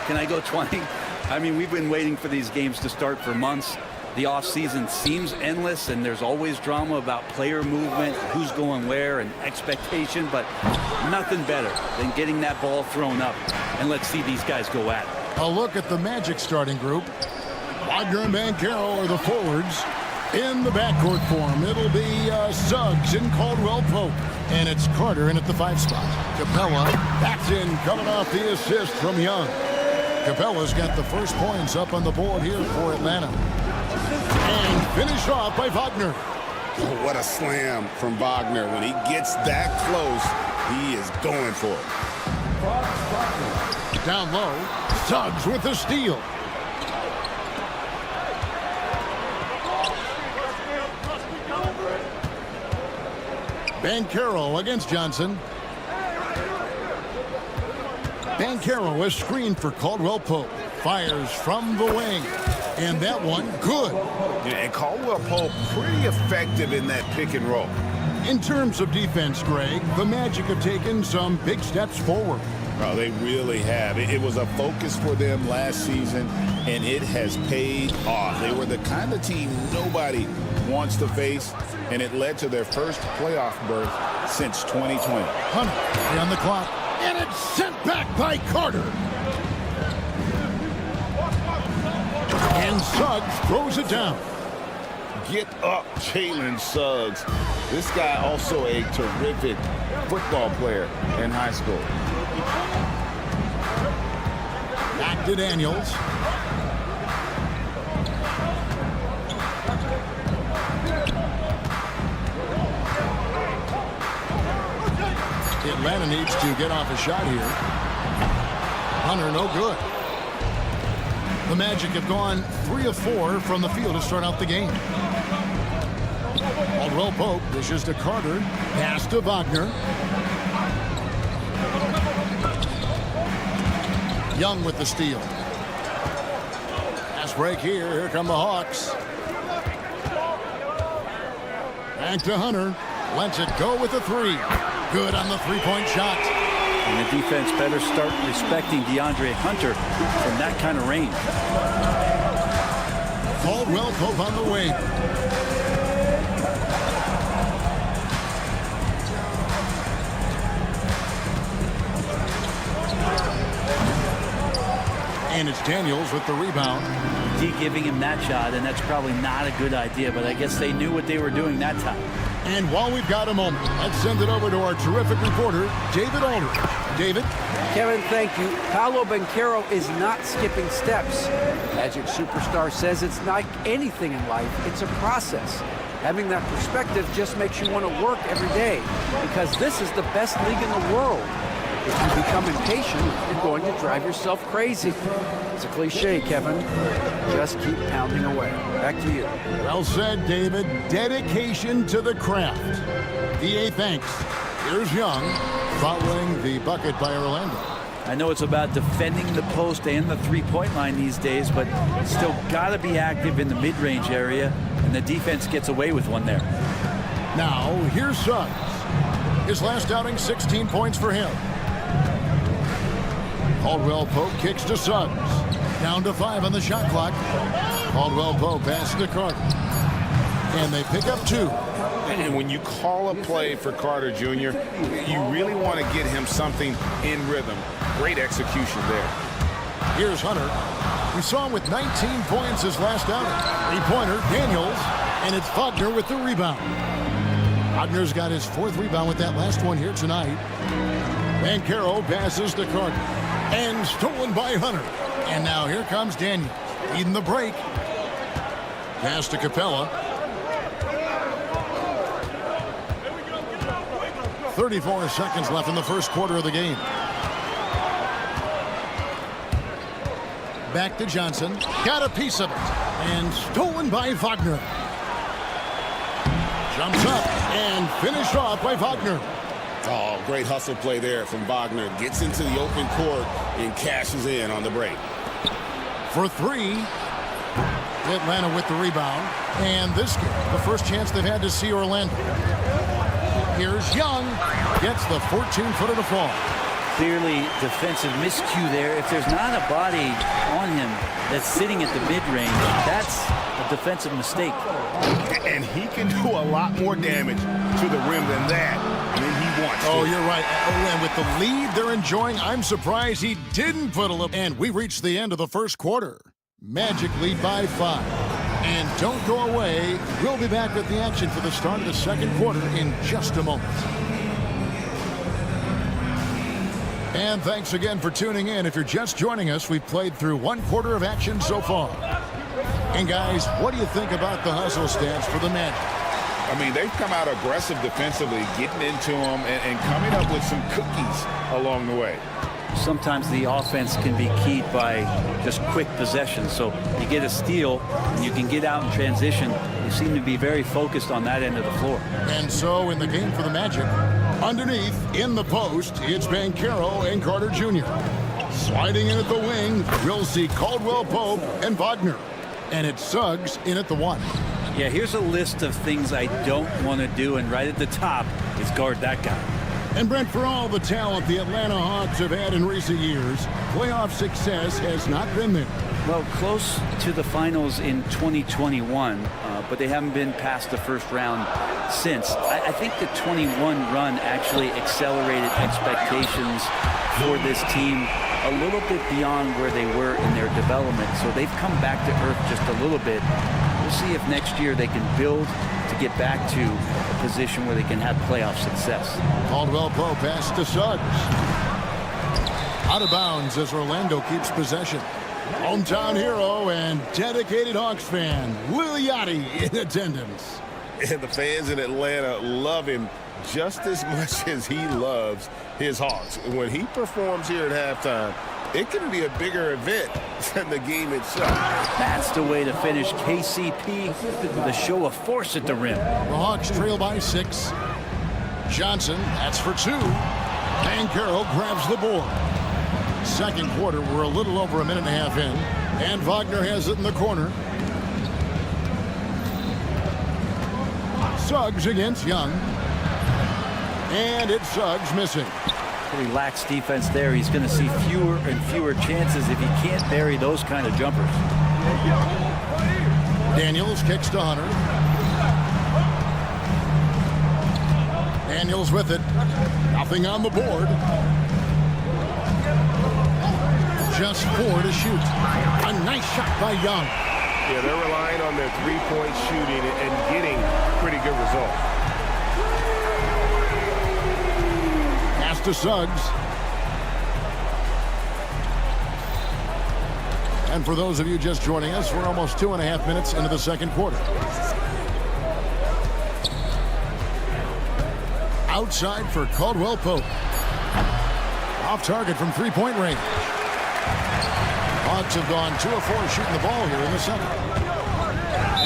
can I go 20? I mean, we've been waiting for these games to start for months. The offseason seems endless, and there's always drama about player movement, who's going where, and expectation, but nothing better than getting that ball thrown up. And let's see these guys go at it.
A look at the Magic starting group. Wagner and Banchero are the forwards. In the backcourt form, it'll be Suggs and Caldwell Pope. And it's Carter in at the 5 spot. Capella, that's in, coming off the assist from Young. Capella's got the first points up on the board here for Atlanta. And finished off by Wagner.
Oh, what a slam from Wagner. When he gets that close, he is going for it.
Down low, Suggs with the steal. Banchero against Johnson. Banchero is screened for Caldwell Pope. Fires from the wing. And that one, good.
Yeah, and Caldwell Pope pretty effective in that pick and roll.
In terms of defense, Greg, the Magic have taken some big steps forward.
Oh, they really have. It was a focus for them last season, and it has paid off. They were the kind of team nobody wants to face, and it led to their first playoff berth since 2020.
Hunter on the clock, and it's sent back by Carter. And Suggs throws it down.
Get up, Jalen Suggs. This guy also a terrific football player in high school.
Back to Daniels. Atlanta needs to get off a shot here. Hunter, no good. The Magic have gone 3 of 4 from the field to start out the game. Caldwell Pope dishes to Carter. Pass to Wagner. Young with the steal. Pass break here. Here come the Hawks. Back to Hunter. Lets it go with the 3. Good on the 3-point shot.
And the defense better start respecting DeAndre Hunter from that kind of range.
Caldwell Pope on the wing. And it's Daniels with the rebound.
D giving him that shot, and that's probably not a good idea, but I guess they knew what they were doing that time.
And while we've got a moment, let's send it over to our terrific reporter, David Aldridge. David?
Kevin, thank you. Paolo Banchero is not skipping steps. Magic superstar says it's like anything in life. It's a process. Having that perspective just makes you want to work every day because this is the best league in the world. If you become impatient, you're going to drive yourself crazy. It's a cliche, Kevin. Just keep pounding away. Back to you.
Well said, David. Dedication to the craft. DA, thanks. Here's Young following the bucket by Orlando.
I know it's about defending the post and the three-point line these days, but still got to be active in the mid-range area, and the defense gets away with one there.
Now, here's Suggs. His last outing, 16 points for him. Caldwell Pope kicks to Suggs. Down to 5 on the shot clock. Caldwell Pope passes to Carter. And they pick up 2.
And when you call a play for Carter Jr., you really want to get him something in rhythm. Great execution there.
Here's Hunter. We saw him with 19 points his last outing. 3-pointer, Daniels, and it's Wagner with the rebound. Wagner's got his 4th rebound with that last one here tonight. Banchero passes to Carter. And stolen by Hunter. And now here comes Daniels. Leading the break. Pass to Capella. 34 seconds left in the first quarter of the game. Back to Johnson. Got a piece of it. And stolen by Wagner. Jumps up and finished off by Wagner.
Oh, great hustle play there from Wagner. Gets into the open court and cashes in on the break.
For 3. Atlanta with the rebound. And this game, the first chance they've had to see Orlando. Here's Young. Gets the 14-footer to fall.
Clearly defensive miscue there. If there's not a body on him that's sitting at the mid-range, that's a defensive mistake.
And he can do a lot more damage to the rim than that when he wants to.
Oh, you're right. Oh, and with the lead they're enjoying, I'm surprised he didn't put a little. And we reached the end of the first quarter. Magic lead by 5. And don't go away. We'll be back with the action for the start of the second quarter in just a moment. And thanks again for tuning in. If you're just joining us, we've played through one quarter of action so far. And guys, what do you think about the hustle stance for the Magic?
I mean, they've come out aggressive defensively, getting into them and coming up with some cookies along the way.
Sometimes the offense can be keyed by just quick possession. So you get a steal, and you can get out in transition. You seem to be very focused on that end of the floor.
And so in the game for the Magic, underneath, in the post, it's Banchero and Carter Jr. Sliding in at the wing, we'll see Caldwell Pope and Wagner. And it's Suggs in at the 1.
Yeah, here's a list of things I don't want to do, and right at the top is guard that guy.
And Brent, for all the talent the Atlanta Hawks have had in recent years, playoff success has not been there.
Well, close to the finals in 2021, but they haven't been past the first round since. I think the 21 run actually accelerated expectations for this team a little bit beyond where they were in their development. So they've come back to earth just a little bit. We'll see if next year they can build to get back to a position where they can have playoff success.
Caldwell Pope pass to Suggs. Out of bounds as Orlando keeps possession. Hometown hero and dedicated Hawks fan, Lil Yachty, in attendance.
And the fans in Atlanta love him just as much as he loves his Hawks. When he performs here at halftime, it can be a bigger event than the game itself.
That's the way to finish KCP with a show of force at the rim.
The Hawks trail by 6. Johnson, that's for 2. Banchero grabs the board. Second quarter, we're a little over a minute and a half in. And Wagner has it in the corner. Suggs against Young. And it's Suggs missing.
Pretty lax defense there. He's going to see fewer and fewer chances if he can't bury those kind of jumpers.
Daniels kicks to Hunter. Daniels with it. Nothing on the board. Just 4 to shoot. A nice shot by Young.
Yeah, they're relying on their three-point shooting and getting pretty good results.
Pass to Suggs. And for those of you just joining us, we're almost 2.5 minutes into the second quarter. Outside for Caldwell Pope. Off target from three-point range. Hawks have gone 2 of 4 shooting the ball here in the second.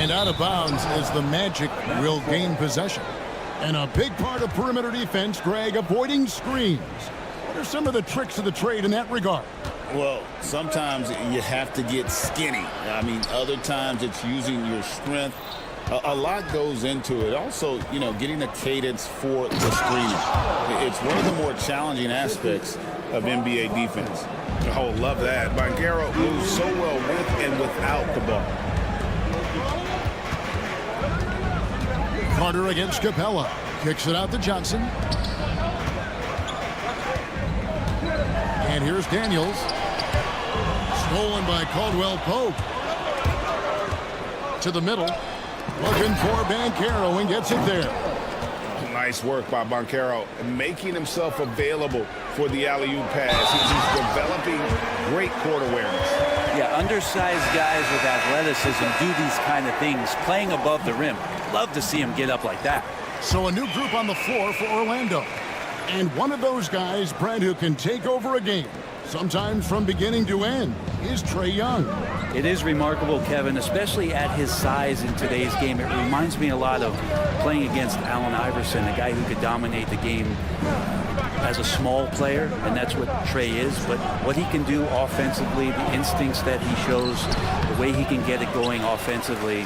And out of bounds as the Magic will gain possession. And a big part of perimeter defense, Greg, avoiding screens. What are some of the tricks of the trade in that regard?
Well, sometimes you have to get skinny. I mean, other times it's using your strength. A lot goes into it. Also, you know, getting a cadence for the screening. It's one of the more challenging aspects of NBA defense.
Oh, love that. Banchero moves so well with and without the ball.
Carter against Capella. Kicks it out to Johnson. And here's Daniels. Stolen by Caldwell Pope. To the middle. Looking for Banchero and gets it there.
Nice work by Banchero, making himself available for the alley-oop pass. He's developing great court awareness.
Yeah, undersized guys with athleticism do these kind of things, playing above the rim. Love to see him get up like that.
So a new group on the floor for Orlando. And one of those guys, Brent, who can take over a game, sometimes from beginning to end, is Trae Young.
It is remarkable, Kevin, especially at his size in today's game. It reminds me a lot of playing against Allen Iverson, a guy who could dominate the game as a small player, and that's what Trae is. But what he can do offensively, the instincts that he shows, the way he can get it going offensively,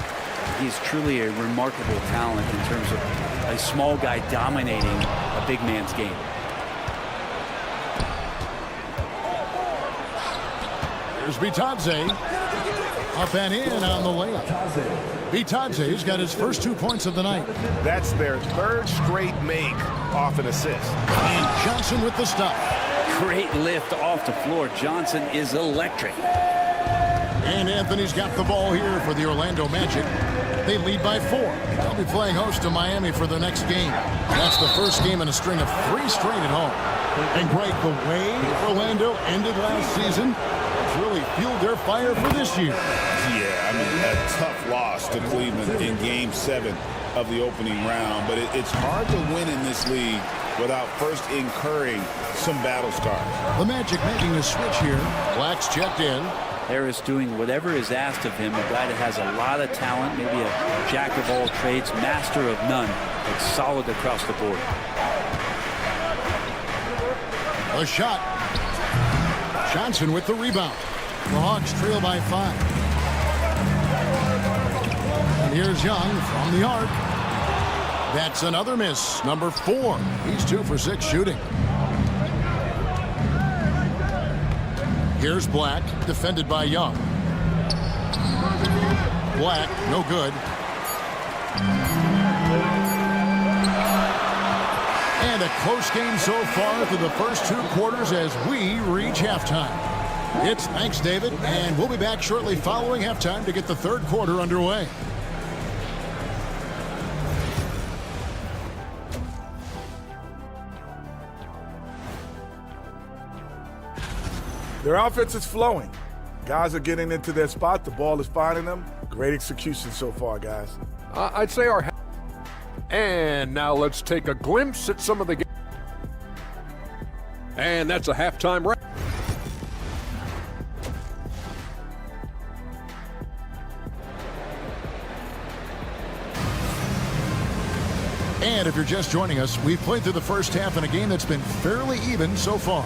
he's truly a remarkable talent in terms of a small guy dominating a big man's game.
Here's Bitadze. Up and in on the layup. Bitadze's got his first 2 points of the night.
That's their third straight make off an assist.
And Johnson with the stop.
Great lift off the floor. Johnson is electric.
And Anthony's got the ball here for the Orlando Magic. They lead by 4. They'll be playing host to Miami for the next game. That's the first game in a string of 3 straight at home. And Greg, the way Orlando ended last season really fueled their fire for this year.
Yeah, I mean, a tough loss to Cleveland in Game 7 of the opening round. But it's hard to win in this league without first incurring some battle scars.
The Magic making a switch here. Black's checked in.
Harris doing whatever is asked of him. A guy that has a lot of talent, maybe a jack of all trades, master of none. It's solid across the board.
A shot. Johnson with the rebound. The Hawks trail by 5. And here's Young from the arc. That's another miss. Number 4. He's 2 for 6 shooting. Here's Black, defended by Young. Black, no good. And a close game so far through the first 2 quarters as we reach halftime. It's thanks, David, and we'll be back shortly following halftime to get the third quarter underway.
Their offense is flowing. Guys are getting into their spot. The ball is finding them. Great execution so far, guys.
I'd say our... And now let's take a glimpse at some of the... And that's a halftime wrap.
And if you're just joining us, we've played through the first half in a game that's been fairly even so far.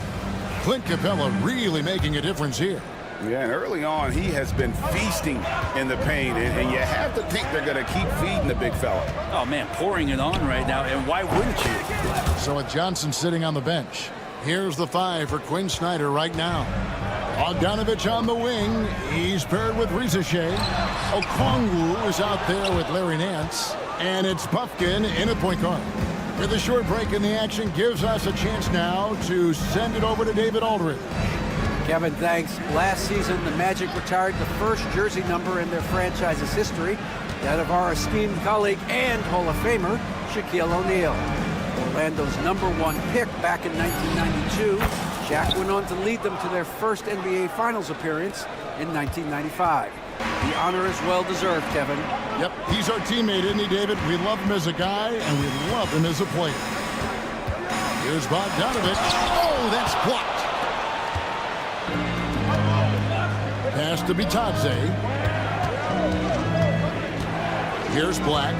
Clint Capella really making a difference here.
Yeah, and early on, he has been feasting in the paint, and you have to think they're going to keep feeding the big fella.
Oh, man, pouring it on right now, and why wouldn't you?
So with Johnson sitting on the bench, here's the 5 for Quinn Snyder right now. Bogdanovich on the wing. He's paired with Rizeshe. Okongwu is out there with Larry Nance. And it's Puffkin in at point guard. With a short break in the action gives us a chance now to send it over to David Aldridge.
Kevin, thanks. Last season, the Magic retired the first jersey number in their franchise's history, that of our esteemed colleague and Hall of Famer, Shaquille O'Neal. Orlando's #1 pick back in 1992, Shaq went on to lead them to their first NBA Finals appearance in 1995. The honor is well-deserved, Kevin.
Yep, he's our teammate, isn't he, David? We love him as a guy, and we love him as a player. Here's Bogdanovich. Oh, that's blocked. Pass to Bitadze. Here's Black.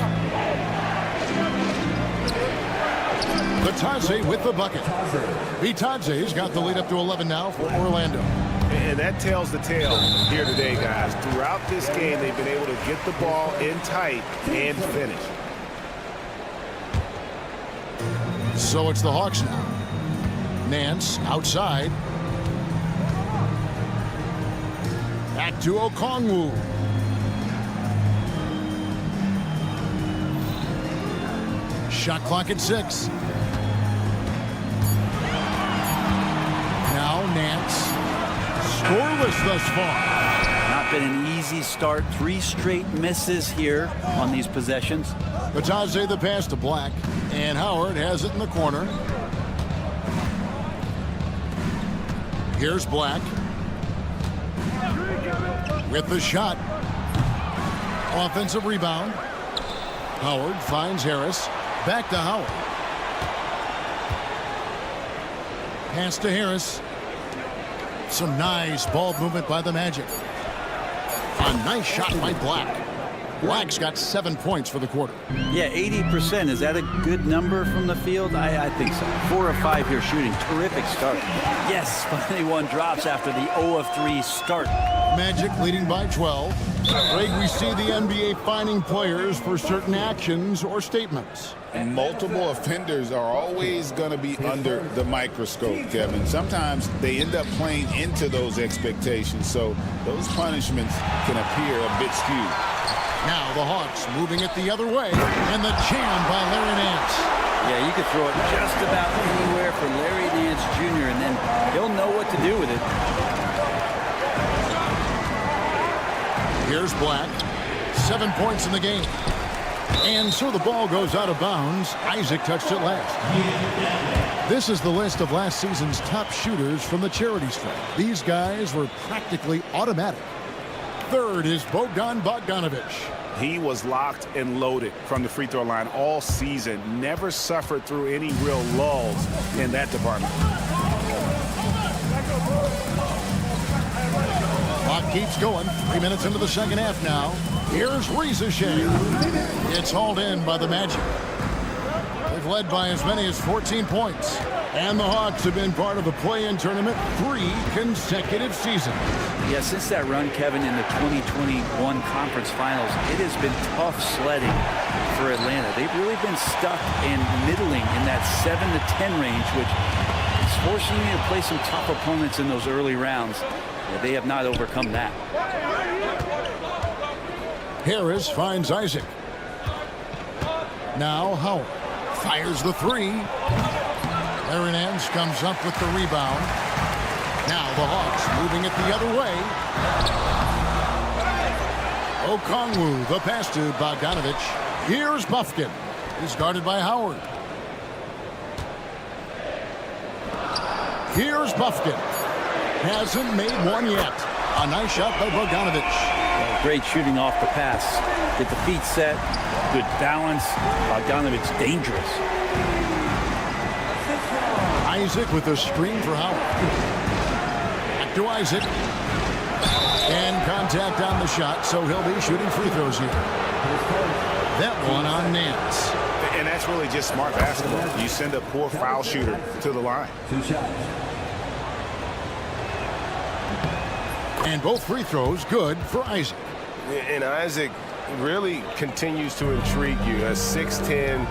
Bitadze with the bucket. Bitadze's got the lead up to 11 now for Orlando.
And that tells the tale here today, guys. Throughout this game, they've been able to get the ball in tight and finish.
So it's the Hawks now. Nance outside. Back to Okongwu. Shot clock at 6. Now Nance. Scoreless thus far.
Not been an easy start. 3 straight misses here on these possessions.
Bitadze the pass to Black. And Howard has it in the corner. Here's Black. With the shot. Offensive rebound. Howard finds Harris. Back to Howard. Pass to Harris. Some nice ball movement by the Magic. A nice shot by Black. Black's got 7 points for the quarter.
Yeah, 80%. Is that a good number from the field? I think so. 4 of 5 here shooting. Terrific start. Yes, finally one drops after the 0 of 3 start.
Magic leading by 12. Greg, we see the NBA fining players for certain actions or statements.
Multiple offenders are always going to be under the microscope, Kevin. Sometimes they end up playing into those expectations, so those punishments can appear a bit skewed.
Now the Hawks moving it the other way, and the jam by Larry Nance.
Yeah, you could throw it just about anywhere for Larry Nance Jr., and then he'll know what to do with it.
Here's Black. 7 points in the game. And so the ball goes out of bounds. Isaac touched it last. This is the list of last season's top shooters from the charity stripe. These guys were practically automatic. Third is Bogdan Bogdanovic.
He was locked and loaded from the free throw line all season. Never suffered through any real lulls in that department.
Clock keeps going. 3 minutes into the second half now. Here's Freez. It's hauled in by the Magic. They've led by as many as 14 points. And the Hawks have been part of the play-in tournament 3 consecutive seasons.
Yeah, since that run, Kevin, in the 2021 conference finals, it has been tough sledding for Atlanta. They've really been stuck and middling in that 7 to 10 range, which is forcing you to play some tough opponents in those early rounds. Yeah, they have not overcome that.
Harris finds Isaac. Now Howard fires the three. Larry Nance comes up with the rebound. Now the Hawks moving it the other way. Okongwu, the pass to Bogdanovic. Here's Bufkin. He's guarded by Howard. Here's Bufkin. Hasn't made one yet. A nice shot by Bogdanovic.
Great shooting off the pass. Get the feet set. Good balance. Bogdanovic dangerous.
Isaac with a screen for Howard. Back to Isaac. And contact on the shot, so he'll be shooting free throws here. That one on Nance.
And that's really just smart basketball. You send a poor foul shooter to the line.
And both free throws good for Isaac.
And Isaac really continues to intrigue you. A 6'10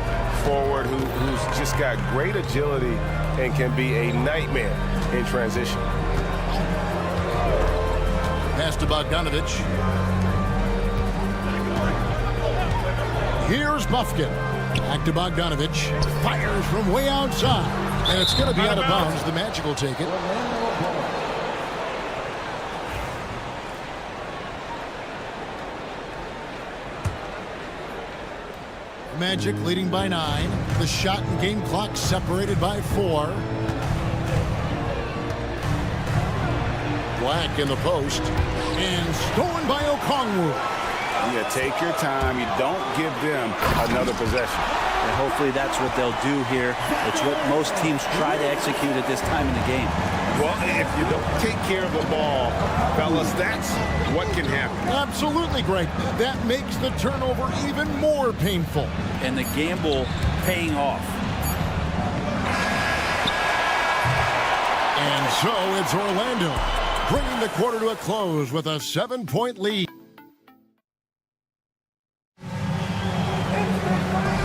forward who's just got great agility and can be a nightmare in transition.
Pass to Bogdanovic. Here's Bufkin. Back to Bogdanovic. Fires from way outside. And it's going to be out of bounds. The Magic will take it. Magic leading by 9. The shot and game clock separated by 4. Black in the post. And stolen by Okongwu.
Yeah, take your time. You don't give them another possession.
And hopefully that's what they'll do here. It's what most teams try to execute at this time in the game.
Well, if you don't take care of the ball, fellas, that's what can happen.
Absolutely, Greg. That makes the turnover even more painful.
And the gamble paying off.
And so it's Orlando bringing the quarter to a close with a 7-point lead.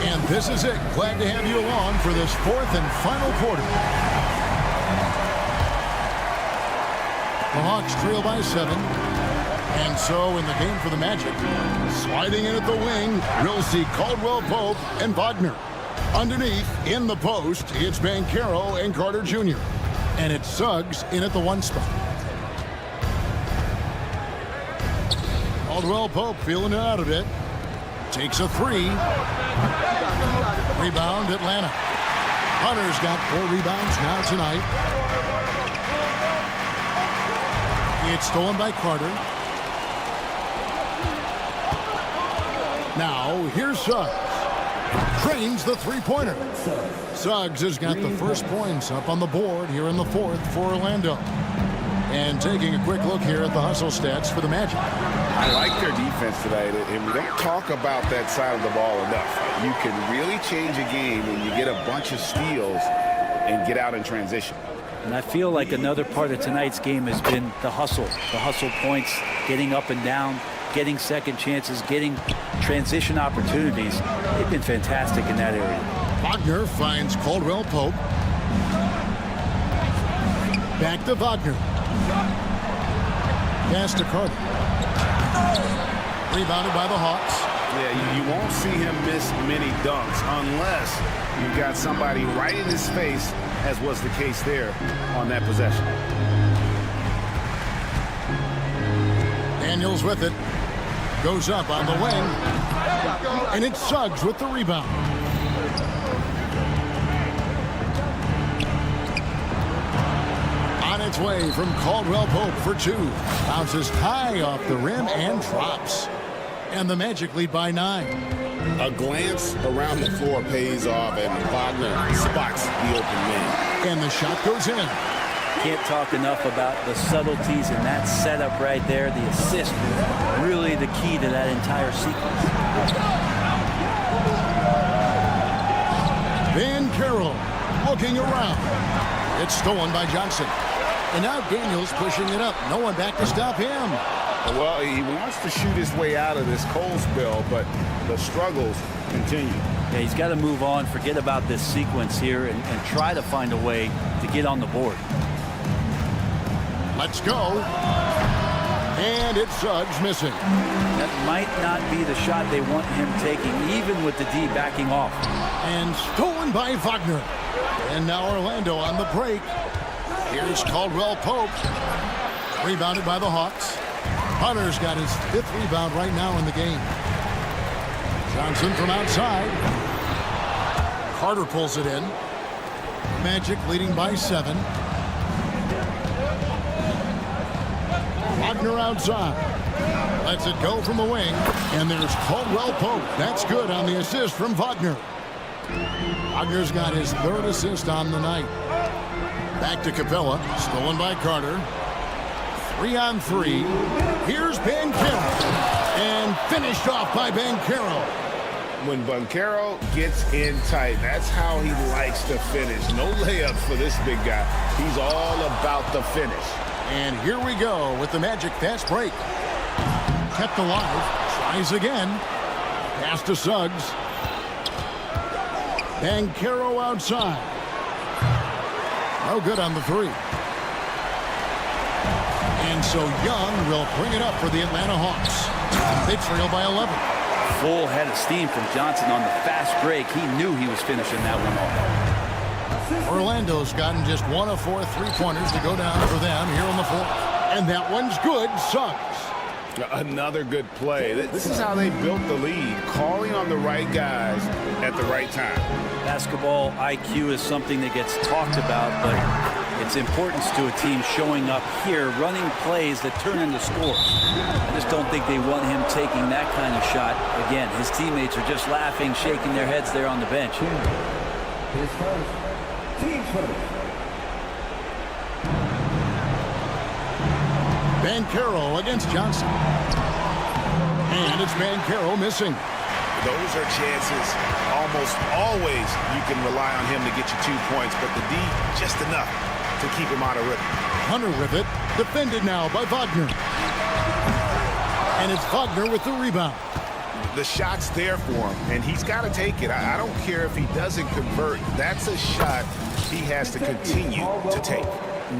And this is it. Glad to have you along for this 4th and final quarter. The Hawks trail by 7. And so in the game for the Magic, sliding in at the wing, we'll see Caldwell Pope and Wagner. Underneath, in the post, it's Banchero and Carter Jr. And it's Suggs in at the 1 spot. Caldwell Pope feeling it out a bit. Takes a 3. Rebound, Atlanta. Hunter's got 4 rebounds now tonight. It's stolen by Carter. Now, here's Suggs. Drains the 3-pointer. Suggs has got the first points up on the board here in the 4th for Orlando. And taking a quick look here at the hustle stats for the Magic.
I like their defense tonight, and we don't talk about that side of the ball enough. You can really change a game when you get a bunch of steals and get out in transition.
And I feel like another part of tonight's game has been the hustle points, getting up and down. getting second chances, getting transition opportunities. They've been fantastic in that area.
Wagner finds Caldwell Pope. Back to Wagner. Pass to Carter. Rebounded by the Hawks.
Yeah, you won't see him miss many dunks unless you've got somebody right in his face, as was the case there on that possession.
Daniels with it. Goes up on the wing. And it's Suggs with the rebound. On its way from Caldwell Pope for two. Bounces high off the rim and drops. And the Magic lead by 9.
A glance around the floor pays off, and Wagner spots the open man.
And the shot goes in.
Can't talk enough about the subtleties in that setup right there. The assist, really the key to that entire sequence.
Van Carroll looking around. It's stolen by Johnson. And now Daniels pushing it up. No one back to stop him.
Well, he wants to shoot his way out of this cold spell, but the struggles continue.
Yeah, he's got to move on, forget about this sequence here, and try to find a way to get on the board.
Let's go. And it's Suggs missing.
That might not be the shot they want him taking, even with the D backing off.
And stolen by Wagner. And now Orlando on the break. Here's Caldwell Pope. Rebounded by the Hawks. Hunter's got his 5th rebound right now in the game. Johnson from outside. Carter pulls it in. Magic leading by 7. Wagner outside. Lets it go from the wing. And there's Caldwell Pope. That's good on the assist from Wagner. Wagner's got his 3rd assist on the night. Back to Capella. Stolen by Carter. 3-on-3. Here's Banchero. And finished off by Banchero.
When Banchero gets in tight, that's how he likes to finish. No layups for this big guy. He's all about the finish.
And here we go with the Magic fast break. Kept alive. Tries again. Pass to Suggs. Banchero outside. No good on the 3. And so Young will bring it up for the Atlanta Hawks. They trail by 11.
Full head of steam from Johnson on the fast break. He knew he was finishing that one off.
Orlando's gotten just 1 of 4 3-pointers to go down for them here on the 4th. And that one's good. Suggs.
Another good play. This is how they built the lead, calling on the right guys at the right time.
Basketball IQ is something that gets talked about, but its importance to a team showing up here, running plays that turn into scores. I just don't think they want him taking that kind of shot. Again, his teammates are just laughing, shaking their heads there on the bench.
His first, team first.
Banchero against Johnson. And it's Banchero missing.
Those are chances. Almost always you can rely on him to get you 2 points, but the D just enough to keep him out of rhythm.
Hunter with it. Defended now by Wagner. And it's Wagner with the rebound.
The shot's there for him, and he's got to take it. I don't care if he doesn't convert. That's a shot he has to continue to take.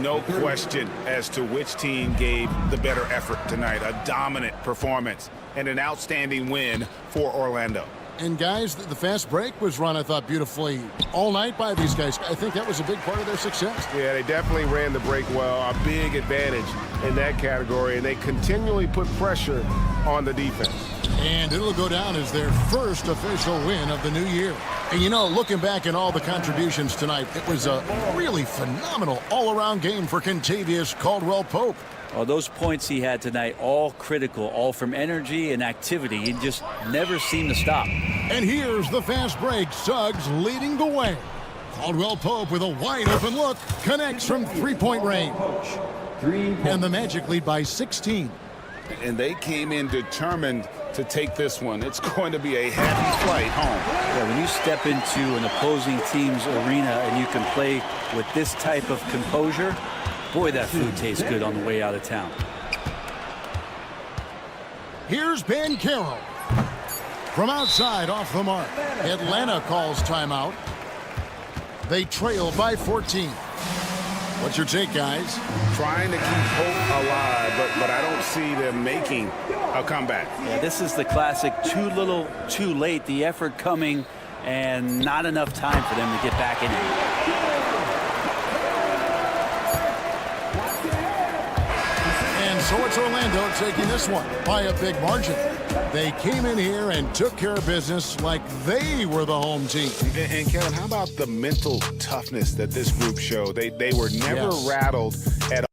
No question as to which team gave the better effort tonight. A dominant performance and an outstanding win for Orlando.
And guys, the fast break was run, I thought, beautifully all night by these guys. I think that was a big part of their success.
Yeah, they definitely ran the break well. A big advantage in that category, and they continually put pressure on the defense.
And it'll go down as their first official win of the new year. And you know, looking back at all the contributions tonight, it was a really phenomenal all-around game for Kentavious Caldwell-Pope.
Oh, those points he had tonight, all critical, all from energy and activity. He just never seemed to stop.
And here's the fast break. Suggs leading the way. Caldwell-Pope with a wide-open look. Connects from three-point range. And the Magic lead by 16.
And they came in determined to take this one. It's going to be a happy flight home.
Yeah, when you step into an opposing team's arena and you can play with this type of composure, boy, that food tastes good on the way out of town.
Here's Banchero. From outside, off the mark. Atlanta calls timeout. They trail by 14. What's your take, guys?
Trying to keep hope alive, but I don't see them making a comeback.
Yeah, this is the classic too little, too late. The effort coming and not enough time for them to get back in it.
And so it's Orlando taking this one by a big margin. They came in here and took care of business like they were the home team.
And Kevin, how about the mental toughness that this group showed? They were never rattled at all.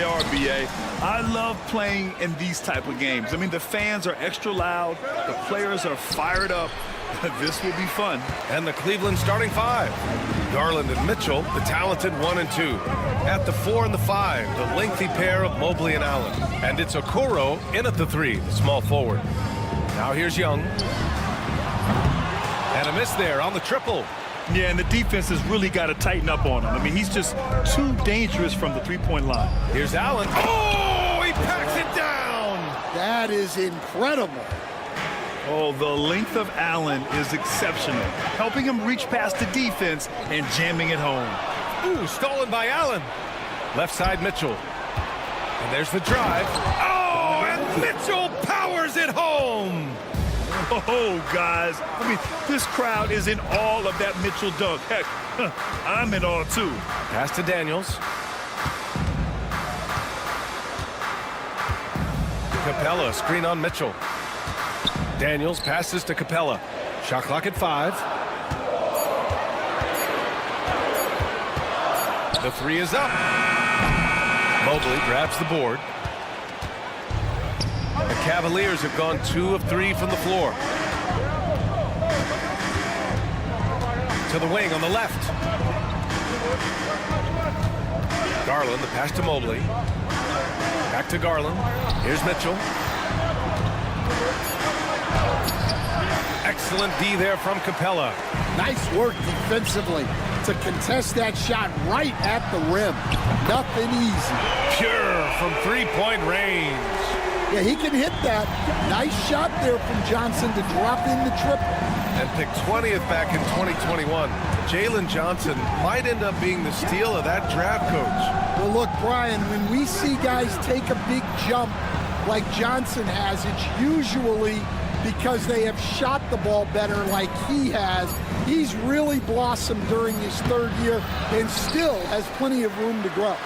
are, B.A. I love playing in these type of games. I mean, the fans are extra loud. The players are fired up. This will be fun.
And the Cleveland starting five. Garland and Mitchell, the talented 1 and 2. At the 4 and the 5, the lengthy pair of Mobley and Allen. And it's Okoro in at the 3, the small forward. Now here's Young. And a miss there on the triple.
Yeah, and the defense has really got to tighten up on him. I mean, he's just too dangerous from the three-point line.
Here's Allen. Oh, he packs it down.
That is incredible.
Oh, the length of Allen is exceptional, helping him reach past the defense and jamming it home.
Ooh, stolen by Allen. Left side, Mitchell. And there's the drive. Oh, and Mitchell powers it home.
Oh, guys, I mean, this crowd is in awe of that Mitchell dunk. Heck, I'm in awe, too.
Pass to Daniels. Capella, screen on Mitchell. Daniels passes to Capella. Shot clock at 5. The 3 is up. Mobley grabs the board. The Cavaliers have gone 2 of 3 from the floor. To the wing on the left. Garland, the pass to Mobley. Back to Garland. Here's Mitchell. Excellent D there from Capella.
Nice work defensively to contest that shot right at the rim. Nothing easy.
Pure from three-point range.
Yeah, he can hit that. Nice shot there from Johnson to drop in the triple.
And picked 20th back in 2021. Jalen Johnson might end up being the steal of that draft, Coach.
Well, look, Brian, when we see guys take a big jump like Johnson has, it's usually because they have shot the ball better like he has. He's really blossomed during his 3rd year and still has plenty of room to grow.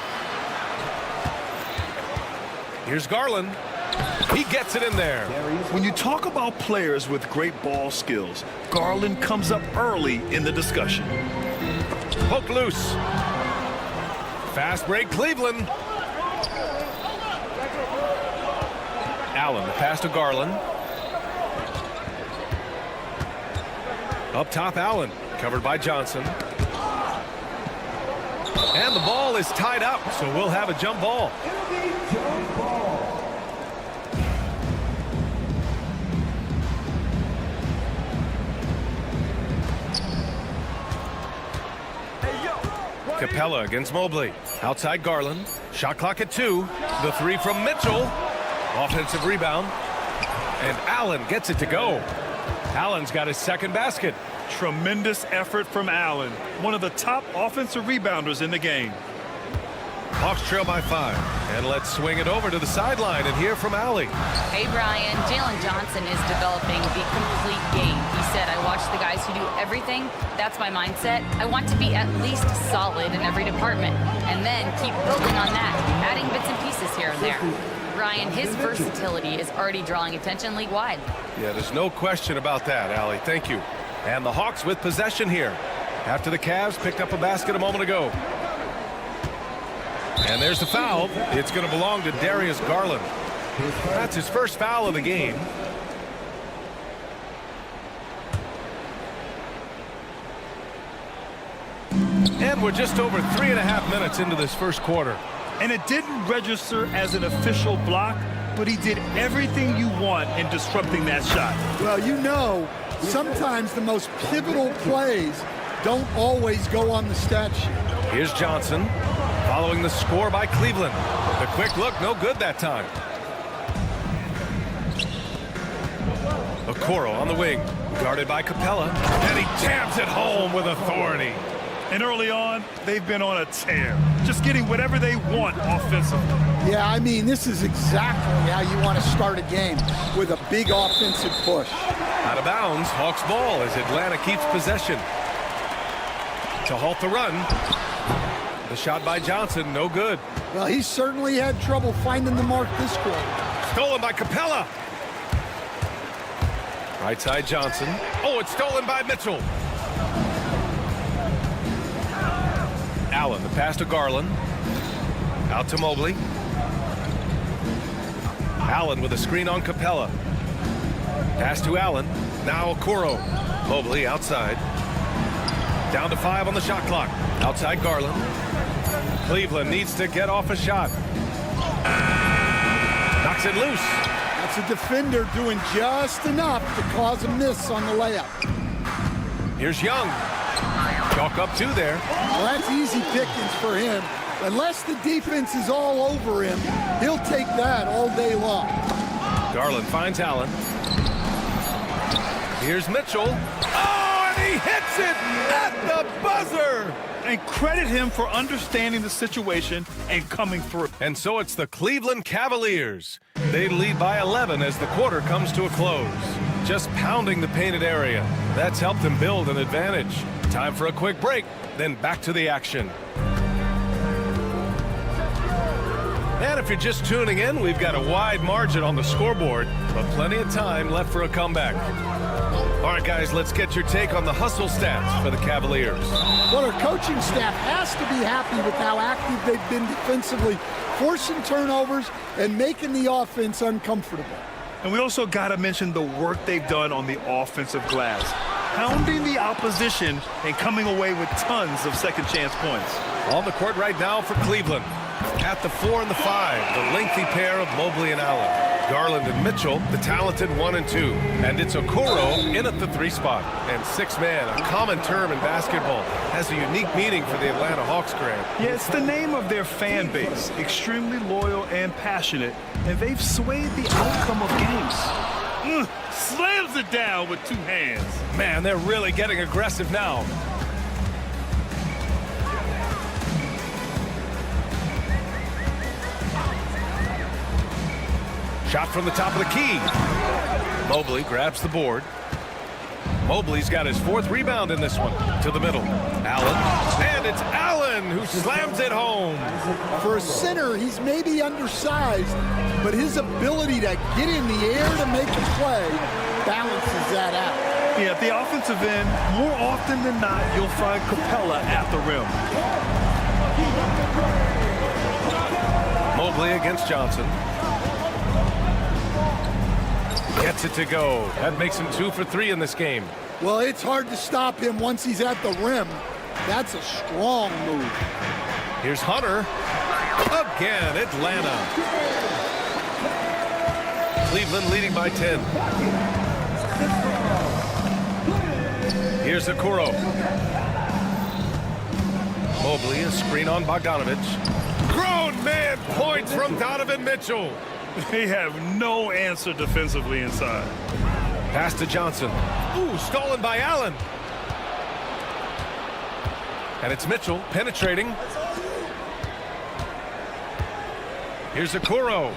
Here's Garland. He gets it in there.
When you talk about players with great ball skills, Garland comes up early in the discussion.
Poke loose. Fast break, Cleveland. Allen, the pass to Garland. Up top, Allen, covered by Johnson. And the ball is tied up, so we'll have a jump ball. Capella against Mobley. Outside Garland. Shot clock at 2. The 3 from Mitchell. Offensive rebound. And Allen gets it to go. Allen's got his 2nd basket.
Tremendous effort from Allen, one of the top offensive rebounders in the game.
Hawks trail by 5. And let's swing it over to the sideline and hear from Allie.
Hey, Brian. Jalen Johnson is developing the complete game. He said, I watch the guys who do everything. That's my mindset. I want to be at least solid in every department and then keep building on that, adding bits and pieces here and there. Brian, his versatility is already drawing attention league-wide.
Yeah, there's no question about that, Allie. Thank you. And the Hawks with possession here after the Cavs picked up a basket a moment ago. And there's the foul. It's going to belong to Darius Garland. That's his first foul of the game. And we're just over 3.5 minutes into this first quarter.
And it didn't register as an official block, but he did everything you want in disrupting that shot.
Well, you know, sometimes the most pivotal plays don't always go on the stat sheet.
Here's Johnson following the score by Cleveland. The quick look, no good that time. Okoro on the wing, guarded by Capella, and he jams it home with authority.
And early on, they've been on a tear, just getting whatever they want offensively.
Yeah, I mean, this is exactly how you want to start a game, with a big offensive push.
Out of bounds, Hawks ball as Atlanta keeps possession. To halt the run. The shot by Johnson, no good.
Well, he certainly had trouble finding the mark this quarter.
Stolen by Capella. Right side Johnson. Oh, it's stolen by Mitchell. Allen, the pass to Garland. Out to Mobley. Allen with a screen on Capella. Pass to Allen. Now Okoro. Mobley outside. Down to 5 on the shot clock. Outside Garland. Cleveland needs to get off a shot. Knocks it loose.
That's a defender doing just enough to cause a miss on the layup.
Here's Young. Chalk up 2 there.
Well, that's easy pickings for him. Unless the defense is all over him, he'll take that all day long.
Garland finds Allen. Here's Mitchell. Oh, and he hits it at the buzzer.
And credit him for understanding the situation and coming through.
And so it's the Cleveland Cavaliers. They lead by 11 as the quarter comes to a close. Just pounding the painted area. That's helped them build an advantage. Time for a quick break, then back to the action. And if you're just tuning in, we've got a wide margin on the scoreboard, but plenty of time left for a comeback. All right, guys, let's get your take on the hustle stats for the Cavaliers.
Well, our coaching staff has to be happy with how active they've been defensively, forcing turnovers and making the offense uncomfortable.
And we also got to mention the work they've done on the offensive glass, pounding the opposition and coming away with tons of second chance points.
On the court right now for Cleveland. At the 4 and the 5, the lengthy pair of Mobley and Allen. Garland and Mitchell, the talented 1 and 2. And it's Okoro in at the 3 spot. And 6-man, a common term in basketball, has a unique meaning for the Atlanta Hawks, Grant.
Yeah, it's the name of their fan base. Extremely loyal and passionate. And they've swayed the outcome of games. Slams it down with 2 hands.
Man, they're really getting aggressive now. Shot from the top of the key. Mobley grabs the board. Mobley's got his 4th rebound in this one. To the middle. Allen. And it's Allen who slams it home.
For a center, he's maybe undersized, but his ability to get in the air to make a play balances that out.
Yeah, at the offensive end, more often than not, you'll find Capella at the rim.
Mobley against Johnson. Gets it to go. That makes him 2 for 3 in this game.
Well, it's hard to stop him once he's at the rim. That's a strong move.
Here's Hunter. Again, Atlanta. Cleveland leading by 10. Here's Okoro. Mobley, a screen on Bogdanovich. Grown man points from Donovan Mitchell.
They have no answer defensively inside.
Pass to Johnson. Ooh, stolen by Allen. And it's Mitchell penetrating. Here's Okoro.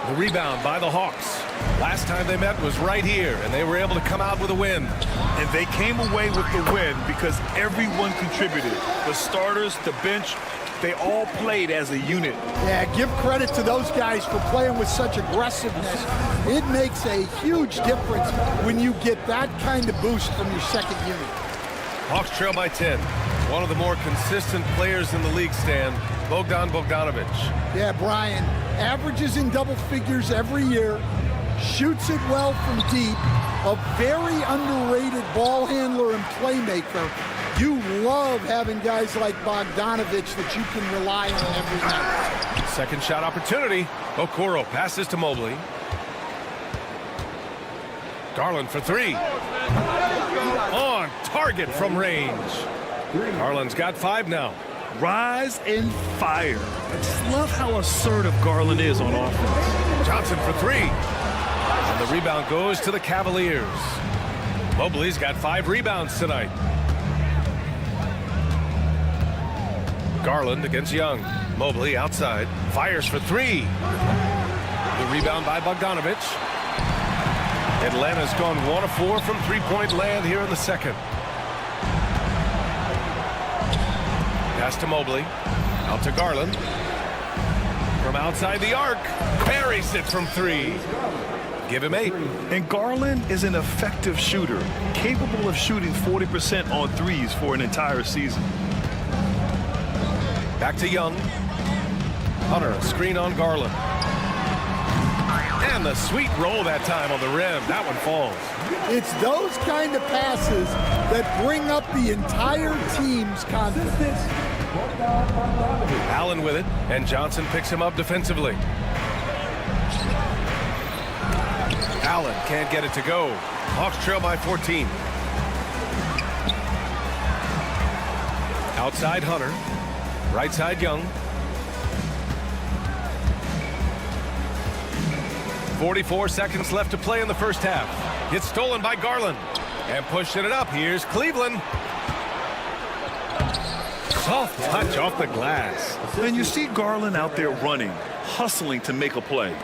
The rebound by the Hawks. Last time they met was right here, and they were able to come out with a win.
And they came away with the win because everyone contributed. The starters, the bench, they all played as a unit.
Yeah, give credit to those guys for playing with such aggressiveness. It makes a huge difference when you get that kind of boost from your second unit.
Hawks trail by 10. One of the more consistent players in the league, Stan, Bogdanovich.
Yeah, Brian, averages in double figures every year, shoots it well from deep, a very underrated ball handler and playmaker. You love having guys like Bogdanovich that you can rely on every night.
Second shot opportunity. Okoro passes to Mobley. Garland for 3. On target from range. Garland's got 5 now.
Rise and fire. I just love how assertive Garland is on offense.
Johnson for 3. And the rebound goes to the Cavaliers. Mobley's got 5 rebounds tonight. Garland against Young. Mobley outside. Fires for 3. The rebound by Bogdanovich. Atlanta's gone 1 of 4 from three-point land here in the second. Pass to Mobley. Out to Garland. From outside the arc. Buries it from 3. Give him 8.
And Garland is an effective shooter, capable of shooting 40% on threes for an entire season.
Back to Young. Hunter, a screen on Garland. And the sweet roll that time on the rim. That one falls.
It's those kind of passes that bring up the entire team's confidence.
Allen with it, and Johnson picks him up defensively. Allen can't get it to go. Hawks trail by 14. Outside Hunter. Right side Young. 44 seconds left to play in the first half. It's stolen by Garland. And pushing it up, here's Cleveland. Soft touch off the glass.
And you see Garland out there running, hustling to make a play.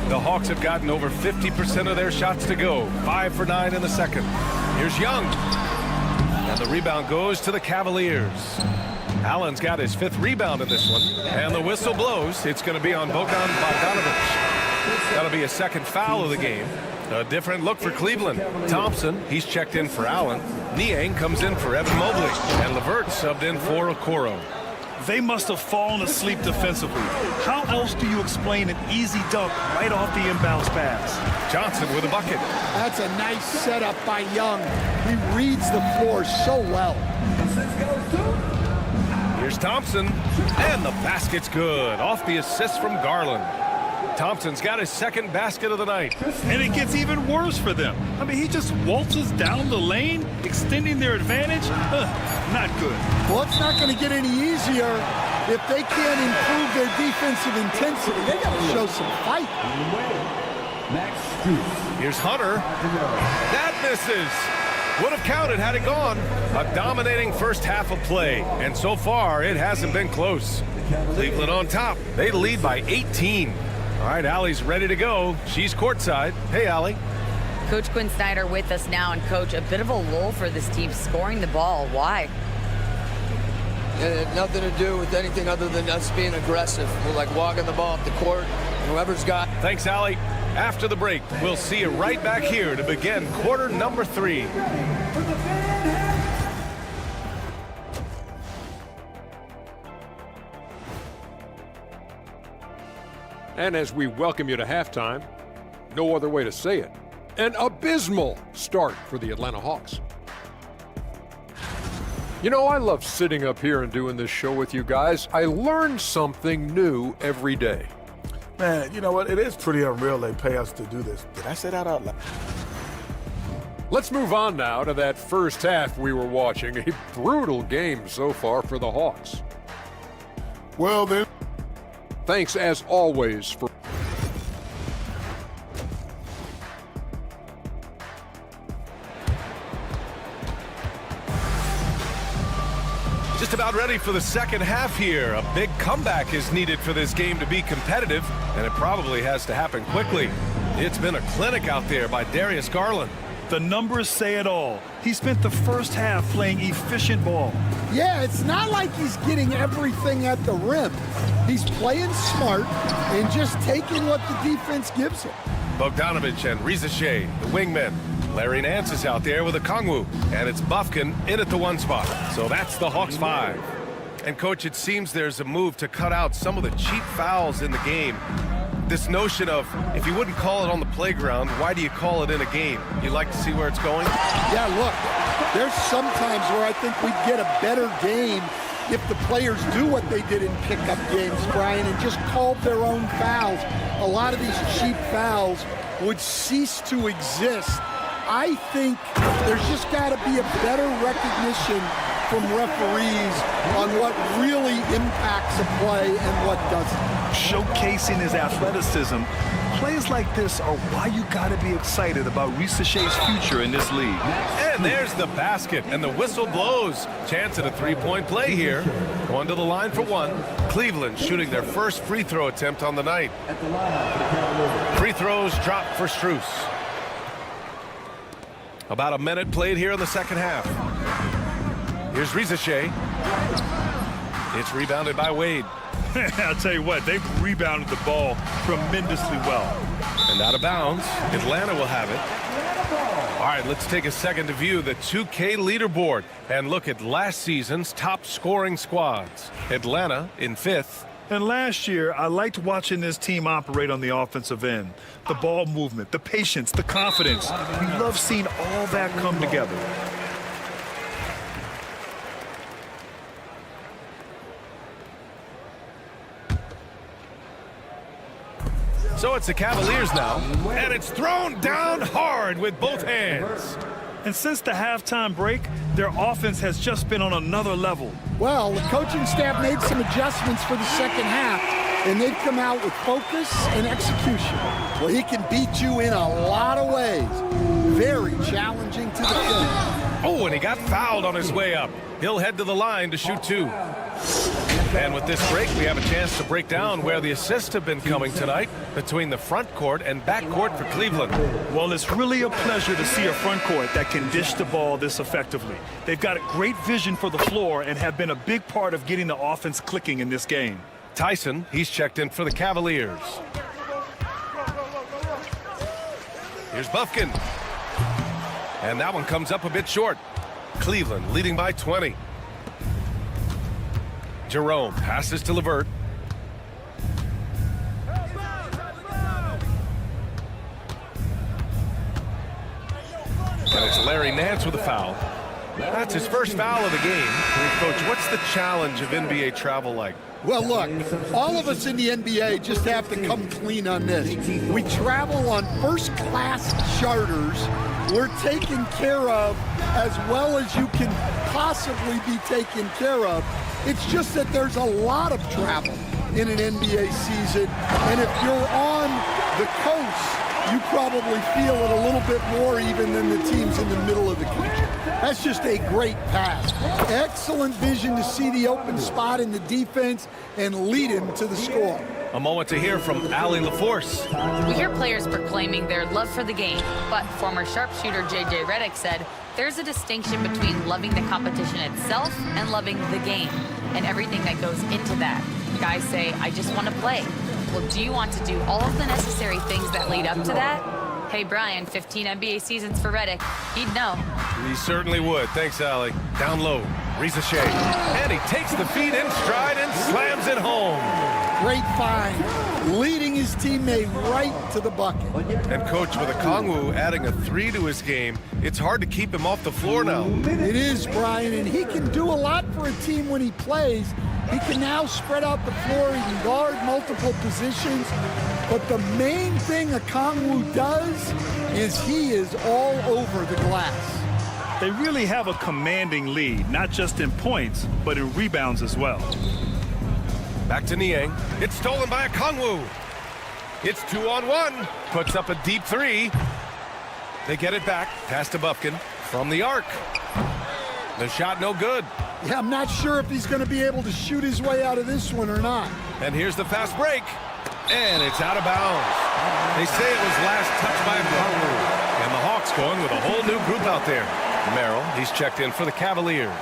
The Hawks have gotten over 50% of their shots to go. 5 for 9 in the second. Here's Young. And the rebound goes to the Cavaliers. Allen's got his 5th rebound in this one. And the whistle blows. It's going to be on Bogdanovic. That'll be a second foul of the game. A different look for Cleveland. Thompson, he's checked in for Allen. Niang comes in for Evan Mobley. And LeVert subbed in for Okoro.
They must have fallen asleep defensively. How else do you explain an easy dunk right off the inbounds pass?
Johnson with a bucket.
That's a nice setup by Young. He reads the floor so well.
Here's Thompson, and the basket's good. Off the assist from Garland. Thompson's got his 2nd basket of the night.
And it gets even worse for them. I mean, he just waltzes down the lane, extending their advantage. Not good.
Well, it's not going to get any easier if they can't improve their defensive intensity. They got to show some fight.
Here's Hunter. That misses. Would have counted had it gone. A dominating first half of play. And so far, it hasn't been close. Cleveland on top. They lead by 18. All right, Allie's ready to go. She's courtside. Hey, Allie.
Coach Quinn Snyder with us now. And, Coach, a bit of a lull for this team scoring the ball. Why?
It had nothing to do with anything other than us being aggressive. We're like walking the ball up the court. Whoever's got...
Thanks, Allie. After the break, we'll see you right back here to begin quarter number 3.
And as we welcome you to halftime, no other way to say it, an abysmal start for the Atlanta Hawks. You know, I love sitting up here and doing this show with you guys. I learn something new every day.
Man, you know what? It is pretty unreal they pay us to do this. Did I say that out loud?
Let's move on now to that first half we were watching. A brutal game so far for the Hawks.
Well, then.
Thanks, as always, for...
Just about ready for the second half here. A big comeback is needed for this game to be competitive, and it probably has to happen quickly. It's been a clinic out there by Darius Garland.
The numbers say it all. He spent the first half playing efficient ball.
Yeah, it's not like he's getting everything at the rim. He's playing smart and just taking what the defense gives him.
Bogdanovic and Reza Shea, the wingmen. Larry Nance is out there with a Kongwu, and it's Bufkin in at the 1 spot. So that's the Hawks 5. And, Coach, it seems there's a move to cut out some of the cheap fouls in the game. This notion of, if you wouldn't call it on the playground, why do you call it in a game? You like to see where it's going?
Yeah, look, there's some times where I think we'd get a better game if the players do what they did in pickup games, Brian, and just called their own fouls. A lot of these cheap fouls would cease to exist. I think there's just got to be a better recognition from referees on what really impacts a play and what doesn't.
Showcasing his athleticism, plays like this are why you got to be excited about Reza Shea's future in this league.
And there's the basket, and the whistle blows. Chance at a three-point play here. Going to the line for 1. Cleveland shooting their first free throw attempt on the night. Free throws dropped for Strus. About a minute played here in the second half. Here's Reza Shea. It's rebounded by Wade.
I'll tell you what, they've rebounded the ball tremendously well.
And out of bounds, Atlanta will have it. All right, let's take a second to view the 2K leaderboard and look at last season's top scoring squads. Atlanta in 5th,
And last year, I liked watching this team operate on the offensive end. The ball movement, the patience, the confidence. We love seeing all that come together.
So it's the Cavaliers now, and it's thrown down hard with both hands.
And since the halftime break, their offense has just been on another level.
Well, the coaching staff made some adjustments for the second half, and they've come out with focus and execution. Well, he can beat you in a lot of ways. Very challenging to defend.
Oh, and he got fouled on his way up. He'll head to the line to shoot 2. And with this break, we have a chance to break down where the assists have been coming tonight between the front court and back court for Cleveland.
Well, it's really a pleasure to see a front court that can dish the ball this effectively. They've got a great vision for the floor and have been a big part of getting the offense clicking in this game.
Tyson, he's checked in for the Cavaliers. Here's Bufkin. And that one comes up a bit short. Cleveland leading by 20. Jerome passes to LeVert. And it's Larry Nance with a foul. That's his first foul of the game. Coach, what's the challenge of NBA travel like?
Well, look, all of us in the NBA just have to come clean on this. We travel on first-class charters. We're taken care of as well as you can possibly be taken care of. It's just that there's a lot of travel in an NBA season, and if you're on the coast, you probably feel it a little bit more even than the teams in the middle of the country. That's just a great pass. Excellent vision to see the open spot in the defense and lead him to the score.
A moment to hear from Allie LaForce.
We hear players proclaiming their love for the game, but former sharpshooter J.J. Redick said there's a distinction between loving the competition itself and loving the game and everything that goes into that. Guys say, I just want to play. Well, do you want to do all of the necessary things that lead up to that? Hey, Brian, 15 NBA seasons for Redick. He'd know.
He certainly would. Thanks, Allie. Down low, Reza Shea. And he takes the feed in stride and slams it home.
Great find, leading his teammate right to the bucket.
And Coach, with Okongwu adding a 3 to his game, it's hard to keep him off the floor now.
It is, Brian, and he can do a lot for a team when he plays. He can now spread out the floor, he can guard multiple positions, but the main thing Okongwu does is he is all over the glass.
They really have a commanding lead, not just in points, but in rebounds as well.
Back to Niang. It's stolen by Okongwu. It's 2-on-1. Puts up a deep 3. They get it back. Pass to Bufkin from the arc. The shot no good.
Yeah, I'm not sure if he's going to be able to shoot his way out of this one or not.
And here's the fast break. And it's out of bounds. They say it was last touched by Okongwu. And the Hawks going with a whole new group out there. Merrill, he's checked in for the Cavaliers.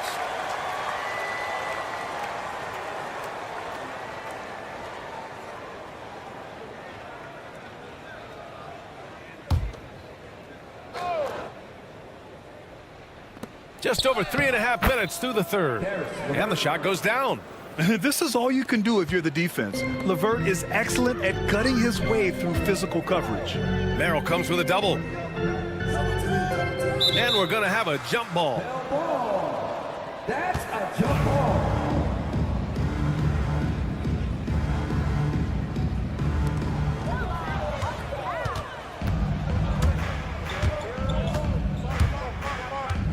Just over 3.5 minutes through the third. And the shot goes down.
This is all you can do if you're the defense. LeVert is excellent at cutting his way through physical coverage.
Merrill comes with a double. And we're going to have a jump ball.
That's a jump ball.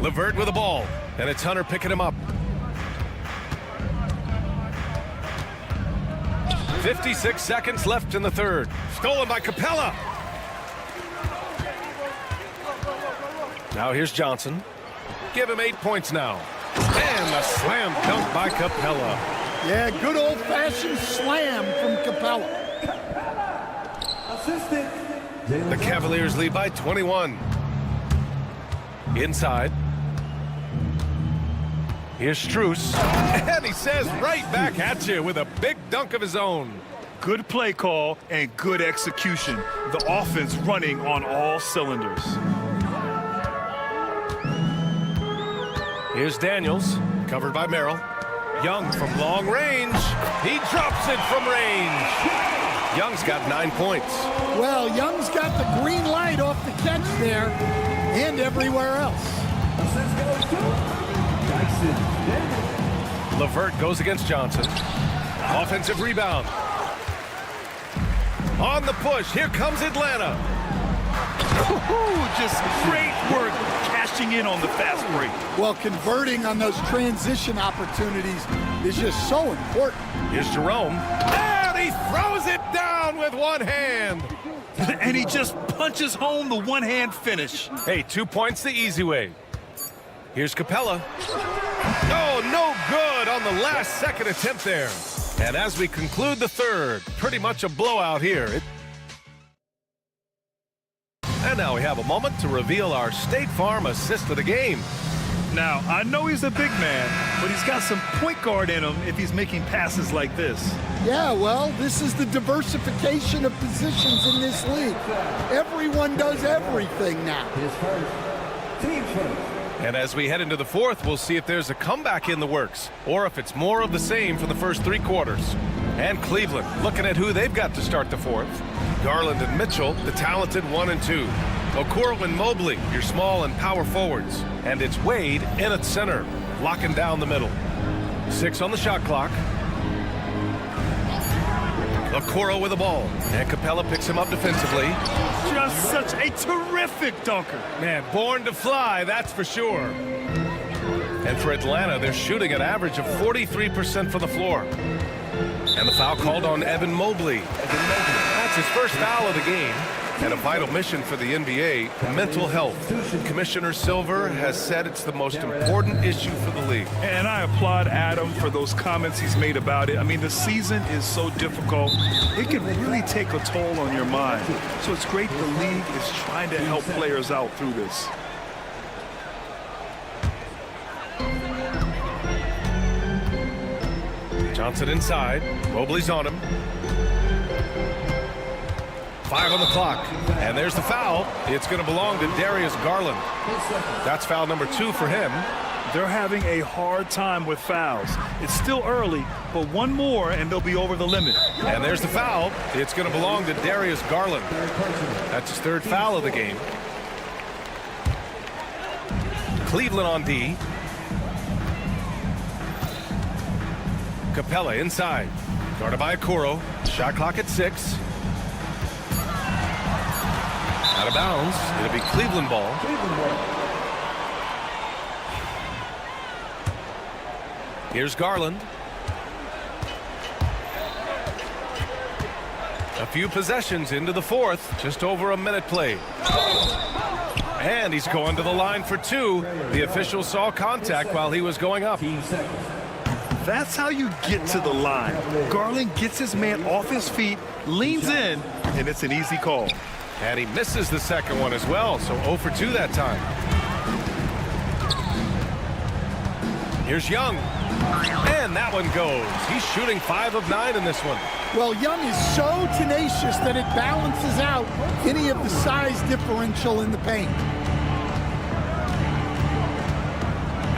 LeVert with the ball, and it's Hunter picking him up. 56 seconds left in the third. Stolen by Capella. Now here's Johnson. Give him 8 points now. And a slam dunk by Capella.
Yeah, good old-fashioned slam from Capella.
Assistant.
The Cavaliers lead by 21. Inside. Here's Strus, and he says right back at you with a big dunk of his own.
Good play call and good execution. The offense running on all cylinders.
Here's Daniels, covered by Merrill. Young from long range. He drops it from range. Young's got 9 points.
Well, Young's got the green light off the catch there and everywhere else.
LeVert goes against Johnson. Offensive rebound. On the push, here comes Atlanta.
Just great work cashing in on the fast break.
Well, converting on those transition opportunities is just so important.
Here's Jerome. And he throws it down with one hand.
And he just punches home the one-hand finish.
Hey, 2 points the easy way. Here's Capella. Oh, no good on the last second attempt there. And as we conclude the third, pretty much a blowout here. And now we have a moment to reveal our State Farm assist of the game.
Now, I know he's a big man, but he's got some point guard in him if he's making passes like this.
Yeah, well, this is the diversification of positions in this league. Everyone does everything now.
And as we head into the fourth, we'll see if there's a comeback in the works or if it's more of the same for the first 3 quarters. And Cleveland looking at who they've got to start the fourth. Garland and Mitchell, the talented 1 and 2. Okoro and Mobley, your small and power forwards. And it's Wade in at center, locking down the middle. 6 on the shot clock. Okoro with the ball. And Capella picks him up defensively.
Just such a terrific dunker.
Man, born to fly, that's for sure. And for Atlanta, they're shooting an average of 43% from the floor. And the foul called on Evan Mobley. That's his first foul of the game. And a vital mission for the NBA, mental health. Commissioner Silver has said it's the most important issue for the league.
And I applaud Adam for those comments he's made about it. I mean, the season is so difficult. It can really take a toll on your mind. So it's great the league is trying to help players out through this.
Johnson inside. Mobley's on him. 5 on the clock. And there's the foul. It's going to belong to Darius Garland. That's foul number 2 for him.
They're having a hard time with fouls. It's still early, but one more and they'll be over the limit.
And there's the foul. It's going to belong to Darius Garland. That's his 3rd foul of the game. Cleveland on D. Capella inside. Guarded by Okoro. Shot clock at 6. Out of bounds. It'll be Cleveland ball. Here's Garland. A few possessions into the fourth. Just over a minute played. And he's going to the line for 2. The official saw contact while he was going up.
That's how you get to the line. Garland gets his man off his feet, leans in, and it's an easy call.
And he misses the second one as well, so 0 for 2 that time. Here's Young. And that one goes. He's shooting 5 of 9 in this one.
Well, Young is so tenacious that it balances out any of the size differential in the paint.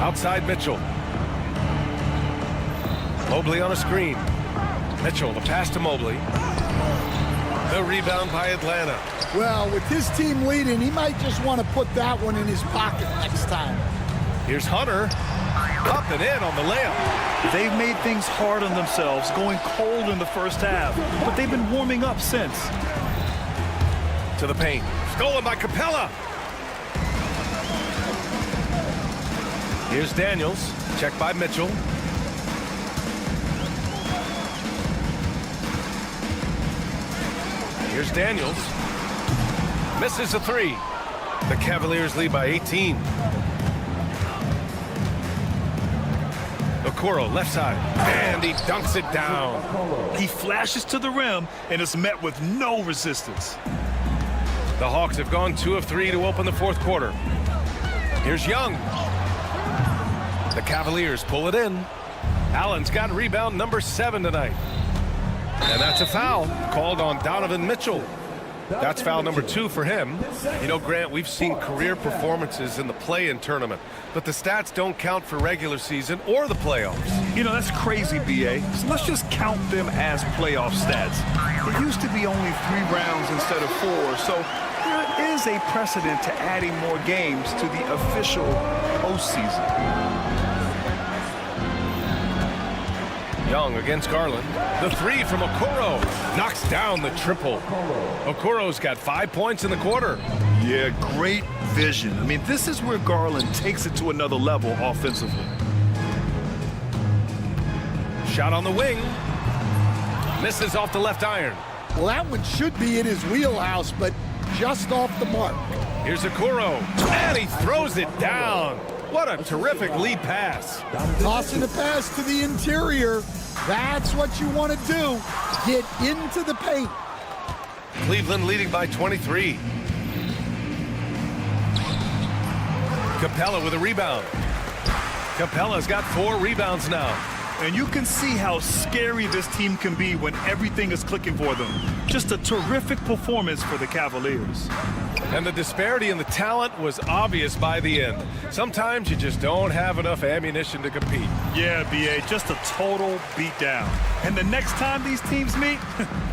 Outside Mitchell. Mobley on a screen. Mitchell, the pass to Mobley. The rebound by Atlanta.
Well, with his team leading, he might just want to put that one in his pocket next time.
Here's Hunter. Up and in on the layup.
They've made things hard on themselves, going cold in the first half, but they've been warming up since.
To the paint. Stolen by Capella. Here's Daniels. Checked by Mitchell. Here's Daniels. Misses a 3. The Cavaliers lead by 18. Okoro left side. And he dunks it down.
He flashes to the rim and is met with no resistance.
The Hawks have gone 2 of 3 to open the fourth quarter. Here's Young. The Cavaliers pull it in. Allen's got rebound number 7 tonight. And that's a foul called on Donovan Mitchell. That's foul number 2 for him. You know, Grant, we've seen career performances in the play-in tournament, but the stats don't count for regular season or the playoffs.
You know, that's crazy, B.A. So let's just count them as playoff stats. It used to be only 3 rounds instead of 4, so there is a precedent to adding more games to the official postseason.
Young against Garland. The 3 from Okoro knocks down the triple. Okoro's got 5 points in the quarter.
Yeah, great vision. I mean, this is where Garland takes it to another level offensively.
Shot on the wing. Misses off the left iron.
Well, that one should be in his wheelhouse, but just off the mark.
Here's Okoro, and he throws it down. What a terrific lead pass.
Tossing the pass to the interior. That's what you want to do. Get into the paint.
Cleveland leading by 23. Capella with a rebound. Capella's got 4 rebounds now.
And you can see how scary this team can be when everything is clicking for them. Just a terrific performance for the Cavaliers.
And the disparity in the talent was obvious by the end. Sometimes you just don't have enough ammunition to compete.
Yeah, B.A., just a total beatdown. And the next time these teams meet,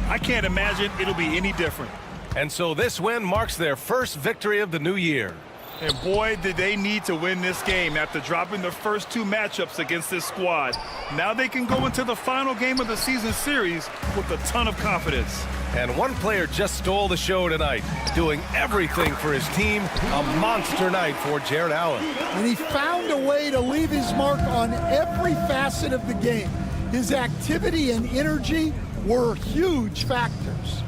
I can't imagine it'll be any different.
And so this win marks their first victory of the new year.
And boy, did they need to win this game after dropping the first 2 matchups against this squad. Now they can go into the final game of the season series with a ton of confidence.
And one player just stole the show tonight, doing everything for his team. A monster night for Jared Allen.
And he found a way to leave his mark on every facet of the game. His activity and energy were huge factors.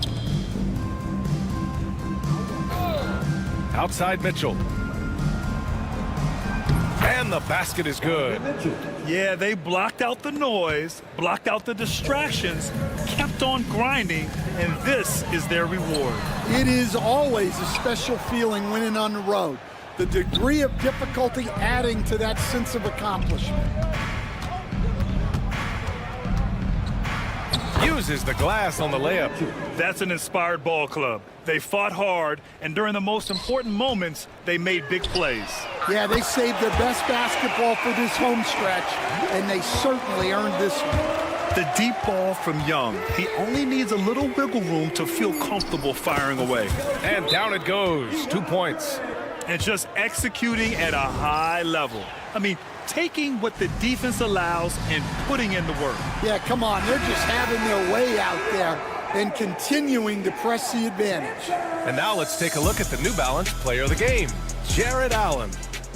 Outside Mitchell. And the basket is good.
Yeah, they blocked out the noise, blocked out the distractions, kept on grinding, and this is their reward.
It is always a special feeling winning on the road. The degree of difficulty adding to that sense of accomplishment.
Uses the glass on the layup.
That's an inspired ball club. They fought hard, and during the most important moments, they made big plays.
Yeah, they saved their best basketball for this home stretch, and they certainly earned this one.
The deep ball from Young. He only needs a little wiggle room to feel comfortable firing away.
And down it goes. 2 points.
And just executing at a high level. I mean, taking what the defense allows and putting in the work.
Yeah, come on. They're just having their way out there and continuing to press the advantage.
And now let's take a look at the New Balance player of the game, Jared Allen.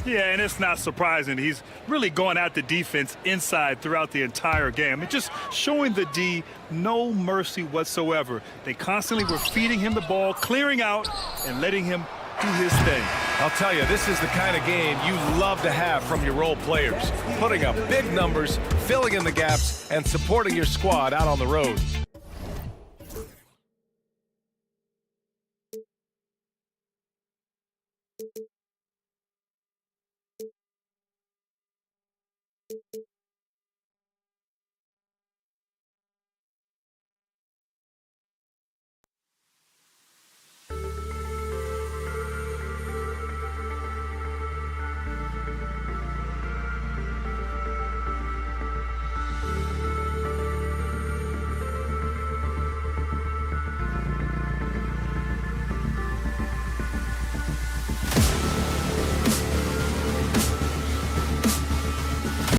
Yeah, and it's not surprising. He's really going at the defense inside throughout the entire game. It's just showing the D no mercy whatsoever. They constantly were feeding him the ball, clearing out, and letting him do his thing.
I'll tell you, this is the kind of game you love to have from your role players. Putting up big numbers, filling in the gaps, and supporting your squad out on the road.